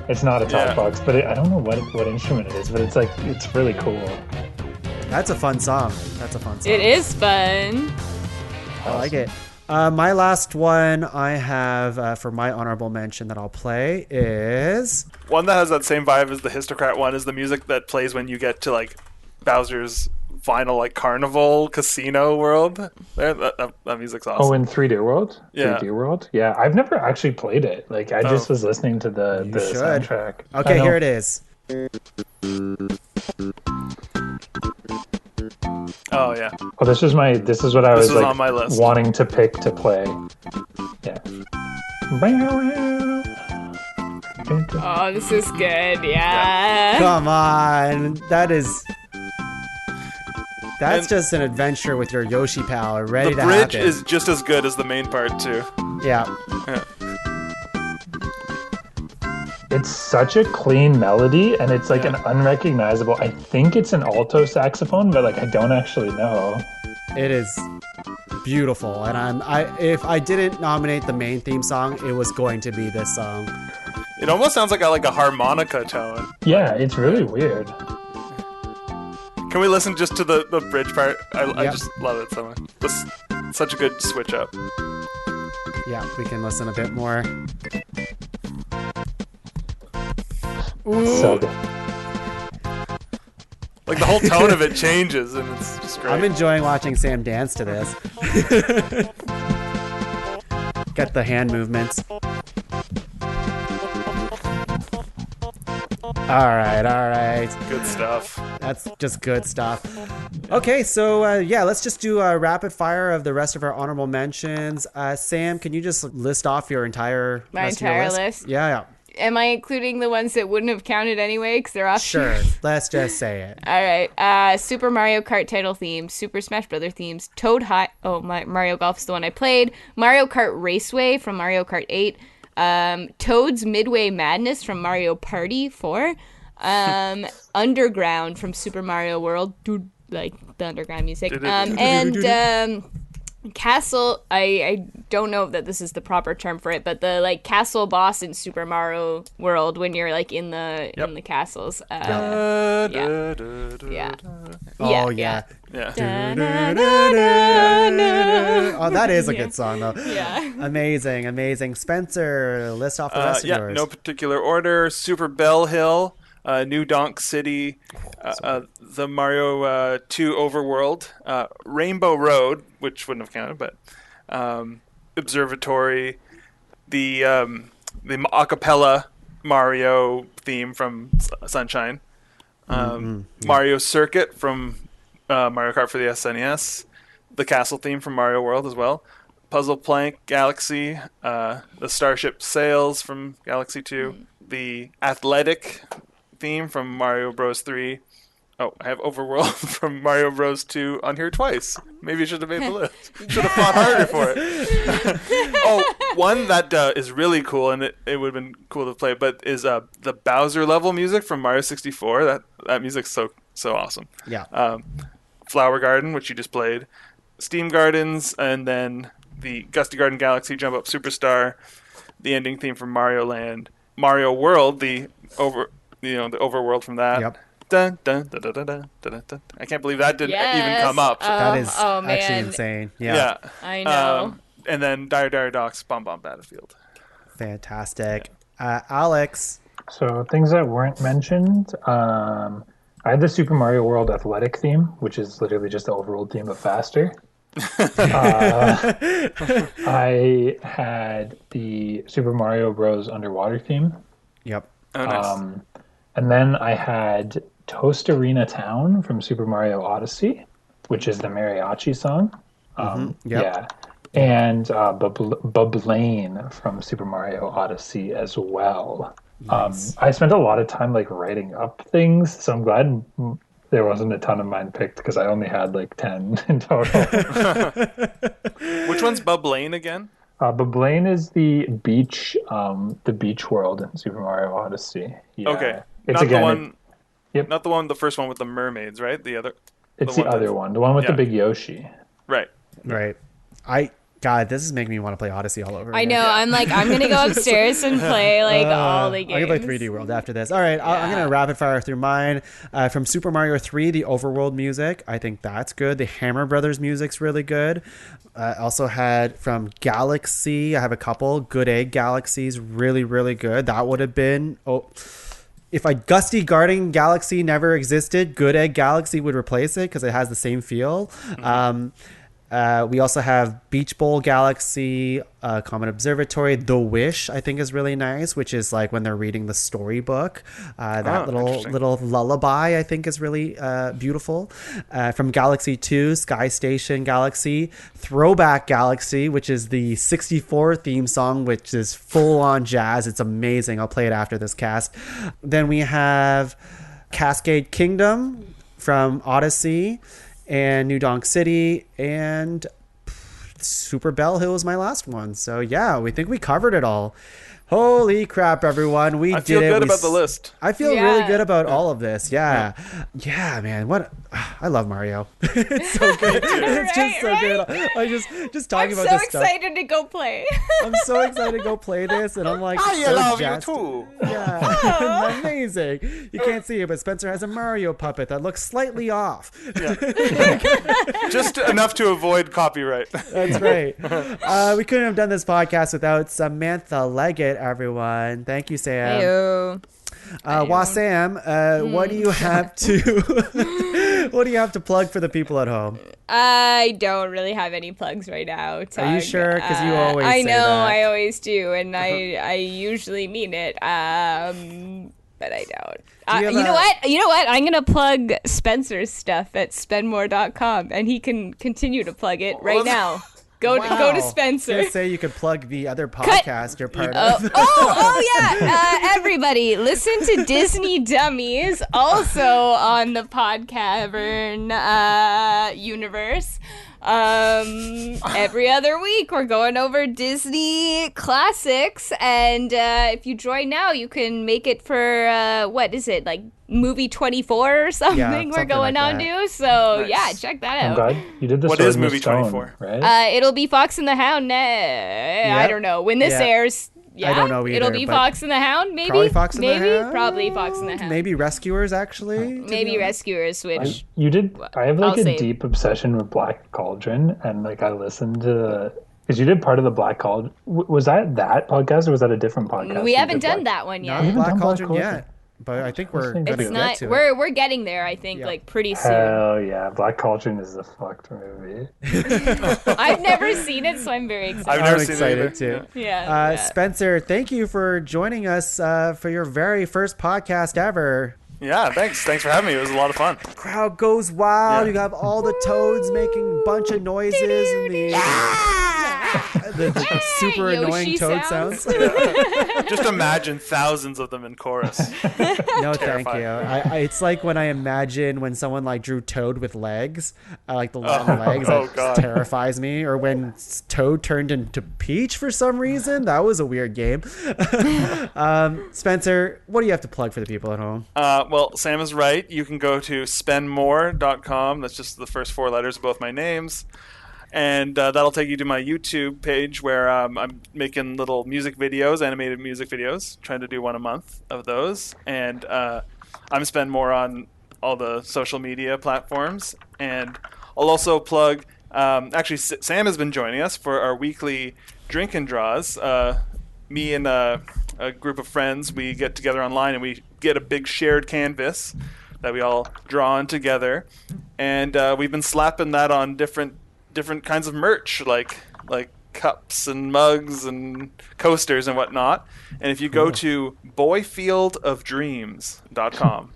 It's not a talk box, but I don't know what instrument it is, but it's really cool. that's a fun song. It is fun. I like it. My last one I have for my honorable mention that I'll play is One that has that same vibe as the Histocrat one is the music that plays when you get to like Bowser's final like carnival casino world. That music's awesome. Oh, in 3D World? Yeah. 3D World? Yeah, I've never actually played it. Like, I just was listening to the should. soundtrack. okay. Here it is. Oh yeah. Oh, this is what I was was like on my list. wanting to pick to play. Yeah. Oh, this is good. Yeah. Come on, that's And just an adventure with your Yoshi pal, ready The to bridge happen. is just as good as the main part too. Yeah. Yeah. It's such a clean melody, and it's like an unrecognizable. I think it's an alto saxophone, but like I don't actually know. It is beautiful, and if I didn't nominate the main theme song, it was going to be this song. It almost sounds like a harmonica tone. Yeah, it's really weird. Can we listen just to the bridge part? I Yep. just love it so much. This such a good switch up. Yeah, we can listen a bit more. Ooh. So good. Like the whole tone of it changes, and it's just great. I'm enjoying watching Sam dance to this. Get the hand movements. All right. Good stuff. That's just good stuff. Okay, so let's just do a rapid fire of the rest of our honorable mentions. Sam, can you just list off your entire My rest of your entire list? Yeah. Am I including the ones that wouldn't have counted anyway? Because they're off. Sure. Let's just say it. All right. Super Mario Kart title theme, Super Smash Brother themes, Toad High. Oh, Mario Golf's the one I played. Mario Kart Raceway from Mario Kart 8. Toad's Midway Madness from Mario Party 4. Underground from Super Mario World. Dude, like the underground music. And Castle. I don't know that this is the proper term for it, but the like castle boss in Super Mario World when you're like in the castles. Oh, yeah. Oh, that is a good song, though. Yeah. Amazing. Spencer, list off the rest of yours. No particular order. Super Bell Hill, New Donk City, the Mario 2 Overworld, Rainbow Road, which wouldn't have counted, but Observatory, the acapella Mario theme from Sunshine, Mario Circuit from Mario Kart for the SNES, the castle theme from Mario World as well, Puzzle Plank Galaxy, the Starship Sails from Galaxy 2, the Athletic theme from Mario Bros. 3. Oh, I have Overworld from Mario Bros. 2 on here twice. Maybe you should have made the list. Should have fought harder for it. Oh, one that is really cool, and it would have been cool to play, but is the Bowser level music from Mario 64. That music's so awesome. Yeah. Flower Garden, which you just played, Steam Gardens, and then the Gusty Garden Galaxy Jump Up Superstar, the ending theme from Mario Land, Mario World, the overworld from that. Yep. Dun, dun, dun, dun, dun, dun, dun, dun. I can't believe that didn't even come up. That is man. actually insane. Yeah. I know. And then Dire Dire Docks, Bomb Bomb Battlefield. Fantastic. Alex. So things that weren't mentioned, I had the Super Mario World athletic theme, which is literally just the overall theme but faster. I had the Super Mario Bros. Underwater theme. Yep. Oh, nice. And then I had Toast Arena Town from Super Mario Odyssey, which is the mariachi song. Yep. Yeah. And Bublane from Super Mario Odyssey as well. Nice. I spent a lot of time like writing up things, so I'm glad there wasn't a ton of mine picked because I only had like 10 in total. Which one's Bublane again? Bublane is the beach world in Super Mario Odyssey. Yeah. Okay. It's Not again, the one. Yep. Not the first one with the mermaids, right? The other. it's the other one, the one with the yeah. big Yoshi. Right. Right. God, this is making me want to play Odyssey all over I again. know. I'm like, I'm gonna go upstairs and play like all the games. I can play 3D World after this. All right, I'm going to rapid fire through mine. From Super Mario 3, the overworld music, I think that's good. The Hammer Brothers music's really good. Also had from Galaxy, I have a couple. Good Egg Galaxy's really, really good. That would have been... If Gusty Garden Galaxy never existed, Good Egg Galaxy would replace it because it has the same feel. Mm-hmm. We also have Beach Bowl Galaxy, Comet Observatory. The Wish, I think, is really nice, which is like when they're reading the storybook. That little lullaby, I think, is really beautiful. From Galaxy 2, Sky Station Galaxy. Throwback Galaxy, which is the 64 theme song, which is full-on jazz. It's amazing. I'll play it after this cast. Then we have Cascade Kingdom from Odyssey, and New Donk City, and Super Bell Hill was my last one. So yeah, we think we covered it all. Holy crap, everyone. We did it. I feel good about the list. I feel really good about all of this. Yeah, man. I love Mario. It's so good. It's just so good. I just talking about this stuff. I'm so excited to go play. I'm so excited to go play this, and I'm like, I so love jazzed. you too. Yeah, amazing. You can't see it, but Spencer has a Mario puppet that looks slightly off. Yeah. Just enough to avoid copyright. That's right. We couldn't have done this podcast without Samantha Leggatt, everyone. Thank you, Sam. Heyo. Wasam, what do you have to what do you have to plug for the people at home? I don't really have any plugs right now, Tug. Are you sure? Because you always say I know, that. I always do, and I usually mean it. But I don't. You know what? I'm gonna plug Spencer's stuff at spendmore.com, and he can continue to plug it right now. Go to Spencer. I was gonna say you could plug the other podcast you're part of. Yeah. Everybody, listen to Disney Dummies, also on the Podcavern universe. Every other week we're going over Disney classics, and if you join now, you can make it for what is it, like movie 24 or something we're going on to. So nice. Yeah, check that I'm out. glad you did this. What is movie 24? Right? It'll be Fox and the Hound. I don't know when this airs. Yeah, I don't know either, it'll be Fox and the Hound, maybe. Probably Fox and the Hound. Probably Fox and the Hound. Maybe Rescuers, actually. Maybe Rescuers, which I have like I'll a deep obsession with Black Cauldron, and like I listened to because you did part of the Black Cauldron. Was that podcast or was that a different podcast? we haven't done that one Not yet. Black Cauldron yet, but I think we're going to It's get not. to it. We're getting there. I think like pretty soon. Hell yeah, Black Cauldron is a fucked movie. I've never seen it, so I'm very excited. I've I'm never seen it excited either. too. Yeah. Spencer, thank you for joining us for your very first podcast ever. Yeah, thanks for having me. It was a lot of fun. Crowd goes wild. Yeah. You have all the toads making a bunch of noises and the super Yoshi annoying toad sounds. Just imagine thousands of them in chorus. No, thank you. Terrifying. It's like when I imagine when someone like drew Toad with legs, like the long legs. oh, That God. terrifies me. Or when Toad turned into Peach for some reason. That was a weird game. Spencer, what do you have to plug for the people at home? Well, Sam is right. You can go to spendmore.com. That's just the first four letters of both my names. And that'll take you to my YouTube page where I'm making little music videos, animated music videos, trying to do one a month of those. And I'm Spend More on all the social media platforms. And I'll also plug, actually, Sam has been joining us for our weekly drink and draws. Me and a group of friends, we get together online and we get a big shared canvas that we all draw on together, and we've been slapping that on different kinds of merch, like cups and mugs and coasters and whatnot. And if you go to boyfieldofdreams.com,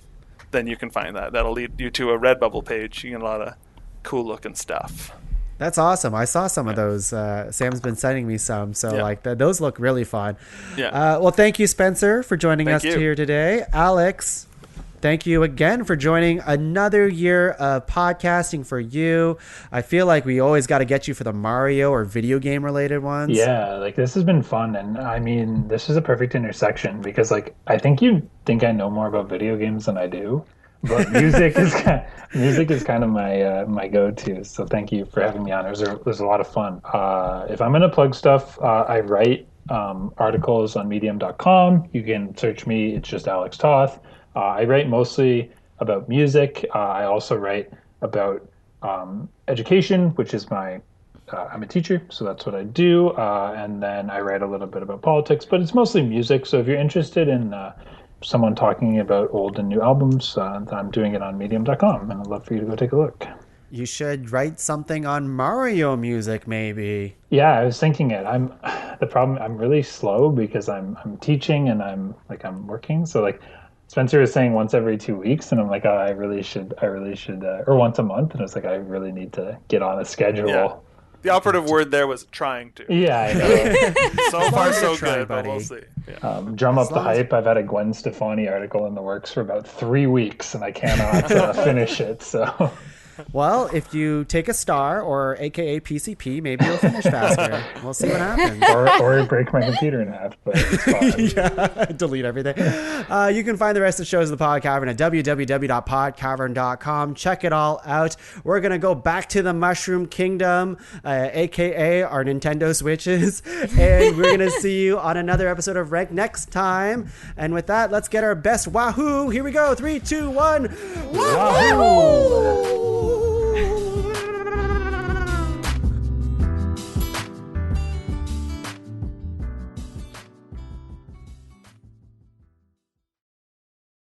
then you can find that. That'll lead you to a Redbubble page. You get a lot of cool looking stuff. That's awesome. I saw some of those. Sam's been sending me some, so Yeah. like those look really fun. Yeah. Well, thank you, Spencer, for joining us Thank you. here today. Alex, thank you again for joining another year of podcasting for you. I feel like we always got to get you for the Mario or video game related ones. Yeah, like this has been fun, and I mean, this is a perfect intersection because, like, I think you think I know more about video games than I do, but music is kind of my go-to. So thank you for having me on. It was a lot of fun. If I'm gonna plug stuff, I write articles on Medium.com. You can search me. It's just Alex Toth. I write mostly about music. I also write about education, which is I'm a teacher, so that's what I do. And then I write a little bit about politics, but it's mostly music. So if you're interested in someone talking about old and new albums, I'm doing it on Medium.com, and I'd love for you to go take a look. You should write something on Mario music, maybe. Yeah, I was thinking it. I'm really slow because I'm teaching and I'm working. So like Spencer was saying once every 2 weeks, and I'm like, oh, I really should, or once a month. And it's like, I really need to get on a schedule. Yeah. The operative word there was trying to. Yeah, I know. So far, so trying, good, but buddy. we'll see. Yeah. Drum up the long as- hype. I've had a Gwen Stefani article in the works for about 3 weeks, and I cannot finish it. So. Well, if you take a star or AKA PCP, maybe you'll finish faster. We'll see what happens. or break my computer in half, but it's fine. Yeah, delete everything. You can find the rest of the shows of the Pod Cavern at www.podcavern.com. Check it all out. We're going to go back to the Mushroom Kingdom, aka our Nintendo Switches, and we're going to see you on another episode of Rank next time. And with that, let's get our best Wahoo. Here we go. 3, 2, 1. Wahoo!